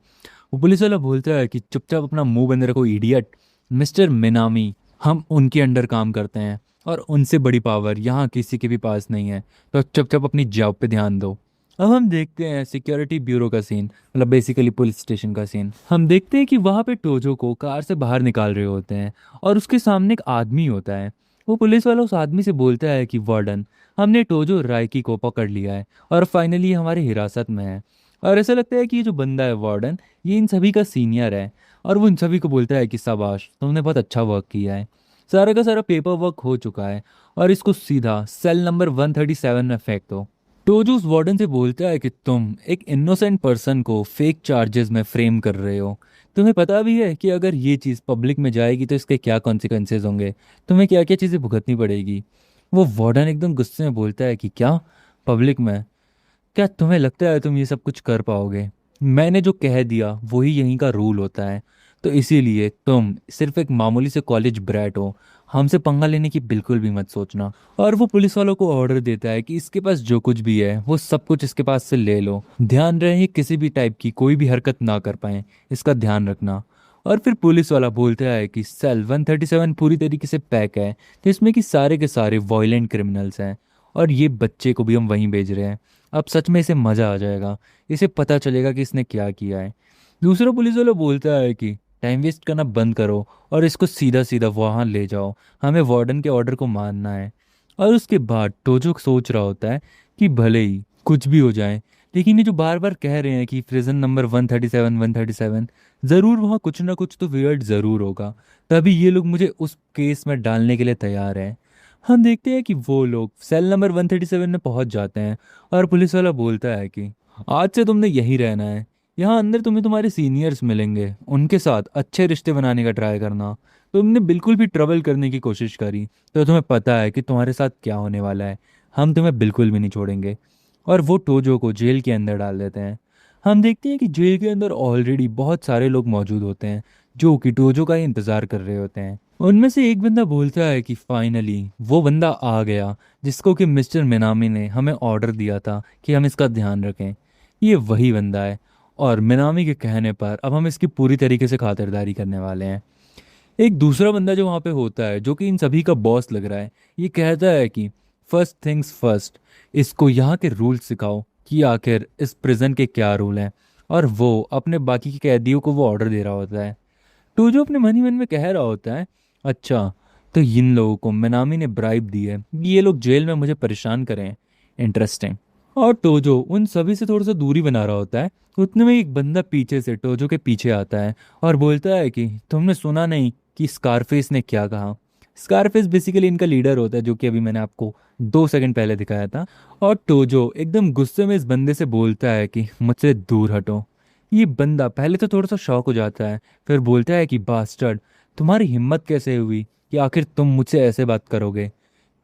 वो पुलिस वाला बोलता है कि चुपचाप अपना मुंह बंद रखो इडियट। मिस्टर मिनामी, हम उनके अंडर काम करते हैं और उनसे बड़ी पावर यहाँ किसी के भी पास नहीं है, तो चुपचाप अपनी जॉब पे ध्यान दो। अब हम देखते हैं सिक्योरिटी ब्यूरो का सीन, मतलब बेसिकली पुलिस स्टेशन का सीन। हम देखते हैं कि वहाँ पे टोजो को कार से बाहर निकाल रहे होते हैं और उसके सामने एक आदमी होता है। वो पुलिस वाला उस आदमी से बोलता है कि वार्डन, हमने टोजो राइकी को पकड़ लिया है और फाइनली हमारे हिरासत में है। और ऐसा लगता है कि ये जो बंदा है वार्डन, ये इन सभी का सीनियर है। और वो इन सभी को बोलता है कि शाबाश, तुमने बहुत अच्छा वर्क किया है। सारा का सारा पेपर वर्क हो चुका है और इसको सीधा सेल नंबर 137 में फेंक दो। टोजो उस वार्डन से बोलता है कि तुम एक इनोसेंट पर्सन को फेक चार्जेस में फ्रेम कर रहे हो। तुम्हें पता भी है कि अगर ये चीज़ पब्लिक में जाएगी तो इसके क्या कॉन्सिक्वेंसेज होंगे, तुम्हें क्या क्या चीज़ें भुगतनी पड़ेगी। वो वार्डन एकदम गुस्से में बोलता है कि क्या पब्लिक में? क्या तुम्हें लगता है तुम ये सब कुछ कर पाओगे? मैंने जो कह दिया वही यहीं का रूल होता है। तो इसीलिए तुम सिर्फ एक मामूली से कॉलेज ब्रैट हो, हमसे पंगा लेने की बिल्कुल भी मत सोचना। और वो पुलिस वालों को ऑर्डर देता है कि इसके पास जो कुछ भी है वो सब कुछ इसके पास से ले लो। ध्यान रहे किसी भी टाइप की कोई भी हरकत ना कर पाए, इसका ध्यान रखना। और फिर पुलिस वाला बोलता है कि सेल 137 पूरी तरीके से पैक है, तो इसमें कि सारे के सारे वॉयलेंट क्रिमिनल्स हैं और ये बच्चे को भी हम वहीं भेज रहे हैं। अब सच में इसे मज़ा आ जाएगा, इसे पता चलेगा कि इसने क्या किया है। दूसरा पुलिस वाला बोलता है कि टाइम वेस्ट करना बंद करो और इसको सीधा सीधा वहाँ ले जाओ, हमें वार्डन के ऑर्डर को मानना है। और उसके बाद टोजो सोच रहा होता है कि भले ही कुछ भी हो जाए, लेकिन ये जो बार बार कह रहे हैं कि प्रिजन नंबर 137 137, ज़रूर वहाँ कुछ ना कुछ तो वियर्ड ज़रूर होगा, तभी ये लोग मुझे उस केस में डालने के लिए तैयार हैं। हम देखते हैं कि वो लोग सेल नंबर 137 में पहुंच जाते हैं और पुलिस वाला बोलता है कि आज से तुमने यहीं रहना है। यहाँ अंदर तुम्हें तुम्हारे सीनियर्स मिलेंगे, उनके साथ अच्छे रिश्ते बनाने का ट्राई करना। तुमने बिल्कुल भी ट्रबल करने की कोशिश करी तो तुम्हें पता है कि तुम्हारे साथ क्या होने वाला है। हम तुम्हें बिल्कुल भी नहीं छोड़ेंगे। और वो टोजो को जेल के अंदर डाल देते हैं। हम देखते हैं कि जेल के अंदर ऑलरेडी बहुत सारे लोग मौजूद होते हैं जो कि टोजो का ही इंतज़ार कर रहे होते हैं। उनमें से एक बंदा बोलता है कि फाइनली वो बंदा आ गया जिसको कि मिस्टर मिनामी ने हमें ऑर्डर दिया था कि हम इसका ध्यान रखें। ये वही बंदा है और मिनामी के कहने पर अब हम इसकी पूरी तरीके से खातिरदारी करने वाले हैं। एक दूसरा बंदा जो वहाँ पे होता है, जो कि इन सभी का बॉस लग रहा है, ये कहता है कि फर्स्ट थिंग्स फर्स्ट, इसको यहाँ के रूल सिखाओ कि आखिर इस प्रिजन के क्या रूल हैं। और वो अपने बाकी के कैदियों को वो ऑर्डर दे रहा होता है। तो जो अपने मन ही मन में कह रहा होता है, अच्छा, तो इन लोगों को मिनामी ने ब्राइब दी है कि ये लोग जेल में मुझे परेशान करें। इंटरेस्टिंग। और टोजो उन सभी से थोड़ा सा दूरी बना रहा होता है। उतने में एक बंदा पीछे से टोजो के पीछे आता है और बोलता है कि तुमने सुना नहीं कि स्कारफेस ने क्या कहा? स्कारफेस बेसिकली इनका लीडर होता है, जो कि अभी मैंने आपको 2 सेकंड पहले दिखाया था। और टोजो एकदम गुस्से में इस बंदे से बोलता है कि मुझसे दूर हटो। ये बंदा पहले तो थोड़ा सा शॉक हो जाता है, फिर बोलता है कि बास्टर्ड, तुम्हारी हिम्मत कैसे हुई कि आखिर तुम मुझसे ऐसे बात करोगे?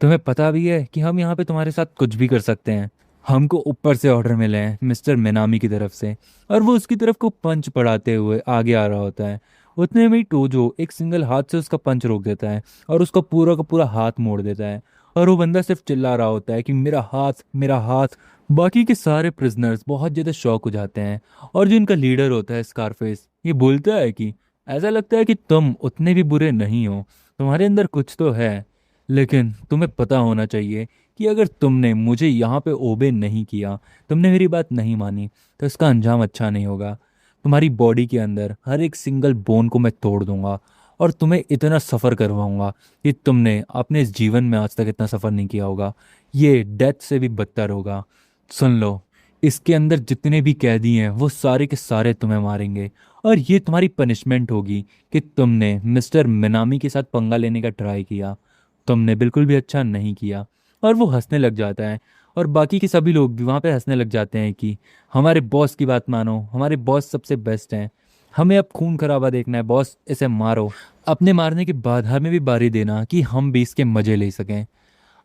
तुम्हें पता भी है कि हम यहाँ पे तुम्हारे साथ कुछ भी कर सकते हैं। हमको ऊपर से ऑर्डर मिले हैं मिस्टर मिनामी की तरफ से। और वो उसकी तरफ को पंच पड़ाते हुए आगे आ रहा होता है। उतने में ही टोजो एक सिंगल हाथ से उसका पंच रोक देता है और उसका पूरा का पूरा हाथ मोड़ देता है। और वो बंदा सिर्फ चिल्ला रहा होता है कि मेरा हाथ, मेरा हाथ। बाकी के सारे प्रिजनर्स बहुत ज़्यादा शॉक हो जाते हैं। और जो इनका लीडर होता है स्कारफेस, ये बोलता है कि ऐसा लगता है कि तुम उतने भी बुरे नहीं हो, तुम्हारे अंदर कुछ तो है। लेकिन तुम्हें पता होना चाहिए कि अगर तुमने मुझे यहाँ पे ओबे नहीं किया, तुमने मेरी बात नहीं मानी, तो इसका अंजाम अच्छा नहीं होगा। तुम्हारी बॉडी के अंदर हर एक सिंगल बोन को मैं तोड़ दूंगा और तुम्हें इतना सफ़र करवाऊंगा कि तुमने अपने इस जीवन में आज तक इतना सफ़र नहीं किया होगा। ये डेथ से भी बदतर होगा। सुन लो, इसके अंदर जितने भी कैदी हैं वो सारे के सारे तुम्हें मारेंगे। और ये तुम्हारी पनिशमेंट होगी कि तुमने मिस्टर मिनामी के साथ पंगा लेने का ट्राई किया। तुमने बिल्कुल भी अच्छा नहीं किया। और वो हंसने लग जाता है। और बाकी के सभी लोग भी वहाँ पे हंसने लग जाते हैं कि हमारे बॉस की बात मानो, हमारे बॉस सबसे बेस्ट हैं। हमें अब खून खराबा देखना है बॉस, इसे मारो। अपने मारने के बाद हमें भी बारी देना कि हम भी इसके मज़े ले सकें।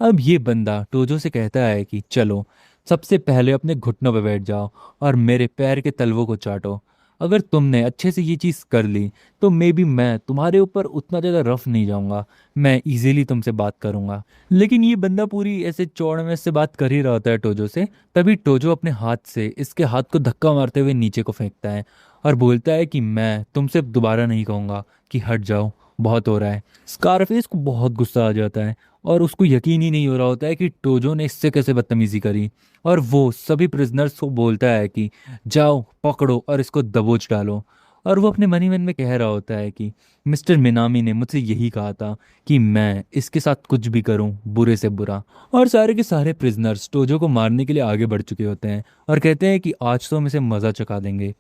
अब ये बंदा टोजो से कहता है कि चलो, सबसे पहले अपने घुटनों पर बैठ जाओ और मेरे पैर के तलवों को चाटो। अगर तुमने अच्छे से ये चीज़ कर ली तो मे बी मैं तुम्हारे ऊपर उतना ज़्यादा रफ नहीं जाऊंगा, मैं इजीली तुमसे बात करूंगा। लेकिन ये बंदा पूरी ऐसे चौड़ में से बात कर ही रहा होता है टोजो से, तभी टोजो अपने हाथ से इसके हाथ को धक्का मारते हुए नीचे को फेंकता है और बोलता है कि मैं तुमसे दोबारा नहीं कहूँगा कि हट जाओ, बहुत हो रहा है। स्कारफेस को बहुत गुस्सा आ जाता है और उसको यकीन ही नहीं हो रहा होता है कि टोजो ने इससे कैसे बदतमीजी करी। और वो सभी प्रिजनर्स को बोलता है कि जाओ पकड़ो और इसको दबोच डालो। और वो अपने मन ही मन में कह रहा होता है कि मिस्टर मिनामी ने मुझसे यही कहा था कि मैं इसके साथ कुछ भी करूं, बुरे से बुरा। और सारे के सारे प्रिजनर्स टोजो को मारने के लिए आगे बढ़ चुके होते हैं और कहते हैं कि आज तो हम इसे मज़ा चखा देंगे।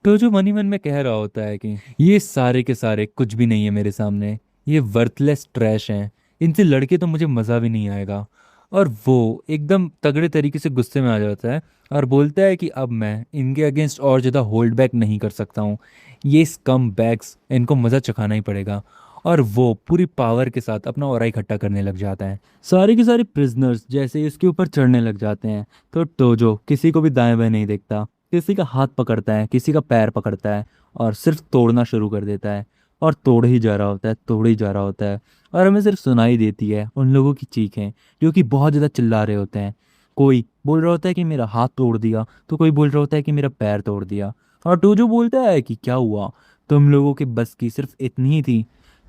टोजो मन ही मन में कह रहा होता है कि ये सारे के सारे कुछ भी नहीं है मेरे सामने, ये वर्थलेस ट्रैश हैं, इनसे लड़के तो मुझे मज़ा भी नहीं आएगा। और वो एकदम तगड़े तरीके से गुस्से में आ जाता है और बोलता है कि अब मैं इनके अगेंस्ट और ज़्यादा होल्ड बैक नहीं कर सकता हूँ। ये स्कम बैग्स, इनको मज़ा चखाना ही पड़ेगा। और वो पूरी पावर के साथ अपना ऑरा इकट्ठा करने लग जाता है। सारे के सारे प्रिजनर्स जैसे ही उसके ऊपर चढ़ने लग जाते हैं तो टोजो किसी को भी दाएं बाएं नहीं देखता, किसी का हाथ पकड़ता है, किसी का पैर पकड़ता है और सिर्फ तोड़ना शुरू कर देता है। और तोड़ ही जा रहा होता है, तोड़ ही जा रहा होता है। और हमें सिर्फ सुनाई देती है उन लोगों की चीखें जो कि बहुत ज़्यादा चिल्ला रहे होते हैं। कोई बोल रहा होता है कि मेरा हाथ तोड़ दिया, तो कोई बोल रहा होता है कि मेरा पैर तोड़ दिया। और टोजो बोलता है कि क्या हुआ, तुम लोगों के बस की सिर्फ इतनी ही थी?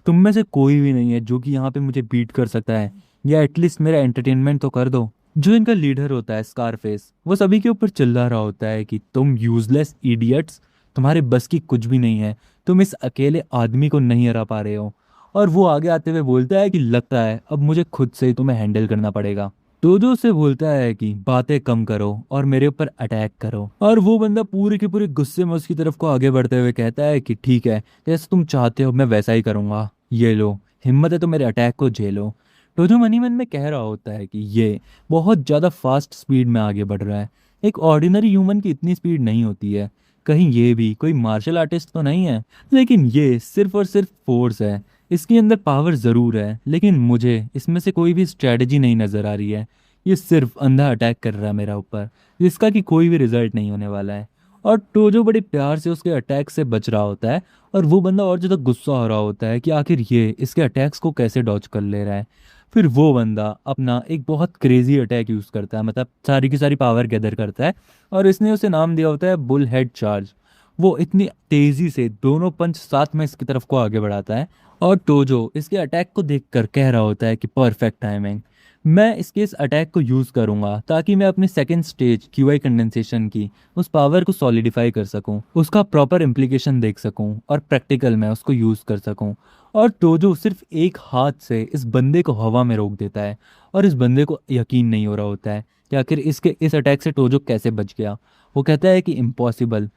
तुम में से कोई भी नहीं है जो कि यहाँ पे मुझे बीट कर सकता है, या एटलीस्ट मेरा एंटरटेनमेंट तो कर दो। जो इनका लीडर होता है स्कारफेस, वो सभी के ऊपर चिल्ला रहा होता है कि तुम यूजलेस इडियट्स, तुम्हारे बस की कुछ भी नहीं है, तुम इस अकेले आदमी को नहीं हरा पा रहे हो। और वो आगे आते हुए बोलता है कि लगता है अब मुझे खुद से ही तुम्हें हैंडल करना पड़ेगा। टोजो से बोलता है कि बातें कम करो और मेरे ऊपर अटैक करो। और वो बंदा पूरे के पूरे गुस्से में उसकी तरफ को आगे बढ़ते हुए कहता है कि ठीक है, जैसे तुम चाहते हो मैं वैसा ही करूँगा, ये लो, हिम्मत है तो मेरे अटैक को झेलो। टोजो मन ही मन में कह रहा होता है कि ये बहुत ज़्यादा फास्ट स्पीड में आगे बढ़ रहा है। एक ऑर्डिनरी ह्यूमन की इतनी स्पीड नहीं होती है। कहीं ये भी कोई मार्शल आर्टिस्ट तो नहीं है? लेकिन ये सिर्फ और सिर्फ फोर्स है, इसके अंदर पावर ज़रूर है, लेकिन मुझे इसमें से कोई भी स्ट्रेटजी नहीं नज़र आ रही है। ये सिर्फ अंधा अटैक कर रहा है मेरा ऊपर, जिसका कि कोई भी रिजल्ट नहीं होने वाला है। और टोजो बड़े प्यार से उसके अटैक से बच रहा होता है। और वो बंदा और ज़्यादा गुस्सा हो रहा होता है कि आखिर ये इसके अटैक्स को कैसे डॉज कर ले रहा है। फिर वो बंदा अपना एक बहुत क्रेजी अटैक यूज़ करता है, मतलब सारी की सारी पावर गैदर करता है। और इसने उसे नाम दिया होता है बुल हेड चार्ज। वो इतनी तेज़ी से दोनों पंच साथ में इसकी तरफ को आगे बढ़ाता है। और टोजो इसके अटैक को देखकर कह रहा होता है कि परफेक्ट टाइमिंग, मैं इसके इस अटैक को यूज़ करूँगा ताकि मैं अपनी सेकंड स्टेज क्यूआई कंडेंसेशन की उस पावर को सॉलिडिफाई कर सकूँ, उसका प्रॉपर इम्प्लीकेशन देख सकूँ और प्रैक्टिकल में उसको यूज़ कर सकूँ। और टोजो सिर्फ एक हाथ से इस बंदे को हवा में रोक देता है। और इस बंदे को यकीन नहीं हो रहा होता है कि आखिर इसके इस अटैक से टोजो कैसे बच गया। वो कहता है कि इम्पॉसिबल।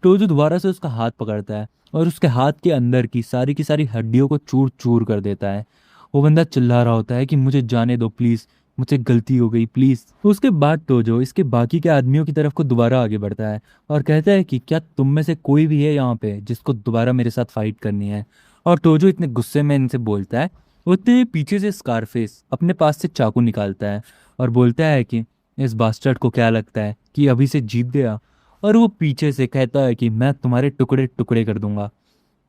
टोजो दोबारा से उसका हाथ पकड़ता है और उसके हाथ के अंदर की सारी हड्डियों को चूर चूर कर देता है। वो बंदा चिल्ला रहा होता है कि मुझे जाने दो प्लीज़, मुझसे गलती हो गई प्लीज़। उसके बाद टोजो इसके बाकी के आदमियों की तरफ को दोबारा आगे बढ़ता है और कहता है कि क्या तुम में से कोई भी है यहाँ पे जिसको दोबारा मेरे साथ फाइट करनी है। और टोजो इतने गुस्से में इनसे बोलता है, उतने ही पीछे से स्कारफेस अपने पास से चाकू निकालता है और बोलता है कि इस बास्टर्ड को क्या लगता है कि अभी से जीत गया। और वो पीछे से कहता है कि मैं तुम्हारे टुकड़े टुकड़े कर दूंगा।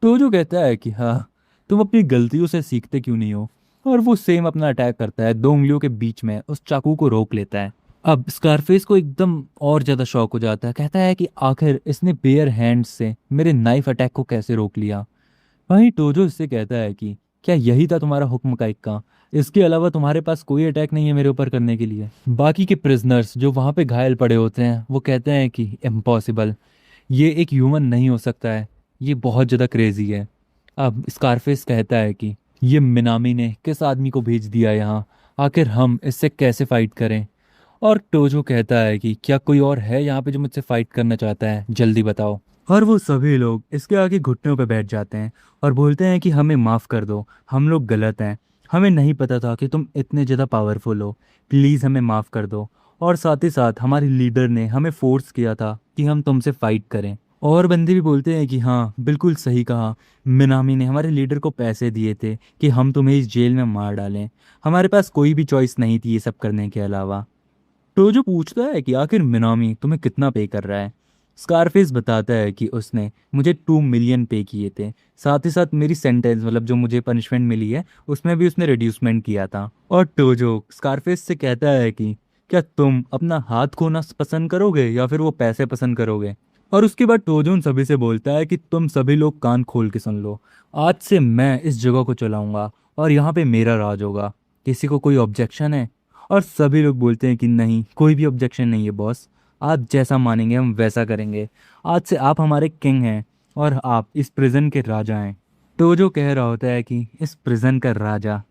टोजो कहता है कि हाँ, तुम अपनी गलतियों से सीखते क्यों नहीं हो। और वो सेम अपना अटैक करता है, दो उंगलियों के बीच में उस चाकू को रोक लेता है। अब स्कारफेस को एकदम और ज़्यादा शौक हो जाता है, कहता है कि आखिर इसने बेयर हैंड से मेरे नाइफ अटैक को कैसे रोक लिया। वहीं टोजो इससे कहता है कि क्या यही था तुम्हारा हुक्म का इक्का, इसके अलावा तुम्हारे पास कोई अटैक नहीं है मेरे ऊपर करने के लिए। बाकी के प्रिजनर्स जो वहाँ पे घायल पड़े होते हैं वो कहते हैं कि इम्पॉसिबल, ये एक ह्यूमन नहीं हो सकता है, ये बहुत ज़्यादा क्रेजी है। अब स्कारफेस कहता है कि ये मिनामी ने किस आदमी को भेज दिया यहाँ, आखिर हम इससे कैसे फाइट करें। और टोजो कहता है कि क्या कोई और है यहाँ पे जो मुझसे फाइट करना चाहता है, जल्दी बताओ। और वो सभी लोग इसके आगे घुटनों पे बैठ जाते हैं और बोलते हैं कि हमें माफ़ कर दो, हम लोग गलत हैं, हमें नहीं पता था कि तुम इतने ज़्यादा पावरफुल हो, प्लीज़ हमें माफ़ कर दो। और साथ ही साथ हमारी लीडर ने हमें फोर्स किया था कि हम तुमसे फाइट करें। और बंदे भी बोलते हैं कि हाँ बिल्कुल सही कहा, मिनामी ने हमारे लीडर को पैसे दिए थे कि हम तुम्हें इस जेल में मार डालें, हमारे पास कोई भी चॉइस नहीं थी ये सब करने के अलावा। टोजो पूछता है कि आखिर मिनामी तुम्हें कितना पे कर रहा है। स्कारफेस बताता है कि उसने मुझे 2 मिलियन पे किए थे, साथ ही साथ मेरी सेंटेंस मतलब जो मुझे पनिशमेंट मिली है उसमें भी उसने रिड्यूसमेंट किया था। और टोजो स्कारफेस से कहता है कि क्या तुम अपना हाथ खोना पसंद करोगे या फिर वो पैसे पसंद करोगे। और उसके बाद टोजो उन सभी से बोलता है कि तुम सभी लोग कान खोल के सुन लो, आज से मैं इस जगह को चलाऊंगा और यहाँ पे मेरा राज होगा, किसी को कोई ऑब्जेक्शन है। और सभी लोग बोलते हैं कि नहीं, कोई भी ऑब्जेक्शन नहीं है बॉस, आप जैसा मानेंगे हम वैसा करेंगे, आज से आप हमारे किंग हैं और आप इस प्रिजन के राजा हैं। तो जो कह रहा होता है कि इस प्रिजन का राजा,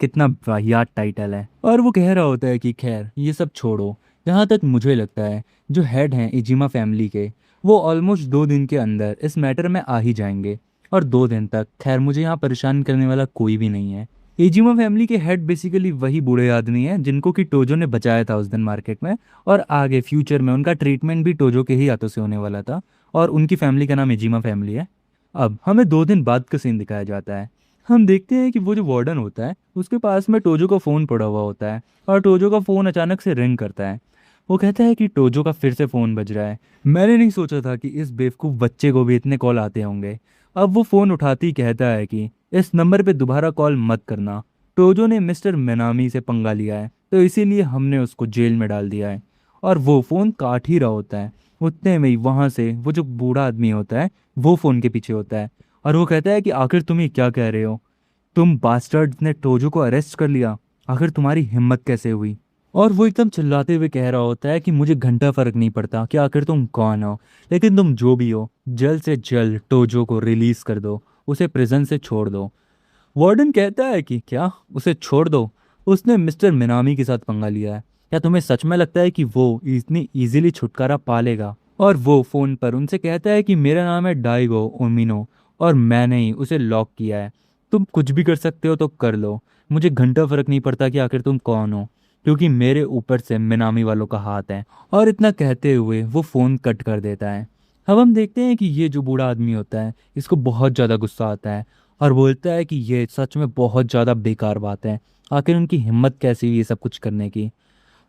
कितना वाहियात टाइटल है। और वो कह रहा होता है कि खैर ये सब छोड़ो, जहाँ तक मुझे लगता है जो हेड हैं इजिमा फैमिली के, वो ऑलमोस्ट 2 दिन के अंदर इस मैटर में आ ही जाएंगे। और 2 दिन तक खैर मुझे यहाँ परेशान करने वाला कोई भी नहीं है। एजिमा फैमिली के हेड बेसिकली वही बूढ़े आदमी हैं जिनको कि टोजो ने बचाया था उस दिन मार्केट में, और आगे फ्यूचर में उनका ट्रीटमेंट भी टोजो के ही हाथों से होने वाला था। और उनकी फैमिली का नाम एजिमा फैमिली है। अब हमें 2 दिन बाद का सीन दिखाया जाता है। हम देखते हैं कि वो जो वार्डन होता है उसके पास में टोजो का फ़ोन पड़ा हुआ होता है और टोजो का फ़ोन अचानक से रिंग करता है। वो कहता है कि टोजो का फिर से फ़ोन बज रहा है, मैंने नहीं सोचा था कि इस बेवकूफ़ बच्चे को भी इतने कॉल आते होंगे। अब वो फ़ोन उठाती कहता है कि इस नंबर पे दोबारा कॉल मत करना, टोजो ने मिस्टर मेनामी से पंगा लिया है तो इसीलिए हमने उसको जेल में डाल दिया है। और वो फ़ोन काट ही रहा होता है, उतने में ही वहाँ से वो जो बूढ़ा आदमी होता है वो फ़ोन के पीछे होता है और वो कहता है कि आखिर तुम ये क्या कह रहे हो, तुम बास्टर्ड्स ने टोजो को अरेस्ट कर लिया, आखिर तुम्हारी हिम्मत कैसे हुई। और वो एकदम चिल्लाते हुए कह रहा होता है कि मुझे घंटा फर्क नहीं पड़ता कि आखिर तुम कौन हो, लेकिन तुम जो भी हो जल्द से जल्द टोजो को रिलीज कर दो, उसे प्रिजन से छोड़ दो। वार्डन कहता है कि क्या उसे छोड़ दो, उसने मिस्टर मिनामी के साथ पंगा लिया है, क्या तुम्हें सच में लगता है कि वो इतनी इजीली छुटकारा पा लेगा। और वो फ़ोन पर उनसे कहता है कि मेरा नाम है डाइगो ओमिनो और मैंने ही उसे लॉक किया है, तुम कुछ भी कर सकते हो तो कर लो, मुझे घंटा फर्क नहीं पड़ता कि आखिर तुम कौन हो, क्योंकि मेरे ऊपर से मिनामी वालों का हाथ है। और इतना कहते हुए वो फ़ोन कट कर देता है। अब हम देखते हैं कि ये जो बूढ़ा आदमी होता है इसको बहुत ज़्यादा गुस्सा आता है और बोलता है कि ये सच में बहुत ज़्यादा बेकार बात है, आखिर उनकी हिम्मत कैसी हुई ये सब कुछ करने की।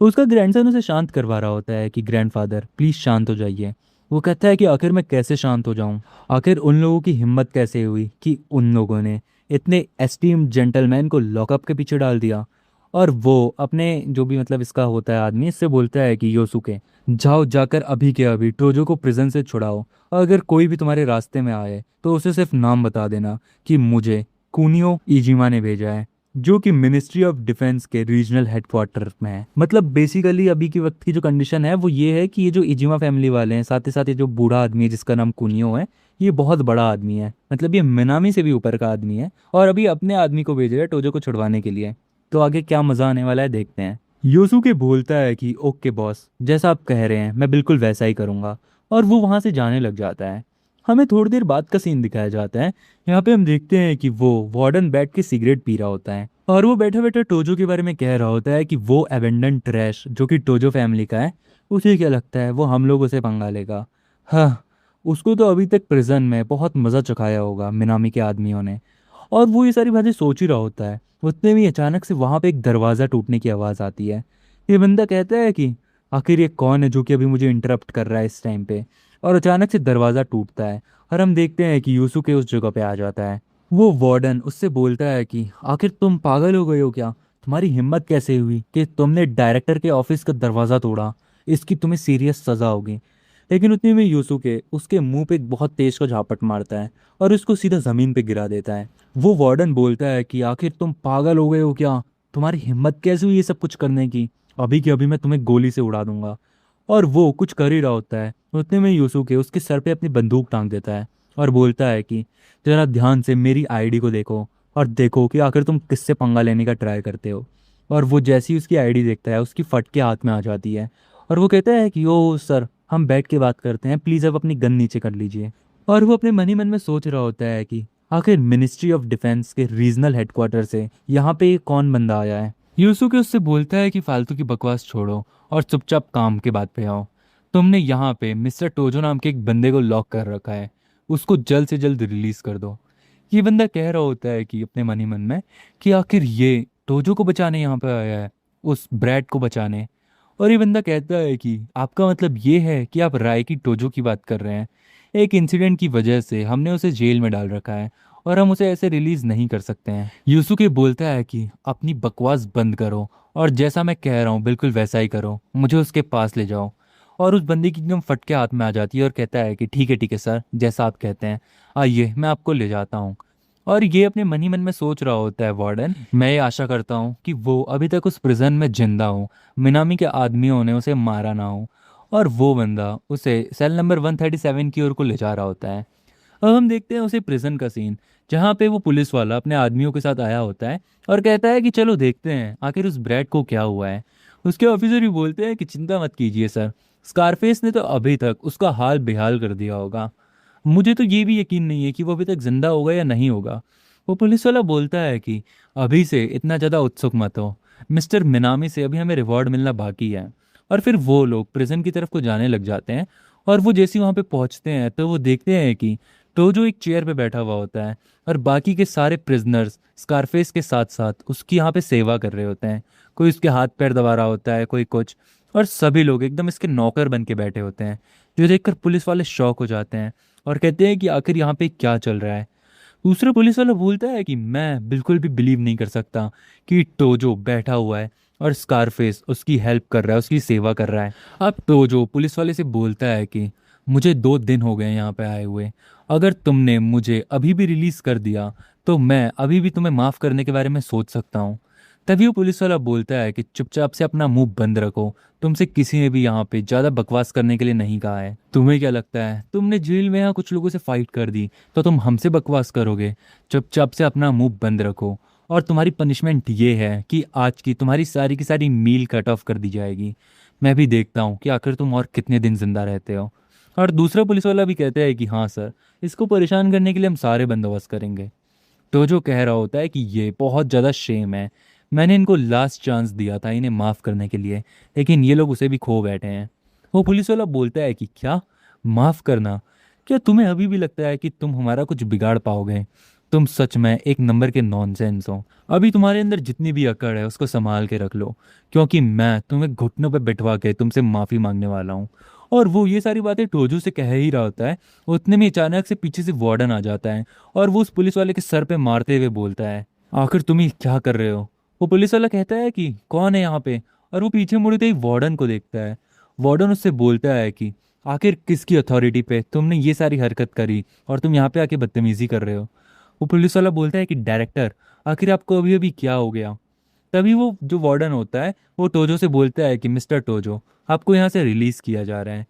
उसका ग्रैंडसन उसे शांत करवा रहा होता है कि ग्रैंडफादर प्लीज़ शांत हो जाइए। वो कहता है कि आखिर मैं कैसे शांत हो जाऊं, आखिर उन लोगों की हिम्मत कैसे हुई कि उन लोगों ने इतने एस्टीम्ड जेंटलमैन को लॉकअप के पीछे डाल दिया। और वो अपने जो भी मतलब इसका होता है आदमी, इससे बोलता है कि योसुके जाओ, जाकर अभी के अभी टोजो को प्रिजन से छुड़ाओ, और अगर कोई भी तुम्हारे रास्ते में आए तो उसे सिर्फ नाम बता देना कि मुझे कुनियो इजिमा ने भेजा है, जो कि मिनिस्ट्री ऑफ डिफेंस के रीजनल हेडक्वार्टर में है। मतलब बेसिकली अभी की वक्त की जो कंडीशन है वो ये है कि ये जो इजिमा फैमिली वाले हैं, साथ ही साथ ये जो बूढ़ा आदमी है जिसका नाम कुनियो है, ये बहुत बड़ा आदमी है, मतलब ये मिनामी से भी ऊपर का आदमी है और अभी अपने आदमी को भेज रहा है टोजो को छुड़वाने के लिए। तो आगे क्या मजा आने वाला है देखते हैं। योसुके बोलता है कि ओके बॉस, जैसा आप कह रहे हैं मैं बिल्कुल वैसा ही करूँगा, और वो वहाँ से जाने लग जाता है। हमें थोड़ी देर बाद का सीन दिखाया जाता है। यहाँ पे हम देखते हैं कि वो वार्डन बैठ के सिगरेट पी रहा होता है और वो बैठे बैठे टोजो के बारे में कह रहा होता है कि वो एबेंडन ट्रैश जो कि टोजो फैमिली का है, उसे क्या लगता है वो हम लोगों से पंगा लेगा। हाँ, उसको तो अभी तक प्रिजन में बहुत मज़ा चखाया होगा मिनामी के आदमियों ने। और वो ये सारी बातें सोच ही रहा होता है, उतने में अचानक से वहाँ पे एक दरवाज़ा टूटने की आवाज़ आती है। ये बंदा कहता है कि आखिर ये कौन है जो कि अभी मुझे इंटरप्ट कर रहा है इस टाइम पे। और अचानक से दरवाज़ा टूटता है और हम देखते हैं कि यूसुके उस जगह पे आ जाता है। वो वार्डन उससे बोलता है कि आखिर तुम पागल हो गए हो क्या, तुम्हारी हिम्मत कैसे हुई कि तुमने डायरेक्टर के ऑफिस का दरवाज़ा तोड़ा, इसकी तुम्हें सीरियस सज़ा होगी। लेकिन उतने में यूसुके उसके मुंह पे एक बहुत तेज का झापट मारता है और उसको सीधा ज़मीन पे गिरा देता है। वो वार्डन बोलता है कि आखिर तुम पागल हो गए हो क्या, तुम्हारी हिम्मत कैसे हुई ये सब कुछ करने की, अभी के अभी मैं तुम्हें गोली से उड़ा दूंगा। और वो कुछ कर ही रहा होता है, उतने में यूसुके उसके सर पे अपनी बंदूक टांग देता है और बोलता है कि जरा ध्यान से मेरी आईडी को देखो और देखो कि आखिर तुम किससे पंगा लेने का ट्राई करते हो। और वो जैसी उसकी आईडी देखता है उसकी फट के हाथ में आ जाती है और वो कहता है कि ओ सर, हम बैठ के बात करते हैं, प्लीज़ आप अपनी गन नीचे कर लीजिए। और वो अपने मन ही मन में सोच रहा होता है कि आखिर मिनिस्ट्री ऑफ डिफेंस के रीजनल हेडक्वार्टर से यहाँ पे ये कौन बंदा आया है। यूसुके उससे बोलता है कि फालतू की बकवास छोड़ो और चुपचाप काम के बात पे आओ। तुमने यहाँ पे मिस्टर टोजो नाम के एक बंदे को लॉक कर रखा है, उसको जल्द से जल्द रिलीज कर दो। ये बंदा कह रहा होता है कि अपने मन ही मन में कि आखिर ये टोजो को बचाने यहाँ पे आया है, उस ब्रैड को बचाने। और ये बंदा कहता है कि आपका मतलब ये है कि आप राय की टोजो की बात कर रहे हैं, एक इंसिडेंट की वजह से हमने उसे जेल में डाल रखा है और हम उसे ऐसे रिलीज नहीं कर सकते हैं। यूसुके बोलता है कि अपनी बकवास बंद करो और जैसा मैं कह रहा हूँ बिल्कुल वैसा ही करो, मुझे उसके पास ले जाओ। और उस बंदी की एकदम फटके हाथ में आ जाती है और कहता है कि ठीक है सर, जैसा आप कहते हैं, आइए मैं आपको ले जाता हूँ। और ये अपने मन ही मन में सोच रहा होता है वार्डन, मैं ये आशा करता हूँ कि वो अभी तक उस प्रिजन में जिंदा हो, मिनामी के आदमियों ने उसे मारा ना हो। और वो बंदा उसे सेल नंबर 137 की ओर को ले जा रहा होता है। अब हम देखते हैं उसे प्रिजन का सीन, जहाँ पे वो पुलिस वाला अपने आदमियों के साथ आया होता है और कहता है कि चलो देखते हैं आखिर उस ब्रैड को क्या हुआ है। उसके ऑफिसर भी बोलते हैं कि चिंता मत कीजिए सर, स्कारफेस ने तो अभी तक उसका हाल बेहाल कर दिया होगा, मुझे तो ये भी यकीन नहीं है कि वो अभी तक जिंदा होगा या नहीं होगा। वो पुलिस वाला बोलता है कि अभी से इतना ज़्यादा उत्सुक मत हो, मिस्टर मिनामी से अभी हमें रिवॉर्ड मिलना बाकी है। और फिर वो लोग प्रिजन की तरफ को जाने लग जाते हैं। और वो जैसे ही वहाँ पे पहुँचते हैं तो वो देखते हैं कि टोजो एक चेयर पे बैठा हुआ होता है और बाकी के सारे प्रिजनर्स स्कारफेस के साथ साथ उसकी यहाँ पे सेवा कर रहे होते हैं। कोई उसके हाथ पैर दबा रहा होता है, कोई कुछ। और सभी लोग एकदम इसके नौकर बन के बैठे होते हैं, जो देखकर पुलिस वाले शॉक हो जाते हैं और कहते हैं कि आखिर यहाँ पे क्या चल रहा है। दूसरा पुलिस वाला बोलता है कि मैं बिल्कुल भी बिलीव नहीं कर सकता कि टोजो बैठा हुआ है और स्कारफेस उसकी हेल्प कर रहा है, उसकी सेवा कर रहा है। अब टोजो पुलिस वाले से बोलता है कि मुझे 2 दिन हो गए यहाँ पे आए हुए, अगर तुमने मुझे अभी भी रिलीज़ कर दिया तो मैं अभी भी तुम्हें माफ़ करने के बारे में सोच सकता हूँ। तभी वो पुलिस वाला बोलता है कि चुपचाप से अपना मुंह बंद रखो, तुमसे किसी ने भी यहाँ पे ज़्यादा बकवास करने के लिए नहीं कहा है। तुम्हें क्या लगता है तुमने जेल में यहाँ कुछ लोगों से फाइट कर दी तो तुम हमसे बकवास करोगे? चुपचाप से अपना मुंह बंद रखो और तुम्हारी पनिशमेंट ये है कि आज की तुम्हारी सारी की सारी मील कट ऑफ कर दी जाएगी। मैं भी देखता हूँ कि आखिर तुम और कितने दिन जिंदा रहते हो। और दूसरा पुलिस वाला भी कहता है कि हाँ सर, इसको परेशान करने के लिए हम सारे बंदोबस्त करेंगे। तो जो कह रहा होता है कि ये बहुत ज़्यादा शेम है, मैंने इनको लास्ट चांस दिया था इन्हें माफ़ करने के लिए, लेकिन ये लोग उसे भी खो बैठे हैं। वो पुलिस वाला बोलता है कि क्या माफ़ करना, क्या तुम्हें अभी भी लगता है कि तुम हमारा कुछ बिगाड़ पाओगे? तुम सच में एक नंबर के नॉनसेंस हो। अभी तुम्हारे अंदर जितनी भी अकड़ है उसको संभाल के रख लो, क्योंकि मैं तुम्हें घुटनों पे बिठवा के तुमसे माफ़ी मांगने वाला हूँ। और वो ये सारी बातें टोजो से कह ही रहा होता है, उतने में अचानक से पीछे से वार्डन आ जाता है और वो उस पुलिस वाले के सर पे मारते हुए बोलता है, आखिर तुम ही क्या कर रहे हो? वो पुलिस वाला कहता है कि कौन है यहाँ पे, और वो पीछे मुड़ते ही वार्डन को देखता है। वार्डन उससे बोलता है कि आखिर किसकी अथॉरिटी पे तुमने ये सारी हरकत करी और तुम यहाँ पे आके बदतमीजी कर रहे हो? वो पुलिस वाला बोलता है कि डायरेक्टर, आखिर आपको अभी अभी क्या हो गया? तभी वो जो वार्डन होता है वो टोजो से बोलता है कि मिस्टर टोजो, आपको यहाँ से रिलीज़ किया जा रहा है।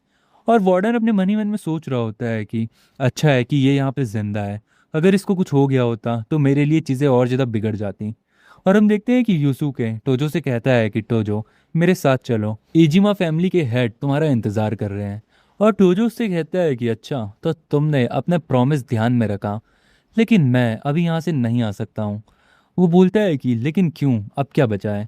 और वार्डन अपने मन ही मन में सोच रहा होता है कि अच्छा है कि ये यहाँ पे जिंदा है, अगर इसको कुछ हो गया होता तो मेरे लिए चीज़ें और ज़्यादा बिगड़ जाती। और हम देखते हैं कि यूसुके टोजो से कहता है कि टोजो, मेरे साथ चलो, इजिमा फैमिली के हेड तुम्हारा इंतज़ार कर रहे हैं। और टोजो उससे कहता है कि अच्छा, तो तुमने अपना प्रॉमिस ध्यान में रखा, लेकिन मैं अभी यहाँ से नहीं आ सकता हूँ। वो बोलता है कि लेकिन क्यों, अब क्या बचा है।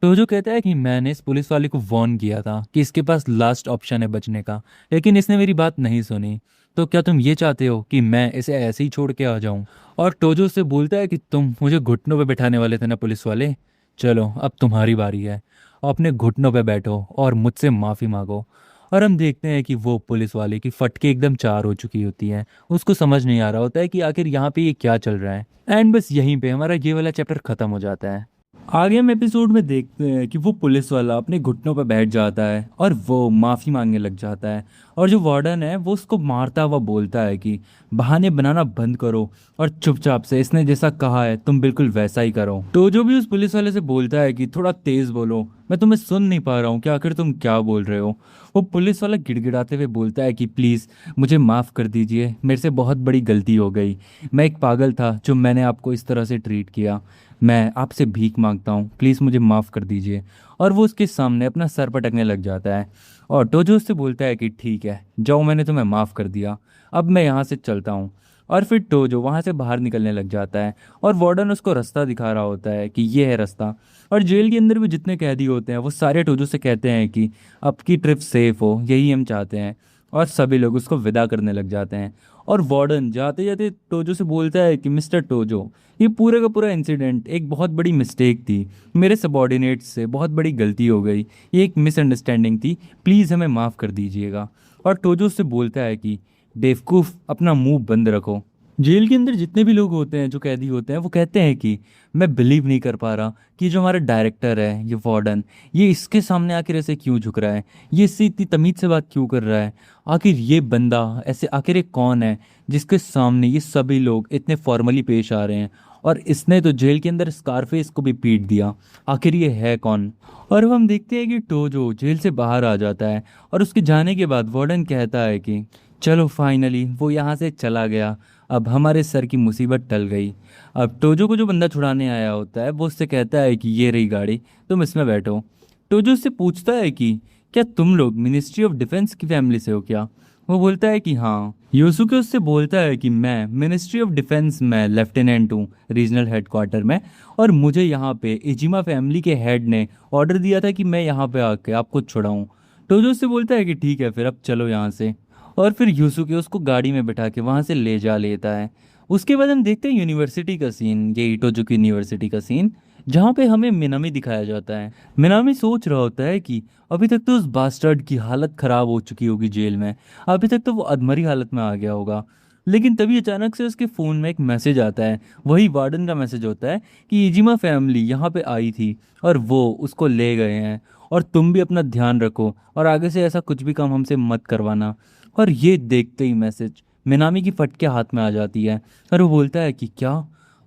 टोजो कहता है कि मैंने इस पुलिस वाले को वार्न किया था कि इसके पास लास्ट ऑप्शन है बचने का, लेकिन इसने मेरी बात नहीं सुनी। तो क्या तुम ये चाहते हो कि मैं इसे ऐसे ही छोड़ के आ जाऊं? और टोजो से बोलता है कि तुम मुझे घुटनों पे बैठाने वाले थे ना पुलिस वाले, चलो अब तुम्हारी बारी है। अपने घुटनों पे बैठो और मुझसे माफ़ी मांगो। और हम देखते हैं कि वो पुलिस वाले की फटके एकदम चार हो चुकी होती हैं। उसको समझ नहीं आ रहा होता है कि आखिर यहाँ पे ये क्या चल रहा है। एंड बस यहीं पे हमारा ये वाला चैप्टर ख़त्म हो जाता है। आगे हम एपिसोड में देखते हैं कि वो पुलिस वाला अपने घुटनों पर बैठ जाता है और वो माफ़ी मांगने लग जाता है। और जो वार्डन है वो उसको मारता हुआ बोलता है कि बहाने बनाना बंद करो और चुपचाप से इसने जैसा कहा है तुम बिल्कुल वैसा ही करो। तो जो भी उस पुलिस वाले से बोलता है कि थोड़ा तेज़ बोलो, मैं तुम्हें सुन नहीं पा रहा हूँ कि आखिर तुम क्या बोल रहे हो। वो पुलिस वाला गिड़गिड़ाते हुए बोलता है कि प्लीज़ मुझे माफ़ कर दीजिए, मेरे से बहुत बड़ी गलती हो गई। मैं एक पागल था जो मैंने आपको इस तरह से ट्रीट किया। मैं आपसे भीख मांगता हूँ, प्लीज़ मुझे माफ़ कर दीजिए। और वो उसके सामने अपना सर पटकने लग जाता है। और टोजो उससे बोलता है कि ठीक है जाओ, मैंने तुम्हें माफ़ कर दिया, अब मैं यहाँ से चलता हूँ। और फिर टोजो वहाँ से बाहर निकलने लग जाता है और वार्डन उसको रास्ता दिखा रहा होता है कि ये है रास्ता। और जेल के अंदर भी जितने कैदी होते हैं वो सारे टोजो से कहते हैं कि आपकी ट्रिप सेफ हो, यही हम चाहते हैं। और सभी लोग उसको विदा करने लग जाते हैं। और वार्डन जाते जाते टोजो से बोलता है कि मिस्टर टोजो, ये पूरे का पूरा इंसिडेंट एक बहुत बड़ी मिस्टेक थी, मेरे सबॉर्डिनेट से बहुत बड़ी गलती हो गई, ये एक मिसअंडरस्टैंडिंग थी, प्लीज़ हमें माफ़ कर दीजिएगा। और टोजो से बोलता है कि बेवकूफ़, अपना मुंह बंद रखो। जेल के अंदर जितने भी लोग होते हैं जो कैदी होते हैं वो कहते हैं कि मैं बिलीव नहीं कर पा रहा कि जो हमारा डायरेक्टर है ये वार्डन, ये इसके सामने आखिर ऐसे क्यों झुक रहा है, ये इससे इतनी तमीज़ से बात क्यों कर रहा है। आखिर ये बंदा ऐसे आखिर ये कौन है जिसके सामने ये सभी लोग इतने फॉर्मली पेश आ रहे हैं। और इसने तो जेल के अंदर स्कारफेस को भी पीट दिया, आखिर ये है कौन। और अब हम देखते हैं कि टोजो जेल से बाहर आ जाता है और उसके जाने के बाद वार्डन कहता है कि चलो फाइनली वो यहाँ से चला गया, अब हमारे सर की मुसीबत टल गई। अब टोजो को जो बंदा छुड़ाने आया होता है वो उससे कहता है कि ये रही गाड़ी, तुम इसमें बैठो। टोजो उससे पूछता है कि क्या तुम लोग मिनिस्ट्री ऑफ डिफेंस की फैमिली से हो क्या। वो बोलता है कि हाँ। यूसुके उससे बोलता है कि मैं मिनिस्ट्री ऑफ डिफेंस में लेफ्टिनेंट हूँ रीजनल हेडक्वार्टर में, और मुझे यहाँ पे इजिमा फैमिली के हेड ने ऑर्डर दिया था कि मैं यहाँ पे आके आपको छुड़ाऊँ। टोजो उससे बोलता है कि ठीक है फिर अब चलो यहाँ से। और फिर यूसुके उसको गाड़ी में बिठा के वहाँ से ले जा लेता है। उसके बाद हम देखते हैं यूनिवर्सिटी का सीन, ये इटोजुकी यूनिवर्सिटी का सीन, जहाँ पे हमें मिनामी दिखाया जाता है। मिनामी सोच रहा होता है कि अभी तक तो उस बास्टर्ड की हालत ख़राब हो चुकी होगी जेल में, अभी तक तो वो अधमरी हालत में आ गया होगा। लेकिन तभी अचानक से उसके फ़ोन में एक मैसेज आता है, वही वार्डन का मैसेज होता है कि इजिमा फैमिली यहाँ पे आई थी और वो उसको ले गए हैं, और तुम भी अपना ध्यान रखो और आगे से ऐसा कुछ भी काम हमसे मत करवाना। और ये देखते ही मैसेज मिनामी की फटके हाथ में आ जाती है और वो बोलता है कि क्या,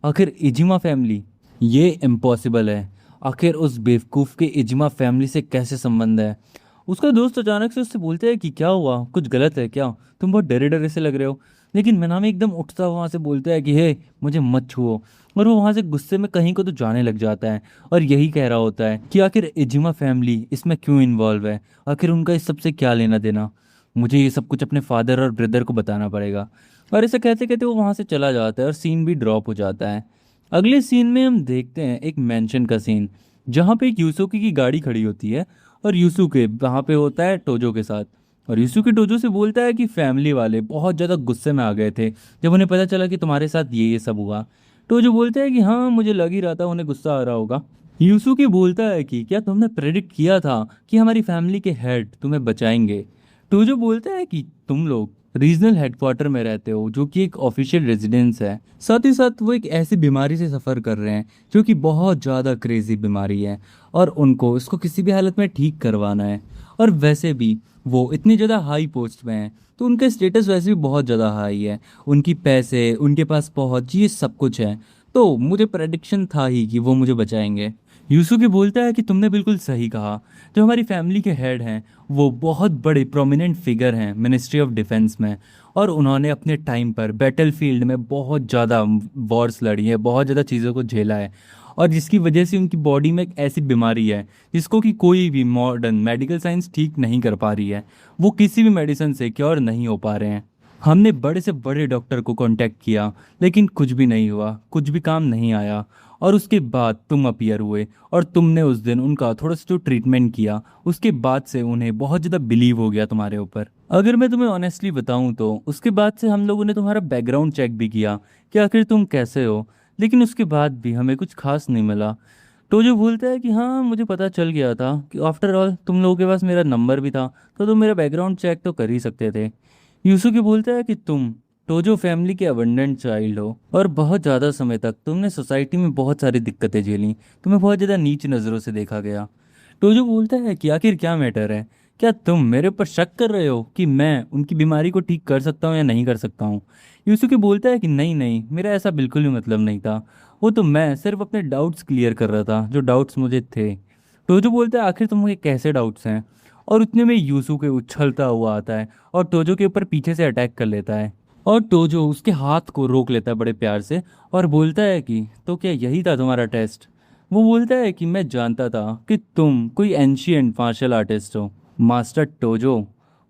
आखिर इजिमा फैमिली, ये इम्पॉसिबल है, आखिर उस बेवकूफ़ के इजिमा फैमिली से कैसे संबंध है। उसका दोस्त अचानक से उससे बोलता है कि क्या हुआ, कुछ गलत है क्या, तुम बहुत डरे डरे से लग रहे हो। लेकिन मिनामी एकदम उठता हुआ वहाँ से बोलता है कि हे मुझे मत छुओ। और वो वहाँ से गुस्से में कहीं को तो जाने लग जाता है और यही कह रहा होता है कि आखिर इजिमा फैमिली इसमें क्यों इन्वॉल्व है, आखिर उनका इस सब से क्या लेना देना, मुझे ये सब कुछ अपने फादर और ब्रदर को बताना पड़ेगा। और ऐसा कहते कहते वो वहाँ से चला जाता है और सीन भी ड्रॉप हो जाता है। अगले सीन में हम देखते हैं एक मेंशन का सीन, जहाँ पे एक यूसुके की गाड़ी खड़ी होती है और यूसुके वहाँ पे होता है टोजो के साथ। और यूसुके टोजो से बोलता है कि फैमिली वाले बहुत ज़्यादा गुस्से में आ गए थे जब उन्हें पता चला कि तुम्हारे साथ ये सब हुआ। टोजो बोलता है कि हाँ मुझे लग ही रहा था उन्हें गुस्सा आ रहा होगा। यूसुके बोलता है कि क्या तुमने प्रेडिक्ट किया था कि हमारी फैमिली के हेड तुम्हें बचाएंगे। टोजो बोलता है कि तुम लोग रीजनल हेडक्वार्टर में रहते हो जो कि एक ऑफिशियल रेजिडेंस है, साथ ही साथ वो एक ऐसी बीमारी से सफ़र कर रहे हैं जो कि बहुत ज़्यादा क्रेजी बीमारी है और उनको इसको किसी भी हालत में ठीक करवाना है। और वैसे भी वो इतनी ज़्यादा हाई पोस्ट में हैं तो उनका स्टेटस वैसे भी बहुत ज़्यादा हाई है, उनकी पैसे, उनके पास पहुँच, ये सब कुछ है। तो मुझे प्रेडिक्शन था ही कि वो मुझे बचाएंगे। यूसुके बोलता है कि तुमने बिल्कुल सही कहा, जो हमारी फैमिली के हेड हैं वो बहुत बड़े प्रोमिनेंट फिगर हैं मिनिस्ट्री ऑफ डिफेंस में, और उन्होंने अपने टाइम पर बैटल फील्ड में बहुत ज़्यादा वॉर्स लड़ी है, बहुत ज़्यादा चीज़ों को झेला है, और जिसकी वजह से उनकी बॉडी में एक ऐसी बीमारी है जिसको कि कोई भी मॉडर्न मेडिकल साइंस ठीक नहीं कर पा रही है, वो किसी भी मेडिसिन से क्योर नहीं हो पा रहे हैं। हमने बड़े से बड़े डॉक्टर को कांटेक्ट किया, लेकिन कुछ भी नहीं हुआ, कुछ भी काम नहीं आया। और उसके बाद तुम अपीयर हुए और तुमने उस दिन उनका थोड़ा सा जो ट्रीटमेंट किया, उसके बाद से उन्हें बहुत ज़्यादा बिलीव हो गया तुम्हारे ऊपर। अगर मैं तुम्हें ऑनेस्टली बताऊं तो उसके बाद से हम लोगों ने तुम्हारा बैकग्राउंड चेक भी किया कि आखिर तुम कैसे हो, लेकिन उसके बाद भी हमें कुछ खास नहीं मिला। तो जो बोलता है कि हाँ मुझे पता चल गया था कि आफ्टर ऑल तुम लोगों के पास मेरा नंबर भी था, तो तुम मेरा बैकग्राउंड चेक तो कर ही सकते थे। यूसुके बोलता है कि तुम टोजो फैमिली के अबंडेंट चाइल्ड हो और बहुत ज़्यादा समय तक तुमने सोसाइटी में बहुत सारी दिक्कतें झेली, तुम्हें बहुत ज़्यादा नीच नज़रों से देखा गया। टोजो बोलता है कि आखिर क्या मैटर है, क्या तुम मेरे ऊपर शक कर रहे हो कि मैं उनकी बीमारी को ठीक कर सकता हूँ या नहीं कर सकता हूँ। यूसुके बोलता है कि नहीं नहीं, मेरा ऐसा बिल्कुल भी मतलब नहीं था, वो तो मैं सिर्फ अपने डाउट्स क्लियर कर रहा था, जो डाउट्स मुझे थे। टोजो बोलता है आखिर तुम्हें कैसे डाउट्स हैं। और उतने में यूसुके उछलता हुआ आता है और टोजो के ऊपर पीछे से अटैक कर लेता है। और टोजो उसके हाथ को रोक लेता है बड़े प्यार से और बोलता है कि तो क्या यही था तुम्हारा टेस्ट। वो बोलता है कि मैं जानता था कि तुम कोई एंशियंट मार्शल आर्टिस्ट हो मास्टर टोजो।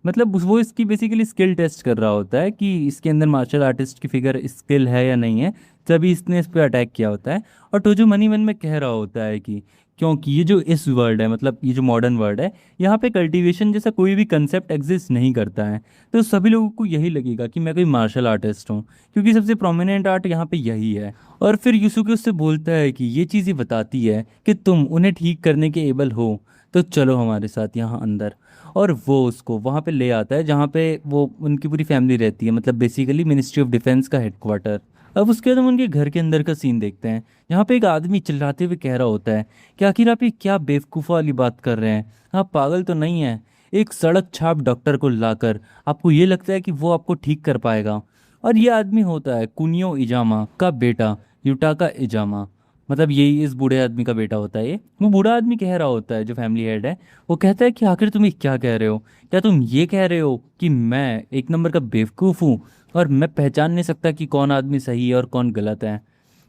मतलब वो इसकी बेसिकली स्किल टेस्ट कर रहा होता है कि इसके अंदर मार्शल आर्टिस्ट की फिगर स्किल है या नहीं है, तभी इसने इस पर अटैक किया होता है। और टोजो मनी मन में कह रहा होता है कि क्योंकि ये जो इस वर्ल्ड है, मतलब ये जो मॉडर्न वर्ल्ड है, यहाँ पे कल्टीवेशन जैसा कोई भी कंसेप्ट एग्जिस्ट नहीं करता है, तो सभी लोगों को यही लगेगा कि मैं कोई मार्शल आर्टिस्ट हूँ, क्योंकि सबसे प्रोमिनेंट आर्ट यहाँ पे यही है। और फिर यूसुके उससे बोलता है कि ये चीज़ ही बताती है कि तुम उन्हें ठीक करने के एबल हो, तो चलो हमारे साथ यहाँ अंदर। और वो उसको वहाँ पे ले आता है जहाँ पे वो उनकी पूरी फैमिली रहती है, मतलब बेसिकली मिनिस्ट्री ऑफ डिफेंस का हेडक्वार्टर। अब उसके बाद हम उनके घर के अंदर का सीन देखते हैं, जहाँ पे एक आदमी चिल्लाते हुए कह रहा होता है कि आखिर आप ये क्या बेवकूफ़ा वाली बात कर रहे हैं, आप पागल तो नहीं हैं। एक सड़क छाप डॉक्टर को लाकर आपको ये लगता है कि वो आपको ठीक कर पाएगा। और ये आदमी होता है कुनियो इजामा का बेटा, युटाका इजामा। मतलब यही इस बूढ़े आदमी का बेटा होता है ये। वो बूढ़ा आदमी कह रहा होता है, जो फैमिली हेड है, वो कहता है कि आखिर तुम ये क्या कह रहे हो, क्या तुम ये कह रहे हो कि मैं एक नंबर का बेवकूफ़ हूँ और मैं पहचान नहीं सकता कि कौन आदमी सही है और कौन गलत है।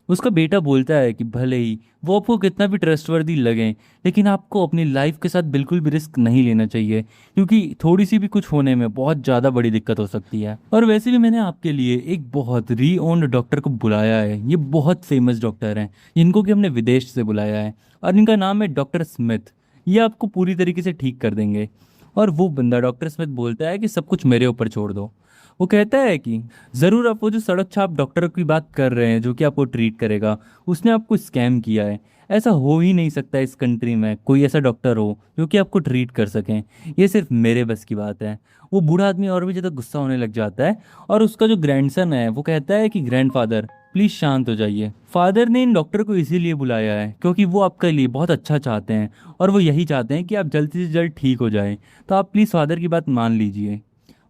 उसका बेटा बोलता है कि भले ही वो आपको कितना भी ट्रस्टवर्दी लगे, लेकिन आपको अपनी लाइफ के साथ बिल्कुल भी रिस्क नहीं लेना चाहिए, क्योंकि थोड़ी सी भी कुछ होने में बहुत ज़्यादा बड़ी दिक्कत हो सकती है। और वैसे भी मैंने आपके लिए एक बहुत री ओन्ड डॉक्टर को बुलाया है, ये बहुत फेमस डॉक्टर हैं, जिनको कि हमने विदेश से बुलाया है, और इनका नाम है डॉक्टर स्मिथ। ये आपको पूरी तरीके से ठीक कर देंगे। और वो बंदा डॉक्टर स्मिथ बोलता है कि सब कुछ मेरे ऊपर छोड़ दो। वो कहता है कि ज़रूर आप वो जो सड़क छाप डॉक्टर की बात कर रहे हैं जो कि आपको ट्रीट करेगा, उसने आपको स्कैम किया है। ऐसा हो ही नहीं सकता इस कंट्री में कोई ऐसा डॉक्टर हो जो कि आपको ट्रीट कर सकें, ये सिर्फ मेरे बस की बात है। वो बूढ़ा आदमी और भी ज़्यादा गुस्सा होने लग जाता है। और उसका जो ग्रैंडसन है वो कहता है कि ग्रैंडफादर प्लीज़ शांत हो जाइए। फादर ने इन डॉक्टर को इसीलिए बुलाया है क्योंकि वो आपके लिए बहुत अच्छा चाहते हैं, और वो यही चाहते हैं कि आप जल्द से जल्द ठीक हो जाएं। तो आप प्लीज़ फादर की बात मान लीजिए।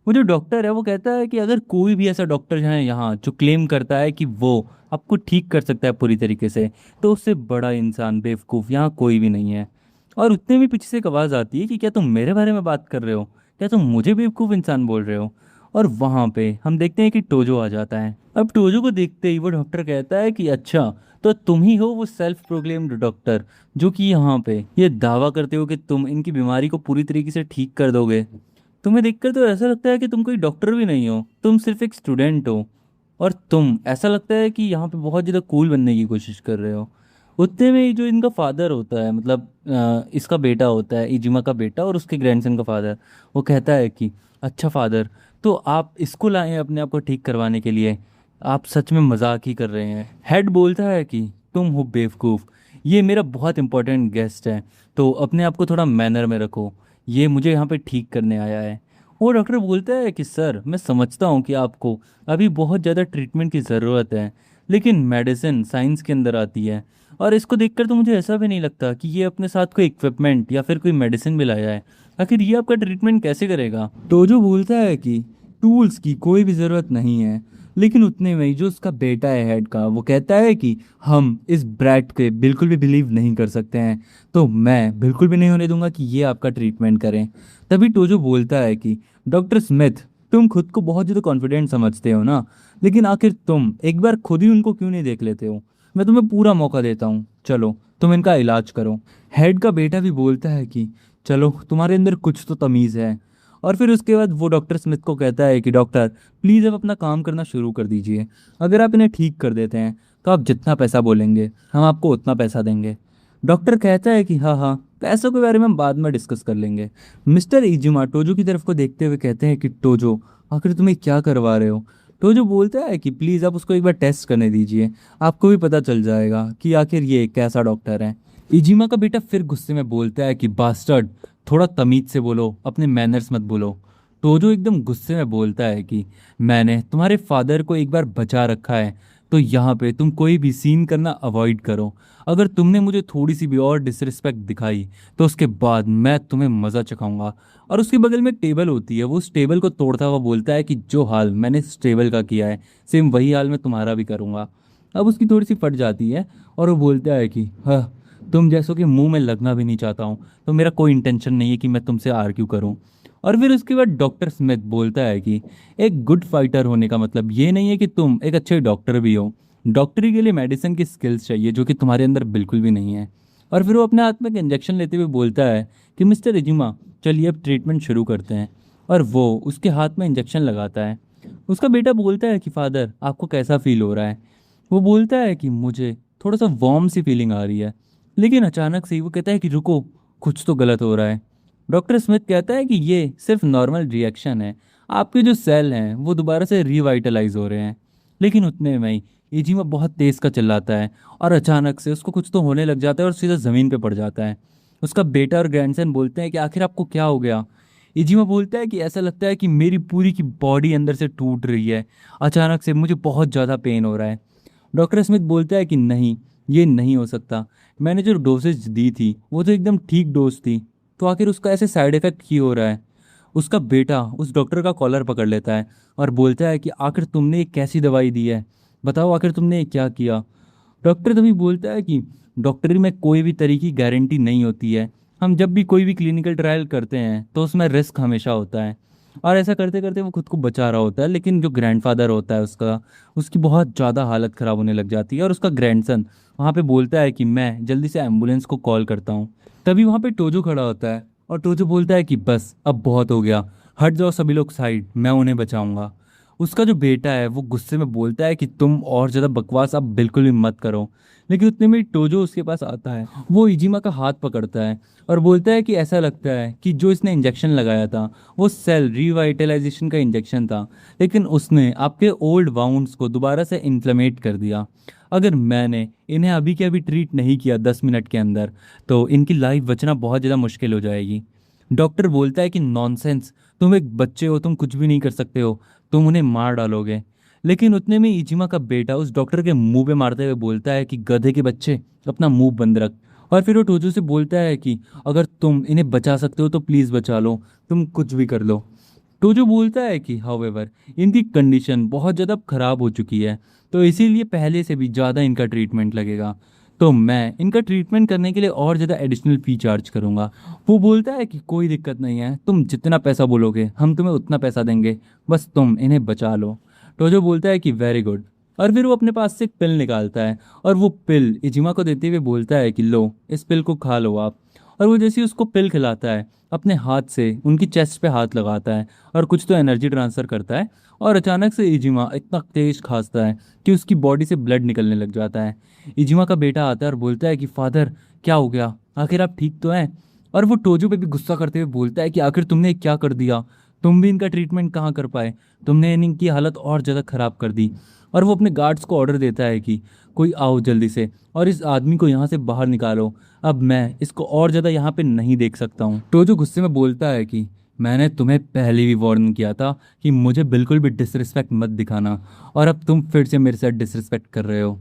वो जो डॉक्टर है वो कहता है कि अगर कोई भी ऐसा डॉक्टर है यहाँ जो क्लेम करता है कि वो आपको ठीक कर सकता है पूरी तरीके से, तो उससे बड़ा इंसान बेवकूफ़ यहाँ कोई भी नहीं है। और उतने में पीछे से एक आवाज़ आती है कि क्या तुम मेरे बारे में बात कर रहे हो, क्या तुम मुझे बेवकूफ़ इंसान बोल रहे हो। और वहाँ पे हम देखते हैं कि टोजो आ जाता है। अब टोजो को देखते ही वो डॉक्टर कहता है कि अच्छा, तो तुम ही हो वो सेल्फ प्रोक्लेम्ड डॉक्टर जो कि यहाँ पे ये दावा करते हो कि तुम इनकी बीमारी को पूरी तरीके से ठीक कर दोगे। तुम्हें देखकर तो ऐसा लगता है कि तुम कोई डॉक्टर भी नहीं हो, तुम सिर्फ एक स्टूडेंट हो, और तुम ऐसा लगता है कि यहाँ पे बहुत ज़्यादा कूल बनने की कोशिश कर रहे हो। उतने में ही जो इनका फादर होता है, मतलब इसका बेटा होता है, इजिमा का बेटा और उसके ग्रैंडसन का फादर, वो कहता है कि अच्छा फादर, तो आप इसको लाए हैं अपने आप को ठीक करवाने के लिए, आप सच में मजाक ही कर रहे हैं। हेड बोलता है कि तुम हो बेवकूफ़, ये मेरा बहुत इंपॉर्टेंट गेस्ट है, तो अपने आप को थोड़ा मैनर में रखो, ये मुझे यहाँ पे ठीक करने आया है। वो डॉक्टर बोलता है कि सर मैं समझता हूँ कि आपको अभी बहुत ज़्यादा ट्रीटमेंट की ज़रूरत है, लेकिन मेडिसिन साइंस के अंदर आती है, और इसको देखकर तो मुझे ऐसा भी नहीं लगता कि ये अपने साथ कोई इक्विपमेंट या फिर कोई मेडिसिन भी लाया है। आखिर ये आपका ट्रीटमेंट कैसे करेगा। टोजो बोलता है कि टूल्स की कोई भी ज़रूरत नहीं है, लेकिन उतने में ही जो उसका बेटा है हेड का, वो कहता है कि हम इस ब्रैट के बिल्कुल भी बिलीव नहीं कर सकते हैं, तो मैं बिल्कुल भी नहीं होने दूंगा कि ये आपका ट्रीटमेंट करें। तभी टोजो बोलता है कि डॉक्टर स्मिथ, तुम खुद को बहुत ज़्यादा कॉन्फिडेंट समझते हो ना, लेकिन आखिर तुम एक बार खुद ही उनको क्यों नहीं देख लेते हो। मैं तुम्हें पूरा मौका देता हूँ, चलो तुम इनका इलाज करो। हेड का बेटा भी बोलता है कि चलो तुम्हारे अंदर कुछ तो तमीज़ है। और फिर उसके बाद वो डॉक्टर स्मिथ को कहता है कि डॉक्टर प्लीज़ अब अपना काम करना शुरू कर दीजिए। अगर आप इन्हें ठीक कर देते हैं तो आप जितना पैसा बोलेंगे हम आपको उतना पैसा देंगे। डॉक्टर कहता है कि हाँ हाँ, पैसों के बारे में हम बाद में डिस्कस कर लेंगे। मिस्टर इजुमा टोजो की तरफ को देखते हुए कहते हैं कि टोजो आखिर तुम्हें क्या करवा रहे हो। टोजो बोलता है कि प्लीज़ आप उसको एक बार टेस्ट करने दीजिए, आपको भी पता चल जाएगा कि आखिर ये कैसा डॉक्टर है। इजिमा का बेटा फिर गुस्से में बोलता है कि बास्टर्ड, थोड़ा तमीज से बोलो, अपने मैनर्स मत बोलो। टोजो एकदम गुस्से में बोलता है कि मैंने तुम्हारे फादर को एक बार बचा रखा है, तो यहाँ पे तुम कोई भी सीन करना अवॉइड करो। अगर तुमने मुझे थोड़ी सी भी और डिसरिस्पेक्ट दिखाई तो उसके बाद मैं तुम्हें मज़ा चखाऊंगा। और उसके बगल में टेबल होती है, वो उस टेबल को तोड़ता हुआ बोलता है कि जो हाल मैंने इस टेबल का किया है सेम वही हाल मैं तुम्हारा भी करूँगा। अब उसकी थोड़ी सी फट जाती है और वो बोलता है कि हाँ, तुम जैसों के मुंह में लगना भी नहीं चाहता हूँ, तो मेरा कोई इंटेंशन नहीं है कि मैं तुमसे आर्ग्यू करूँ। और फिर उसके बाद डॉक्टर स्मिथ बोलता है कि एक गुड फाइटर होने का मतलब ये नहीं है कि तुम एक अच्छे डॉक्टर भी हो। डॉक्टरी के लिए मेडिसिन की स्किल्स चाहिए जो कि तुम्हारे अंदर बिल्कुल भी नहीं है। और फिर वो अपने हाथ में एक इंजेक्शन लेते हुए बोलता है कि मिस्टर इजुमा चलिए अब ट्रीटमेंट शुरू करते हैं। और वो उसके हाथ में इंजेक्शन लगाता है। उसका बेटा बोलता है कि फादर आपको कैसा फील हो रहा है। वो बोलता है कि मुझे थोड़ा सा वार्म सी फीलिंग आ रही है। लेकिन अचानक से ही वो कहता है कि रुको, कुछ तो गलत हो रहा है। डॉक्टर स्मिथ कहता है कि ये सिर्फ नॉर्मल रिएक्शन है, आपके जो सेल हैं वो दोबारा से रिवाइटलाइज हो रहे हैं। लेकिन उतने में ही इजिमा बहुत तेज़ का चिल्लाता है और अचानक से उसको कुछ तो होने लग जाता है और सीधा ज़मीन पे पड़ जाता है। उसका बेटा और ग्रैंडसन बोलते हैं कि आखिर आपको क्या हो गया। इजिमा बोलता है कि ऐसा लगता है कि मेरी पूरी की बॉडी अंदर से टूट रही है, अचानक से मुझे बहुत ज़्यादा पेन हो रहा है। डॉक्टर स्मिथ बोलता है कि नहीं, ये नहीं हो सकता, मैंने जो डोसेज दी थी वो तो एकदम ठीक डोज थी, तो आखिर उसका ऐसे साइड इफ़ेक्ट क्यों हो रहा है। उसका बेटा उस डॉक्टर का कॉलर पकड़ लेता है और बोलता है कि आखिर तुमने ये कैसी दवाई दी है, बताओ आखिर तुमने ये क्या किया। डॉक्टर तभी बोलता है कि डॉक्टरी में कोई भी तरह की गारंटी नहीं होती है, हम जब भी कोई भी क्लिनिकल ट्रायल करते हैं तो उसमें रिस्क हमेशा होता है। और ऐसा करते करते वो खुद को बचा रहा होता है, लेकिन जो ग्रैंडफादर होता है उसका, उसकी बहुत ज़्यादा हालत ख़राब होने लग जाती है और उसका ग्रैंडसन वहाँ पे बोलता है कि मैं जल्दी से एम्बुलेंस को कॉल करता हूँ। तभी वहाँ पे टोजो खड़ा होता है और टोजो बोलता है कि बस अब बहुत हो गया, हट जाओ सभी लोग साइड, मैं उन्हें बचाऊंगा। उसका जो बेटा है वो गुस्से में बोलता है कि तुम और ज़्यादा बकवास अब बिल्कुल भी मत करो। लेकिन उतने में टोजो उसके पास आता है, वो इजिमा का हाथ पकड़ता है और बोलता है कि ऐसा लगता है कि जो इसने इंजेक्शन लगाया था वो सेल रिवाइटलाइजेशन का इंजेक्शन था, लेकिन उसने आपके ओल्ड वाउंड्स को दोबारा से इन्फ्लेमेट कर दिया। अगर मैंने इन्हें अभी के अभी ट्रीट नहीं किया 10 मिनट के अंदर तो इनकी लाइफ बचना बहुत ज़्यादा मुश्किल हो जाएगी। डॉक्टर बोलता है कि नॉनसेंस, तुम एक बच्चे हो, तुम कुछ भी नहीं कर सकते हो, तुम उन्हें मार डालोगे। लेकिन उतने में इजिमा का बेटा उस डॉक्टर के मुंह पे मारते हुए बोलता है कि गधे के बच्चे, अपना मुंह बंद रख। और फिर वो टोजो से बोलता है कि अगर तुम इन्हें बचा सकते हो तो प्लीज़ बचा लो, तुम कुछ भी कर लो। टोजो बोलता है कि हाउएवर इनकी कंडीशन बहुत ज़्यादा ख़राब हो चुकी है, तो इसीलिए पहले से भी ज़्यादा इनका ट्रीटमेंट लगेगा, तो मैं इनका ट्रीटमेंट करने के लिए और ज़्यादा एडिशनल फ़ी चार्ज करूँगा। वो बोलता है कि कोई दिक्कत नहीं है, तुम जितना पैसा बोलोगे हम तुम्हें उतना पैसा देंगे, बस तुम इन्हें बचा लो। टोजो बोलता है कि वेरी गुड। और फिर वो अपने पास से एक पिल निकालता है और वो पिल इजिमा को देते हुए बोलता है कि लो, इस पिल को खा लो आप। और वो जैसे ही उसको पिल खिलाता है अपने हाथ से उनकी चेस्ट पे हाथ लगाता है और कुछ तो एनर्जी ट्रांसफ़र करता है, और अचानक से इजिमा इतना तेज खांसता है कि उसकी बॉडी से ब्लड निकलने लग जाता है। इजिमा का बेटा आता है और बोलता है कि फादर क्या हो गया, आखिर आप ठीक तो हैं। और वो टोजो पे भी गुस्सा करते हुए बोलता है कि आखिर तुमने क्या कर दिया, तुम भी इनका ट्रीटमेंट कहाँ कर पाए, तुमने इनकी हालत और ज़्यादा ख़राब कर दी। और वो अपने गार्ड्स को ऑर्डर देता है कि कोई आओ जल्दी से और इस आदमी को यहाँ से बाहर निकालो, अब मैं इसको और ज़्यादा यहाँ पे नहीं देख सकता हूँ। टोजो गुस्से में बोलता है कि मैंने तुम्हें पहले भी वार्न किया था कि मुझे बिल्कुल भी डिसरिस्पेक्ट मत दिखाना, और अब तुम फिर से मेरे साथ डिसरिस्पेक्ट कर रहे हो।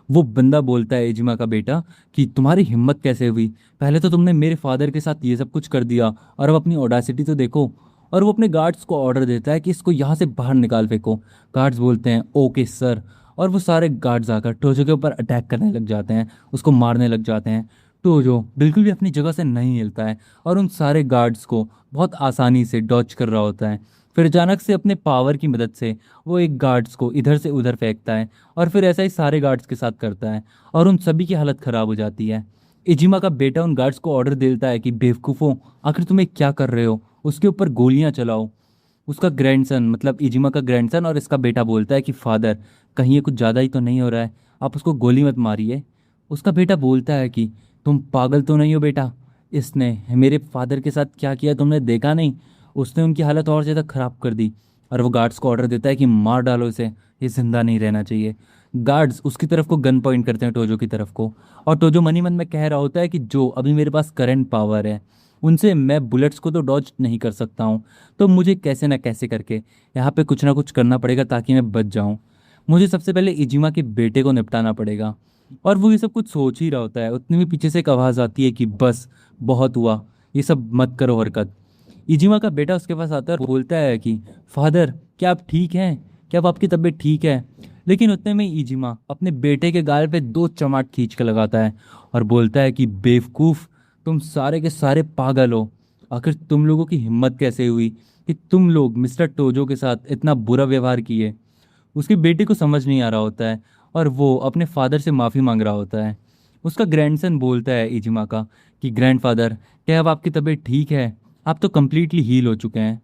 वो बंदा बोलता है इजिमा का बेटा कि तुम्हारी हिम्मत कैसे हुई, पहले तो तुमने मेरे फादर के साथ ये सब कुछ कर दिया और अब अपनी ऑडासिटी तो देखो। और वो अपने गार्ड्स को ऑर्डर देता है कि इसको यहाँ से बाहर निकाल फेंको। गार्ड्स बोलते हैं ओके सर, और वो सारे गार्ड्स आकर टोजो के ऊपर अटैक करने लग जाते हैं, उसको मारने लग जाते हैं। टोजो बिल्कुल भी अपनी जगह से नहीं हिलता है और उन सारे गार्ड्स को बहुत आसानी से डॉच कर रहा होता है। फिर अचानक से अपने पावर की मदद से वो एक गार्ड्स को इधर से उधर फेंकता है और फिर ऐसा ही सारे गार्ड्स के साथ करता है और उन सभी की हालत ख़राब हो जाती है। इजिमा का बेटा उन गार्ड्स को ऑर्डर देता है कि बेवकूफ़ों, आखिर तुम्हें क्या कर रहे हो, उसके ऊपर गोलियां चलाओ। उसका ग्रैंडसन मतलब इजिमा का ग्रैंडसन और इसका बेटा बोलता है कि फादर कहीं ये कुछ ज़्यादा ही तो नहीं हो रहा है, आप उसको गोली मत मारिए। उसका बेटा बोलता है कि तुम पागल तो नहीं हो बेटा, इसने मेरे फादर के साथ क्या किया तुमने देखा नहीं, उसने उनकी हालत और ज़्यादा ख़राब कर दी। और वो गार्ड्स को ऑर्डर देता है कि मार डालो इसे, ये जिंदा नहीं रहना चाहिए। गार्ड्स उसकी तरफ को गन पॉइंट करते हैं टोजो की तरफ को। और टोजो मनी मन में कह रहा होता है कि जो अभी मेरे पास करंट पावर है उनसे मैं बुलेट्स को तो डॉज नहीं कर सकता हूँ, तो मुझे कैसे ना कैसे करके यहाँ पे कुछ ना कुछ करना पड़ेगा ताकि मैं बच जाऊँ। मुझे सबसे पहले इजिमा के बेटे को निपटाना पड़ेगा। और वो ये सब कुछ सोच ही रहा होता है, उतने में पीछे से एक आवाज़ आती है कि बस बहुत हुआ, ये सब मत करो हरकत। इजिमा का बेटा उसके पास आता है और बोलता है कि फादर क्या आप ठीक हैं, क्या अब आपकी तबीयत ठीक है। लेकिन उतने में इजिमा अपने बेटे के गाल पे दो चमाट खींच के लगाता है और बोलता है कि बेवकूफ़, तुम सारे के सारे पागल हो। आखिर तुम लोगों की हिम्मत कैसे हुई कि तुम लोग मिस्टर टोजो के साथ इतना बुरा व्यवहार किए। उसकी बेटी को समझ नहीं आ रहा होता है और वो अपने फादर से माफ़ी मांग रहा होता है। उसका ग्रैंडसन बोलता है इजिमा का कि ग्रैंडफादर क्या अब आपकी तबीयत ठीक है, आप तो कम्प्लीटली हील हो चुके हैं।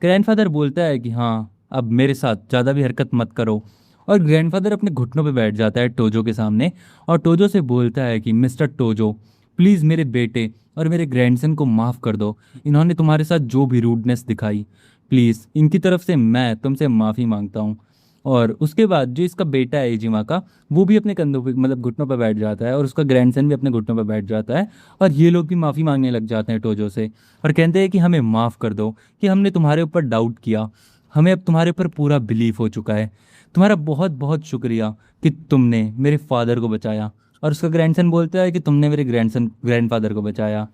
ग्रैंडफादर बोलता है कि हाँ अब मेरे साथ ज़्यादा भी हरकत मत करो। और ग्रैंडफादर अपने घुटनों पे बैठ जाता है टोजो के सामने और टोजो से बोलता है कि मिस्टर टोजो प्लीज़ मेरे बेटे और मेरे ग्रैंडसन को माफ़ कर दो, इन्होंने तुम्हारे साथ जो भी रूडनेस दिखाई, प्लीज़ इनकी तरफ से मैं तुमसे माफ़ी मांगता हूँ। और उसके बाद जो इसका बेटा है इजिमा का, वो भी अपने कंधों पे मतलब घुटनों पर बैठ जाता है और उसका ग्रैंडसन भी अपने घुटनों पर बैठ जाता है। और ये लोग भी माफ़ी मांगने लग जाते हैं टोजो से और कहते हैं कि हमें माफ़ कर दो कि हमने तुम्हारे ऊपर डाउट किया, हमें अब तुम्हारे ऊपर पूरा बिलीव हो चुका है, तुम्हारा बहुत बहुत शुक्रिया कि तुमने मेरे फादर को बचाया। और उसका ग्रैंडसन बोलता है कि तुमने मेरे ग्रैंडफादर को बचाया।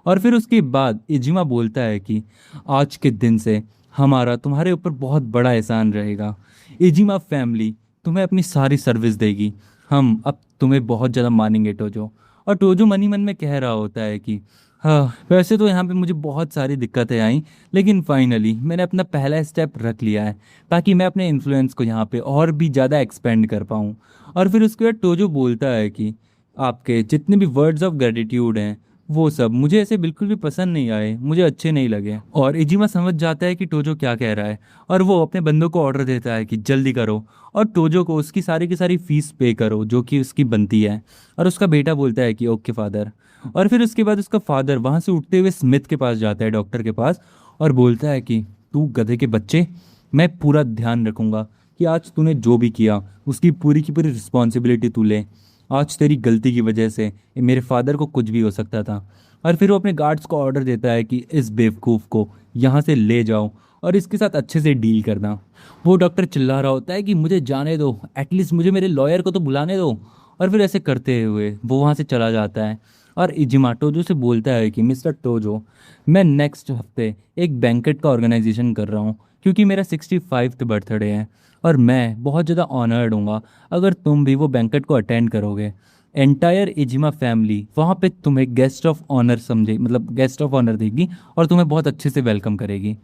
और फिर उसके बाद इजिमा बोलता है कि आज के दिन से हमारा तुम्हारे ऊपर बहुत बड़ा एहसान रहेगा, इजिमा फैमिली तुम्हें अपनी सारी सर्विस देगी, हम अब तुम्हें बहुत ज़्यादा मानेंगे टोजो। और टोजो मनी मन में कह रहा होता है कि हाँ वैसे तो यहाँ पे मुझे बहुत सारी दिक्कतें आई, लेकिन फाइनली मैंने अपना पहला स्टेप रख लिया है ताकि मैं अपने इन्फ्लुएंस को यहाँ पे और भी ज़्यादा एक्सपेंड कर पाऊँ। और फिर उसके बाद टोजो बोलता है कि आपके जितने भी वर्ड्स ऑफ ग्रेटिट्यूड हैं वो सब मुझे ऐसे बिल्कुल भी पसंद नहीं आए, मुझे अच्छे नहीं लगे। और इजिमा समझ जाता है कि टोजो क्या कह रहा है और वो अपने बंदों को ऑर्डर देता है कि जल्दी करो और टोजो को उसकी सारी की सारी फीस पे करो जो कि उसकी बनती है। और उसका बेटा बोलता है कि ओके फादर। और फिर उसके बाद उसका फादर वहाँ से उठते हुए स्मिथ के पास जाता है, डॉक्टर के पास, और बोलता है कि तू गधे के बच्चे, मैं पूरा ध्यान रखूंगा कि आज तूने जो भी किया उसकी पूरी की पूरी रिस्पॉन्सिबिलिटी तू ले। आज तेरी गलती की वजह से मेरे फादर को कुछ भी हो सकता था। और फिर वो अपने गार्ड्स को ऑर्डर देता है कि इस बेवकूफ़ को यहाँ से ले जाओ और इसके साथ अच्छे से डील करना। वो डॉक्टर चिल्ला रहा होता है कि मुझे जाने दो, एटलीस्ट मुझे मेरे लॉयर को तो बुलाने दो। और फिर ऐसे करते हुए वो वहाँ से चला जाता है। और इजिमा टोजो से बोलता है कि मिस्टर टोजो, मैं नेक्स्ट हफ्ते एक बैंकेट का ऑर्गेनाइजेशन कर रहा हूँ क्योंकि मेरा 65th बर्थडे है और मैं बहुत ज़्यादा ऑनर्ड हूँगा अगर तुम भी वो बैंकेट को अटेंड करोगे। एंटायर इजिमा फैमिली वहाँ पे तुम्हें गेस्ट ऑफ ऑनर समझे मतलब गेस्ट ऑफ ऑनर देगी और तुम्हें बहुत अच्छे से वेलकम करेगी।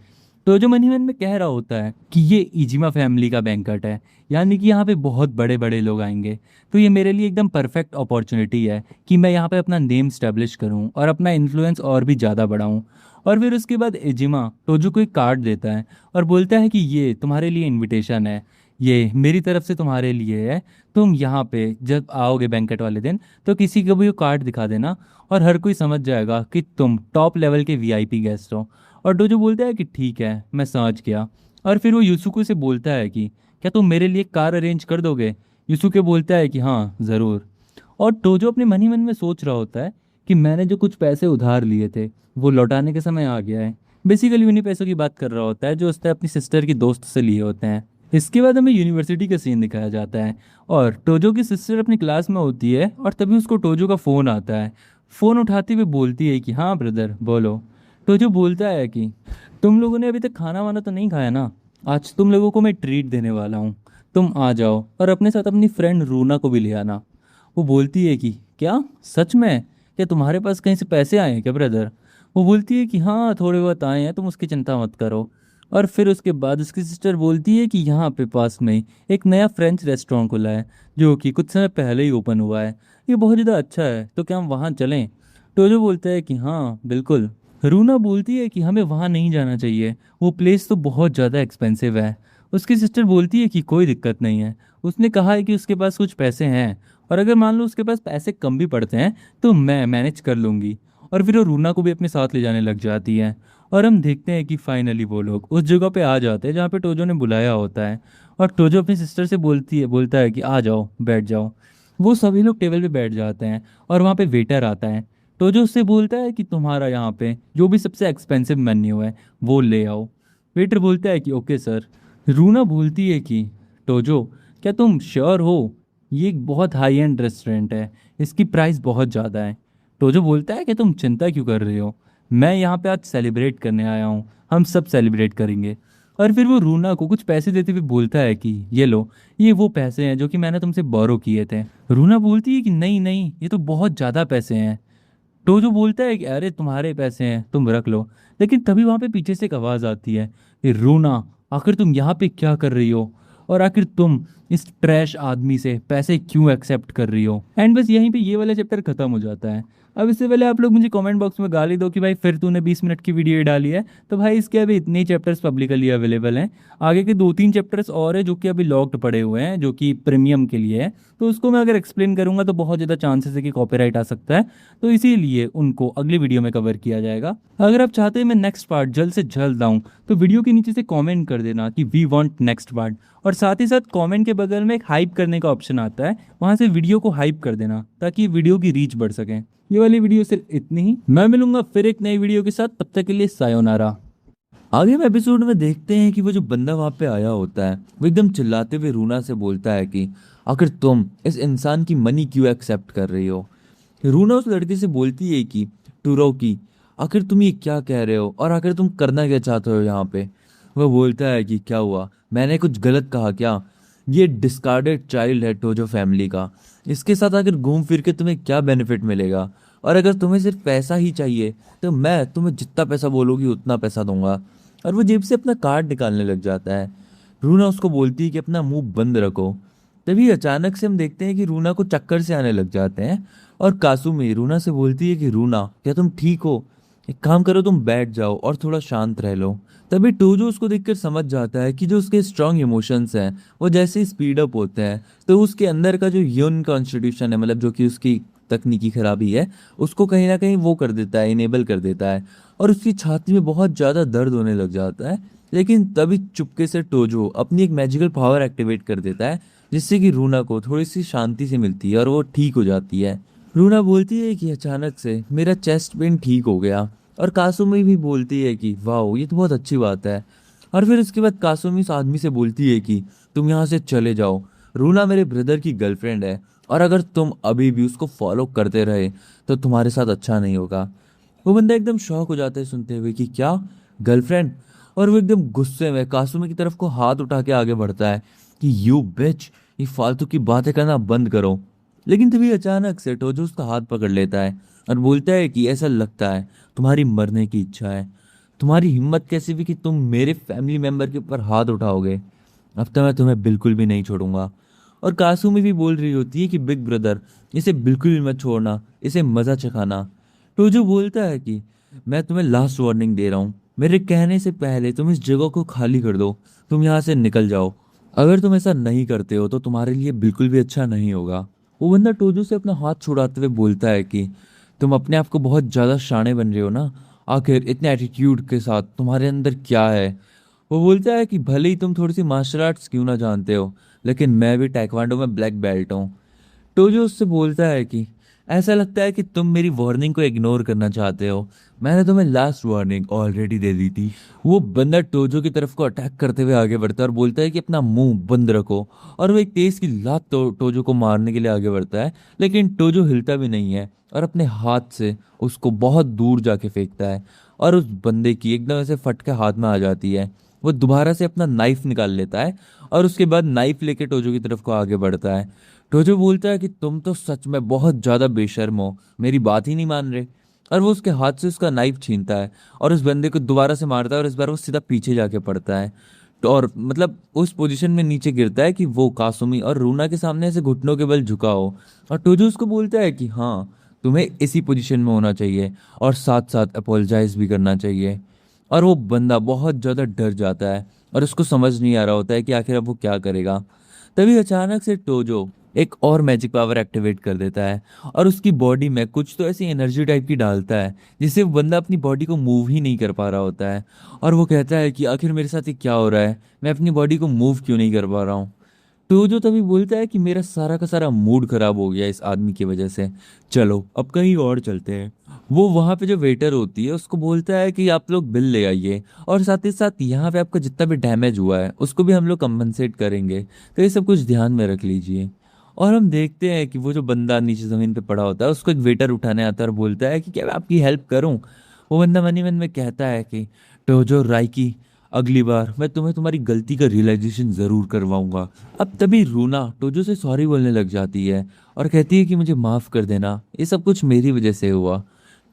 तो जो मनी मन में कह रहा होता है कि ये इजिमा फैमिली का बैंकट है, यानी कि यहाँ पे बहुत बड़े बड़े लोग आएंगे, तो ये मेरे लिए एकदम परफेक्ट अपॉर्चुनिटी है कि मैं यहाँ पे अपना नेम स्टैब्लिश करूँ और अपना इन्फ्लुएंस और भी ज़्यादा बढ़ाऊँ। और फिर उसके बाद इजिमा टोजो को एक कार्ड देता है और बोलता है कि ये तुम्हारे लिए इनविटेशन है, ये मेरी तरफ से तुम्हारे लिए है। तुम यहाँ पे जब आओगे बैंकेट वाले दिन तो किसी को भी वो कार्ड दिखा देना और हर कोई समझ जाएगा कि तुम टॉप लेवल के वीआईपी गेस्ट हो। और डोजो बोलता है कि ठीक है मैं समझ गया। और फिर वो यूसुको से बोलता है कि क्या तुम मेरे लिए कार अरेंज कर दोगे। यूसुके बोलता है कि हाँ ज़रूर। और टोजो अपने मन ही मन में सोच रहा होता है कि मैंने जो कुछ पैसे उधार लिए थे वो लौटाने के समय आ गया है। बेसिकली उन्हीं पैसों की बात कर रहा होता है जो उसने अपनी सिस्टर की दोस्त से लिए होते हैं। इसके बाद हमें यूनिवर्सिटी का सीन दिखाया जाता है और टोजो की सिस्टर अपनी क्लास में होती है और तभी उसको टोजो का फ़ोन आता है। फ़ोन उठाते हुए बोलती है कि हाँ ब्रदर बोलो। टोजो बोलता है कि तुम लोगों ने अभी तक खाना वाना तो नहीं खाया ना, आज तुम लोगों को मैं ट्रीट देने वाला हूँ, तुम आ जाओ और अपने साथ अपनी फ्रेंड रूना को भी ले आना। वो बोलती है कि क्या सच में, क्या तुम्हारे पास कहीं से पैसे आए हैं क्या ब्रदर। वो बोलती है कि हाँ थोड़े बहुत आए हैं, तुम उसकी चिंता मत करो। और फिर उसके बाद उसकी सिस्टर बोलती है कि यहाँ पे पास में ही एक नया फ्रेंच रेस्टोरेंट खुला है जो कि कुछ समय पहले ही ओपन हुआ है, ये बहुत ज़्यादा अच्छा है, तो क्या हम वहाँ चलें। टोजो बोलता है कि हाँ बिल्कुल। रूना बोलती है कि हमें वहाँ नहीं जाना चाहिए, वो प्लेस तो बहुत ज़्यादा एक्सपेंसिव है। उसकी सिस्टर बोलती है कि कोई दिक्कत नहीं है, उसने कहा है कि उसके पास कुछ पैसे हैं, और अगर मान लो उसके पास पैसे कम भी पड़ते हैं तो मैं मैनेज कर लूँगी। और फिर वो रूना को भी अपने साथ ले जाने लग जाती है। और हम देखते हैं कि फाइनली वो लोग उस जगह पे आ जाते हैं जहाँ पे टोजो ने बुलाया होता है। और टोजो अपनी सिस्टर से बोलता है कि आ जाओ बैठ जाओ। वो सभी लोग टेबल पे बैठ जाते हैं और वहाँ पे वेटर आता है। टोजो उससे बोलता है कि तुम्हारा यहाँ पे जो भी सबसे एक्सपेंसिव मेन्यू है वो ले आओ। वेटर बोलता है कि ओके सर। रूना बोलती है कि टोजो, क्या तुम श्योर हो? ये एक बहुत हाई एंड रेस्टोरेंट है, इसकी प्राइस बहुत ज़्यादा है। टोजो बोलता है कि तुम चिंता क्यों कर रहे हो, मैं यहाँ पे आज सेलिब्रेट करने आया हूँ, हम सब सेलिब्रेट करेंगे। और फिर वो रूना को कुछ पैसे देते हुए बोलता है कि ये लो, ये वो पैसे हैं जो कि मैंने तुमसे बोरो किए थे। रूना बोलती है कि नहीं नहीं, ये तो बहुत ज़्यादा पैसे हैं। टोजो बोलता है कि अरे तुम्हारे पैसे हैं, तुम रख लो। लेकिन तभी वहां पे पीछे से एक आवाज आती है कि रूना, आखिर तुम यहाँ पे क्या कर रही हो, और आखिर तुम इस ट्रैश आदमी से पैसे क्यों एक्सेप्ट कर रही हो। एंड बस यहीं पे ये वाला चैप्टर खत्म हो जाता है। अब इससे पहले आप लोग मुझे कमेंट बॉक्स में गाली दो कि भाई फिर तूने 20 मिनट की वीडियो डाली है, तो भाई इसके अभी इतने ही चैप्टर्स पब्लिकली अवेलेबल हैं। आगे के 2-3 चैप्टर्स और है जो कि अभी लॉक्ड पड़े हुए हैं, जो कि प्रीमियम के लिए है। तो उसको मैं अगर एक्सप्लेन करूंगा तो बहुत ज़्यादा चांसेस है कि कॉपीराइट आ सकता है। तो इसीलिए उनको अगली वीडियो में कवर किया जाएगा। अगर आप चाहते हैं मैं नेक्स्ट पार्ट जल्द से जल्द आऊँ तो वीडियो के नीचे से कमेंट कर देना कि वी वांट नेक्स्ट पार्ट। और साथ ही साथ कमेंट के बगल में एक हाइप करने का ऑप्शन आता है, वहां से वीडियो को हाइप कर देना ताकि वीडियो की रीच बढ़ सके। ये वाली वीडियो सिर्फ इतनी ही, मैं मिलूंगा फिर एक नई वीडियो के साथ, तब तक के लिए सायोनारा। आगे हम एपिसोड में देखते हैं कि वो जो बंदा वहां पे आया होता है वो एकदम चिल्लाते हुए रूना से बोलता है कि आखिर तुम इस इंसान की मनी क्यों एक्सेप्ट कर रही हो। रूना उस लड़के से बोलती है कि टूरो की, आखिर तुम ये क्या कह रहे हो और आखिर तुम करना क्या चाहते हो यहाँ पे। वह बोलता है कि क्या हुआ, मैंने कुछ गलत कहा क्या? ये डिस्कार्डेड चाइल्ड है टोजो फैमिली का, इसके साथ आखिर घूम फिर के तुम्हें क्या बेनिफिट मिलेगा? और अगर तुम्हें सिर्फ पैसा ही चाहिए तो मैं तुम्हें जितना पैसा बोलोगी उतना पैसा दूंगा। और वो जेब से अपना कार्ड निकालने लग जाता है। रूना उसको बोलती है कि अपना मुंह बंद रखो। तभी अचानक से हम देखते हैं कि रूना को चक्कर से आने लग जाते हैं। और कासुमी रूना से बोलती है कि रूना, क्या तुम ठीक हो? एक काम करो, तुम बैठ जाओ और थोड़ा शांत रह लो। तभी टोजो उसको देखकर समझ जाता है कि जो उसके स्ट्रांग इमोशंस हैं वो जैसे ही स्पीड अप होते हैं तो उसके अंदर का जो ह्यूमन कॉन्स्टिट्यूशन है, मतलब जो कि उसकी तकनीकी खराबी है, उसको कहीं ना कहीं वो कर देता है, इनेबल कर देता है। और उसकी छाती में बहुत ज़्यादा दर्द होने लग जाता है। लेकिन तभी चुपके से टोजो अपनी एक मैजिकल पावर एक्टिवेट कर देता है, जिससे कि रूना को थोड़ी सी शांति से मिलती है और वो ठीक हो जाती है। रूना बोलती है कि अचानक से मेरा चेस्ट पेन ठीक हो गया। और कासुमी भी बोलती है कि वाह, ये तो बहुत अच्छी बात है। और फिर उसके बाद कासुमी उस आदमी से बोलती है कि तुम यहाँ से चले जाओ, रूना मेरे ब्रदर की गर्लफ्रेंड है, और अगर तुम अभी भी उसको फॉलो करते रहे तो तुम्हारे साथ अच्छा नहीं होगा। वो बंदा एकदम शॉक हो जाता है सुनते हुए कि क्या, गर्लफ्रेंड? और वो एकदम गुस्से में कासुमी की तरफ को हाथ उठा के आगे बढ़ता है कि यू बिच, ये फालतू की बातें करना बंद करो। लेकिन तभी अचानक से टोजो उसका हाथ पकड़ लेता है और बोलता है कि ऐसा लगता है तुम्हारी मरने की इच्छा है, तुम्हारी हिम्मत कैसी भी कि तुम मेरे फैमिली मेंबर के ऊपर हाथ उठाओगे, अब तो मैं तुम्हें बिल्कुल भी नहीं छोड़ूंगा। और कासुमी भी बोल रही होती है कि बिग ब्रदर, इसे बिल्कुल भी मत छोड़ना, इसे मजा चखाना। टोजो बोलता है कि मैं तुम्हें लास्ट वार्निंग दे रहा हूँ, मेरे कहने से पहले तुम इस जगह को खाली कर दो, तुम यहाँ से निकल जाओ। अगर तुम ऐसा नहीं करते हो तो तुम्हारे लिए बिल्कुल भी अच्छा नहीं होगा। वो बंदा टोजो से अपना हाथ छुड़ाते हुए बोलता है कि तुम अपने आप को बहुत ज़्यादा शाणे बन रहे हो ना, आखिर इतने एटीट्यूड के साथ तुम्हारे अंदर क्या है। वो बोलता है कि भले ही तुम थोड़ी सी मार्शल आर्ट्स क्यों ना जानते हो, लेकिन मैं भी taekwondo में ब्लैक बेल्ट हूँ। टोजो उससे बोलता है कि ऐसा लगता है कि तुम मेरी वार्निंग को इग्नोर करना चाहते हो, मैंने तुम्हें लास्ट वार्निंग ऑलरेडी दे दी थी। वो बंदा टोजो की तरफ को अटैक करते हुए आगे बढ़ता है और बोलता है कि अपना मुंह बंद रखो। और वो एक तेज की लात टोजो को मारने के लिए आगे बढ़ता है, लेकिन टोजो हिलता भी नहीं है और अपने हाथ से उसको बहुत दूर जाके फेंकता है। और उस बंदे की एकदम ऐसे फटके हाथ में आ जाती है। वो दोबारा से अपना नाइफ निकाल लेता है और उसके बाद नाइफ लेके टोजो की तरफ को आगे बढ़ता है। टोजो बोलता है कि तुम तो सच में बहुत ज्यादा बेशर्म हो, मेरी बात ही नहीं मान रहे। और वो उसके हाथ से उसका नाइफ छीनता है और उस बंदे को दोबारा से मारता है, और इस बार वो सीधा पीछे जाके पड़ता है। तो और मतलब उस पोजीशन में नीचे गिरता है कि वो कासुमी और रूना के सामने ऐसे घुटनों के बल झुका हो। और टोजो उसको बोलता है कि हाँ, तुम्हें इसी पोजीशन में होना चाहिए और साथ साथ अपोलोजाइज भी करना चाहिए। और वो बंदा बहुत ज़्यादा डर जाता है और उसको समझ नहीं आ रहा होता है कि आखिर अब वो क्या करेगा। तभी अचानक से टोजो एक और मैजिक पावर एक्टिवेट कर देता है और उसकी बॉडी में कुछ तो ऐसी एनर्जी टाइप की डालता है जिससे वो बंदा अपनी बॉडी को मूव ही नहीं कर पा रहा होता है। और वो कहता है कि आखिर मेरे साथ ये क्या हो रहा है, मैं अपनी बॉडी को मूव क्यों नहीं कर पा रहा हूँ। तो जो तभी बोलता है कि मेरा सारा का सारा मूड खराब हो गया इस आदमी की वजह से, चलो अब कहीं और चलते हैं। वो वहाँ पे जो वेटर होती है उसको बोलता है कि आप लोग बिल ले आइए और साथ ही साथ यहाँ पे आपका जितना भी डैमेज हुआ है उसको भी हम लोग कंपनसेट करेंगे, तो ये सब कुछ ध्यान में रख लीजिए। और हम देखते हैं कि वो जो बंदा नीचे ज़मीन पे पड़ा होता है उसको एक वेटर उठाने आता है और बोलता है कि क्या मैं आपकी हेल्प करूं। वो बंदा मन ही मन में कहता है कि टोजो राइकी, अगली बार मैं तुम्हें तुम्हारी गलती का रियलाइजेशन ज़रूर करवाऊंगा। अब तभी रूना टोजो से सॉरी बोलने लग जाती है और कहती है कि मुझे माफ़ कर देना, ये सब कुछ मेरी वजह से हुआ।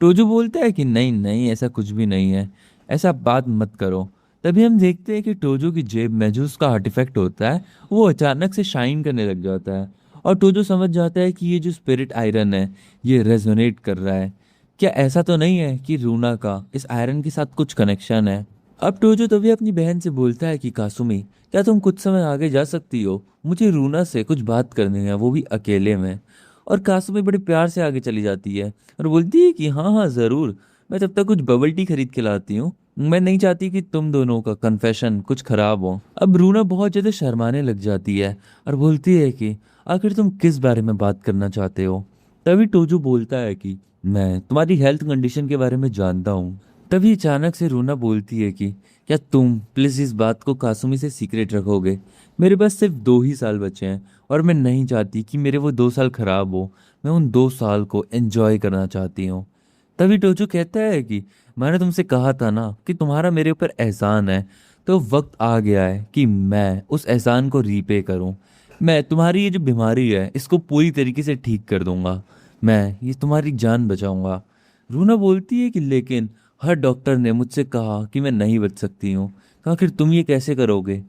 टोजो बोलता है कि नहीं नहीं, ऐसा कुछ भी नहीं है, ऐसा बात मत करो। तभी हम देखते हैं कि टोजो की जेब में जो उसका आर्टिफैक्ट होता है वो अचानक से शाइन करने लग जाता है और टोजो समझ जाता है कि ये जो स्पिरिट आयरन है ये रेजोनेट कर रहा है। क्या ऐसा तो नहीं है कि रूना का इस आयरन के साथ कुछ कनेक्शन है। अब टोजो तभी अपनी बहन से बोलता है कि कासुमी, क्या तुम कुछ समय आगे जा सकती हो, मुझे रूना से कुछ बात करनी है, वो भी अकेले में। और कासुमी बड़े प्यार से आगे चली जाती है और बोलती है कि हाँ हाँ ज़रूर, मैं तब तक कुछ बबल टी खरीद के लाती हूँ, मैं नहीं चाहती कि तुम दोनों का कन्फेशन कुछ खराब हो। अब रूना बहुत ज़्यादा शर्माने लग जाती है और बोलती है कि आखिर तुम किस बारे में बात करना चाहते हो। तभी टोजो बोलता है कि मैं तुम्हारी हेल्थ कंडीशन के बारे में जानता हूँ। तभी अचानक से रूना बोलती है कि क्या तुम प्लीज़ इस बात को कासुमी से सीक्रेट रखोगे, मेरे पास सिर्फ 2 ही साल बचे हैं और मैं नहीं चाहती कि मेरे वो 2 साल खराब हो, मैं उन 2 साल को एंजॉय करना चाहती हूँ। तभी टोजो कहता है कि मैंने तुमसे कहा था ना कि तुम्हारा मेरे ऊपर एहसान है, तो वक्त आ गया है कि मैं उस एहसान को रीपे करूं। मैं तुम्हारी ये जो बीमारी है इसको पूरी तरीके से ठीक कर दूंगा, मैं ये तुम्हारी जान बचाऊंगा। रूना बोलती है कि लेकिन हर डॉक्टर ने मुझसे कहा कि मैं नहीं बच सकती हूँ, आखिर तुम ये कैसे करोगे।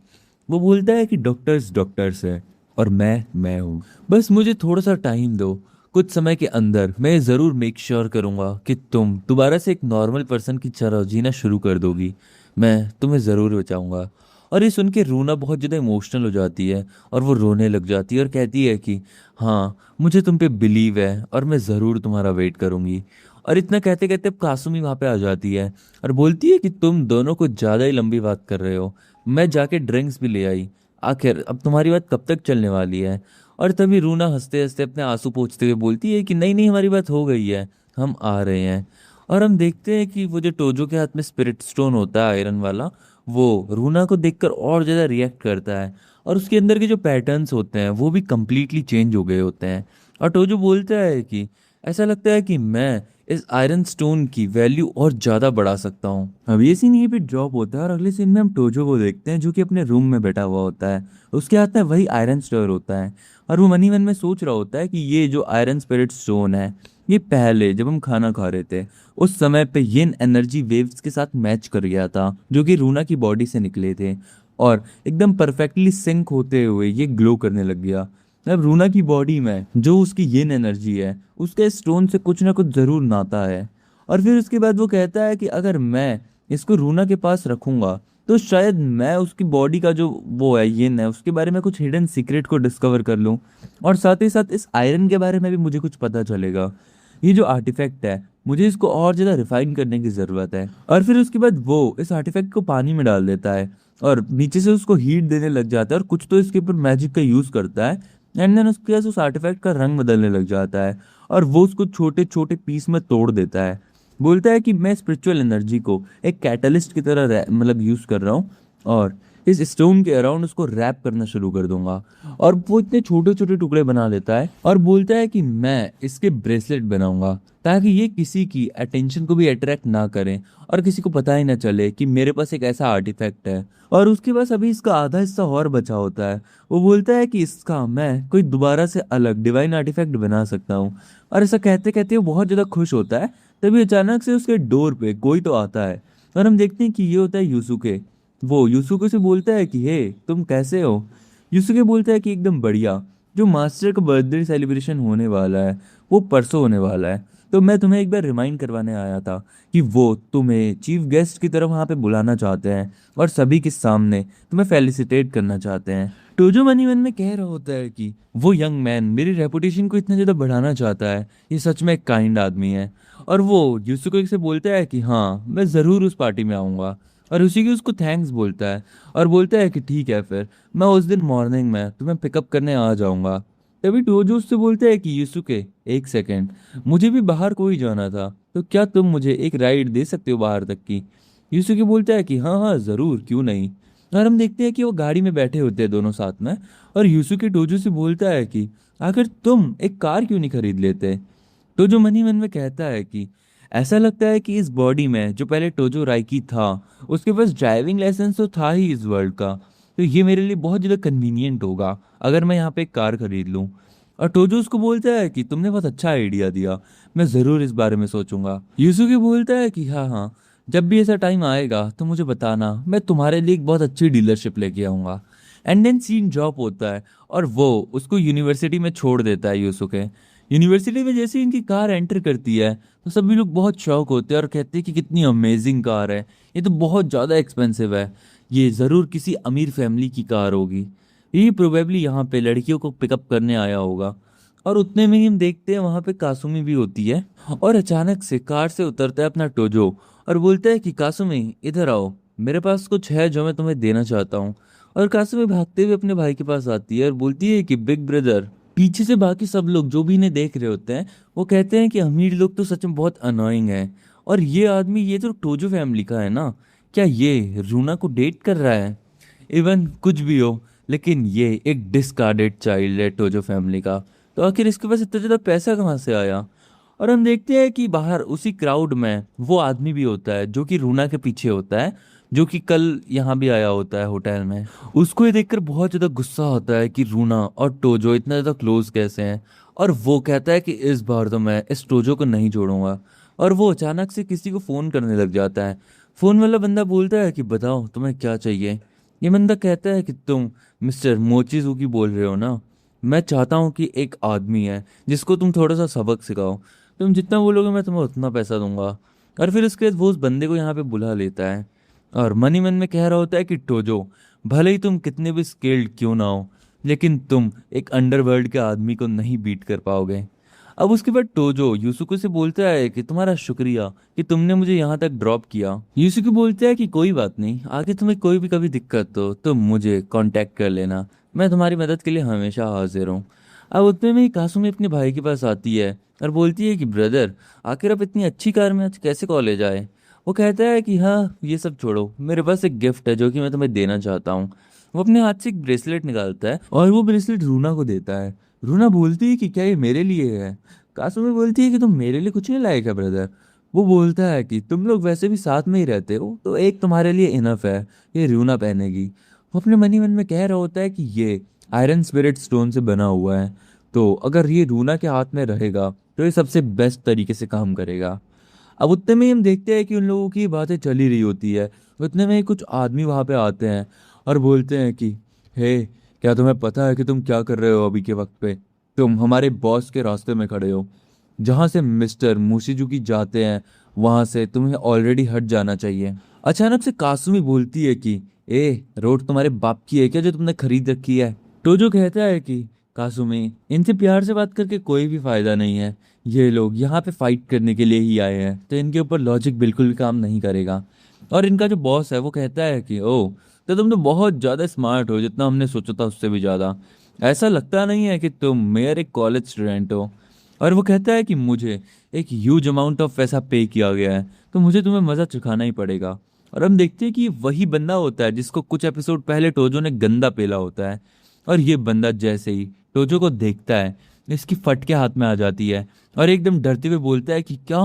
वो बोलता है कि डॉक्टर्स डॉक्टर्स है और मैं हूँ, बस मुझे थोड़ा सा टाइम दो, कुछ समय के अंदर मैं ज़रूर मेक श्योर करूँगा कि तुम दोबारा से एक नॉर्मल पर्सन की तरह जीना शुरू कर दोगी, मैं तुम्हें ज़रूर बचाऊंगा। और ये सुन के रूना बहुत ज़्यादा इमोशनल हो जाती है और वो रोने लग जाती है और कहती है कि हाँ मुझे तुम पे बिलीव है और मैं ज़रूर तुम्हारा वेट करूँगी। और इतना कहते कहते अब कासुमी वहाँ पे आ जाती है और बोलती है कि तुम दोनों कुछ ज़्यादा ही लंबी बात कर रहे हो, मैं जाके ड्रिंक्स भी ले आई, आखिर अब तुम्हारी बात कब तक चलने वाली है। और तभी रूना हंसते हंसते अपने आंसू पोंछते हुए बोलती है कि नहीं नहीं, हमारी बात हो गई है, हम आ रहे हैं। और हम देखते हैं कि वो जो टोजो के हाथ में स्पिरिट स्टोन होता है आयरन वाला, वो रूना को देखकर और ज़्यादा रिएक्ट करता है और उसके अंदर के जो पैटर्न्स होते हैं वो भी कम्प्लीटली चेंज हो गए होते हैं। और टोजो बोलता है कि ऐसा लगता है कि मैं इस आयरन स्टोन की वैल्यू और ज़्यादा बढ़ा सकता हूँ। अब ये सीन यहीं पे ड्रॉप होता है और अगले सीन में हम टोजो को देखते हैं जो कि अपने रूम में बैठा हुआ होता है, उसके हाथ में वही आयरन स्टोर होता है और वो मन ही मन में सोच रहा होता है कि ये जो आयरन स्पिरिट स्टोन है ये पहले जब हम खाना खा रहे थे उस समय पे ये एनर्जी वेव्स के साथ मैच कर गया था जो कि रूना की बॉडी से निकले थे और एकदम परफेक्टली सिंक होते हुए ये ग्लो करने लग गया। अब रूना की बॉडी में जो उसकी येन एनर्जी है उसके स्टोन से कुछ ना कुछ ज़रूर नाता है। और फिर उसके बाद वो कहता है कि अगर मैं इसको रूना के पास रखूंगा तो शायद मैं उसकी बॉडी का जो वो है येन है उसके बारे में कुछ हिडन सीक्रेट को डिस्कवर कर लूँ और साथ ही साथ इस आयरन के बारे में भी मुझे कुछ पता चलेगा। ये जो आर्टिफैक्ट है मुझे इसको और ज़्यादा रिफाइन करने की ज़रूरत है। और फिर उसके बाद वो इस आर्टिफैक्ट को पानी में डाल देता है और नीचे से उसको हीट देने लग जाता है और कुछ तो इसके ऊपर मैजिक का यूज़ करता है एंड देन उसके बाद उस आर्टिफैक्ट का रंग बदलने लग जाता है और वो उसको छोटे छोटे पीस में तोड़ देता है। बोलता है कि मैं स्पिरिचुअल एनर्जी को एक कैटलिस्ट की तरह मतलब यूज़ कर रहा हूँ और इस स्टोन के अराउंड उसको रैप करना शुरू कर दूंगा। और वो इतने छोटे छोटे टुकड़े बना लेता है और बोलता है कि मैं इसके ब्रेसलेट बनाऊंगा ताकि ये किसी की अटेंशन को भी अट्रैक्ट ना करें और किसी को पता ही ना चले कि मेरे पास एक ऐसा आर्टिफैक्ट है। और उसके पास अभी इसका आधा हिस्सा और बचा होता है। वो बोलता है कि इसका मैं कोई दोबारा से अलग डिवाइन आर्टिफैक्ट बना सकता हूँ। और ऐसा कहते कहते वो बहुत ज़्यादा खुश होता है। तभी अचानक से उसके डोर पे कोई तो आता है और हम देखते हैं कि ये होता है यूसुके। वो यूसुके से बोलता है कि हे तुम कैसे हो। यूसुके बोलता है कि एकदम बढ़िया, जो मास्टर का बर्थडे सेलिब्रेशन होने वाला है वो परसों होने वाला है। तो मैं तुम्हें एक बार रिमाइंड करवाने आया था कि वो तुम्हें चीफ गेस्ट की तरफ वहाँ पे बुलाना चाहते हैं और सभी के सामने तुम्हें फेलिसिटेट करना चाहते हैं। टोजो मनी मन में कह रहा होता है कि वो यंग मैन मेरी रेपुटेशन को इतना ज़्यादा बढ़ाना चाहता है, ये सच में एक काइंड आदमी है। और वो यूसुको से बोलता है कि हाँ मैं ज़रूर उस पार्टी में आऊँगा, और उसी की उसको थैंक्स बोलता है और बोलता है कि ठीक है फिर मैं उस दिन मॉर्निंग में तुम्हें पिकअप करने आ जाऊँगा। तभी टोजो उससे बोलता है कि यूसुके एक सेकेंड, मुझे भी बाहर को ही जाना था, तो क्या तुम मुझे एक राइड दे सकते हो बाहर तक की। यूसुके बोलता है कि हाँ हाँ ज़रूर, क्यों नहीं। और हम देखते हैं कि वो गाड़ी में बैठे होते हैं दोनों साथ में, और यूसुके टोजो से बोलता है कि आखिर तुम एक कार क्यों नहीं खरीद लेते। टोजो मन ही मन में कहता है कि ऐसा लगता है कि इस बॉडी में जो पहले टोजो राइकी था उसके पास ड्राइविंग लाइसेंस तो था ही इस वर्ल्ड का, तो ये मेरे लिए बहुत ज़्यादा कन्वीनियंट होगा अगर मैं यहाँ पे एक कार खरीद लूँ। और टोजो उसको बोलता है कि तुमने बहुत अच्छा आइडिया दिया, मैं ज़रूर इस बारे में सोचूंगा। यूसुके बोलता है कि हाँ हाँ, जब भी ऐसा टाइम आएगा तो मुझे बताना, मैं तुम्हारे लिए एक बहुत अच्छी डीलरशिप लेके आऊँगा। एंड देन सीन ड्रॉप होता है और वो उसको यूनिवर्सिटी में छोड़ देता है यूसुके। यूनिवर्सिटी में जैसे ही इनकी कार एंटर करती है तो सभी लोग बहुत शौक होते हैं और कहते हैं कि कितनी अमेजिंग कार है, ये तो बहुत ज़्यादा एक्सपेंसिव है, ये ज़रूर किसी अमीर फैमिली की कार होगी, ये प्रोबेबली यहाँ पे लड़कियों को पिकअप करने आया होगा। और उतने में ही हम देखते हैं वहाँ पे कासुमी भी होती है, और अचानक से कार से उतरता है अपना टोजो और बोलता है कि कासुमी इधर आओ, मेरे पास कुछ है जो मैं तुम्हें देना चाहता हूँ। और कासुमी भागते हुए अपने भाई के पास आती है और बोलती है कि बिग ब्रदर। पीछे से बाकी सब लोग जो भी इन्हें देख रहे होते हैं वो कहते हैं कि अमीर लोग तो सच में बहुत अनोइंग है, और ये आदमी ये तो टोजो फैमिली का है ना, क्या ये रूना को डेट कर रहा है। इवन कुछ भी हो, लेकिन ये एक डिस्कार्डेड चाइल्ड है टोजो फैमिली का, तो आखिर इसके पास इतना ज़्यादा पैसा कहाँ से आया। और हम देखते हैं कि बाहर उसी क्राउड में वो आदमी भी होता है जो कि रूना के पीछे होता है, जो कि कल यहाँ भी आया होता है होटल में। उसको ये देखकर बहुत ज़्यादा गुस्सा होता है कि रूना और टोजो इतना ज़्यादा क्लोज कैसे हैं, और वो कहता है कि इस बार तो मैं इस टोजो को नहीं छोड़ूंगा। और वो अचानक से किसी को फ़ोन करने लग जाता है। फ़ोन वाला बंदा बोलता है कि बताओ तुम्हें क्या चाहिए। ये बंदा कहता है कि तुम मिस्टर मोचिजुकी बोल रहे हो ना, मैं चाहता हूँ कि एक आदमी है जिसको तुम थोड़ा सा सबक सिखाओ, तुम जितना बोलोगे मैं तुम्हें उतना पैसा दूंगा। और फिर उसके बाद वो उस बंदे को यहाँ पे बुला लेता है और मन ही मन में कह रहा होता है कि टोजो, भले ही तुम कितने भी स्किल्ड क्यों ना हो, लेकिन तुम एक अंडरवर्ल्ड के आदमी को नहीं बीट कर पाओगे। अब उसके बाद टोजो यूसुको से बोलता है कि तुम्हारा शुक्रिया कि तुमने मुझे यहाँ तक ड्रॉप किया। यूसुको बोलता है कि कोई बात नहीं, आगे तुम्हें कोई भी कभी दिक्कत हो तो मुझे कांटेक्ट कर लेना, मैं तुम्हारी मदद के लिए हमेशा हाजिर हूँ। अब उतने में ही कासुमी अपने भाई के पास आती है और बोलती है कि ब्रदर, आखिर आप इतनी अच्छी कार में आज कैसे कॉलेज आए। वो कहता है कि हाँ ये सब छोड़ो, मेरे पास एक गिफ्ट है जो कि मैं तुम्हें देना चाहता हूँ। वो अपने हाथ से एक ब्रेसलेट निकालता है और वो ब्रेसलेट रूना को देता है। रूना बोलती है कि क्या ये मेरे लिए है। कासुमी बोलती है कि तुम मेरे लिए कुछ नहीं लाएगा ब्रदर। वो बोलता है कि तुम लोग वैसे भी साथ में ही रहते हो तो एक तुम्हारे लिए इनफ है, ये रूना पहनेगी। वो अपने मन ही मन में कह रहा होता है कि ये आयरन स्पिरिट स्टोन से बना हुआ है, तो अगर ये रूना के हाथ में रहेगा तो ये सबसे बेस्ट तरीके से काम करेगा। अब उतने में ही हम देखते हैं कि उन लोगों की बातें चल ही रही होती है। उतने में ही कुछ आदमी वहाँ पे आते हैं और बोलते हैं कि हे, क्या तुम्हें पता है कि तुम क्या कर रहे हो अभी के वक्त पे, तुम हमारे बॉस के रास्ते में खड़े हो, जहाँ से मिस्टर मुशिजुकी जाते हैं वहाँ से तुम्हें ऑलरेडी हट जाना चाहिए। अचानक से कासुमी बोलती है कि ए, रोड तुम्हारे बाप की है क्या जो तुमने खरीद रखी है। टोजो कहता है कि कासुमी, इनसे प्यार से बात करके कोई भी फायदा नहीं है, ये लोग यहाँ पे फाइट करने के लिए ही आए हैं, तो इनके ऊपर लॉजिक बिल्कुल भी काम नहीं करेगा। और इनका जो बॉस है वो कहता है कि ओ, तो तुम तो बहुत ज़्यादा स्मार्ट हो, जितना हमने सोचा था उससे भी ज़्यादा, ऐसा लगता नहीं है कि तुम मेयर एक कॉलेज स्टूडेंट हो। और वो कहता है कि मुझे एक ह्यूज अमाउंट ऑफ पैसा पे किया गया है, तो मुझे तुम्हें मज़ा चखाना ही पड़ेगा। और हम देखते हैं कि ये वही बंदा होता है जिसको कुछ एपिसोड पहले टोजो ने गंदा पेला होता है। और ये बंदा जैसे ही टोजो को देखता है इसकी फटके हाथ में आ जाती है और एकदम डरते हुए बोलता है कि क्या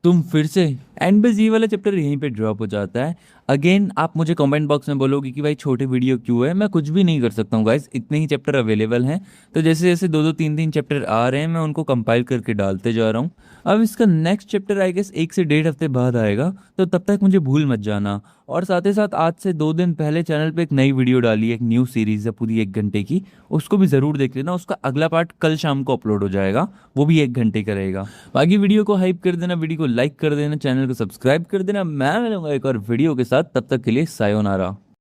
तुम फिर से। एंड बस ये वाला चैप्टर यहीं पे ड्रॉप हो जाता है। अगेन आप मुझे कमेंट बॉक्स में बोलोगे कि भाई छोटे वीडियो क्यों है, मैं कुछ भी नहीं कर सकता हूँ गाइस, इतने ही चैप्टर अवेलेबल हैं। तो जैसे जैसे दो दो तीन तीन चैप्टर आ रहे हैं मैं उनको कंपाइल करके डालते जा रहा हूँ। अब इसका नेक्स्ट चैप्टर आई गेस 1 से 1.5 हफ्ते बाद आएगा, तो तब तक मुझे भूल मत जाना। और साथ ही साथ आज से 2 दिन पहले चैनल पे एक नई वीडियो डाली है, एक न्यू सीरीज है पूरी 1 घंटे की, उसको भी ज़रूर देख लेना। उसका अगला पार्ट कल शाम को अपलोड हो जाएगा, वो भी 1 घंटे का रहेगा। बाकी वीडियो को हाइप कर देना, वीडियो को लाइक कर देना, चैनल को सब्सक्राइब कर देना। मैं मिलूंगा एक और वीडियो के साथ, तब तक के लिए सायोनारा।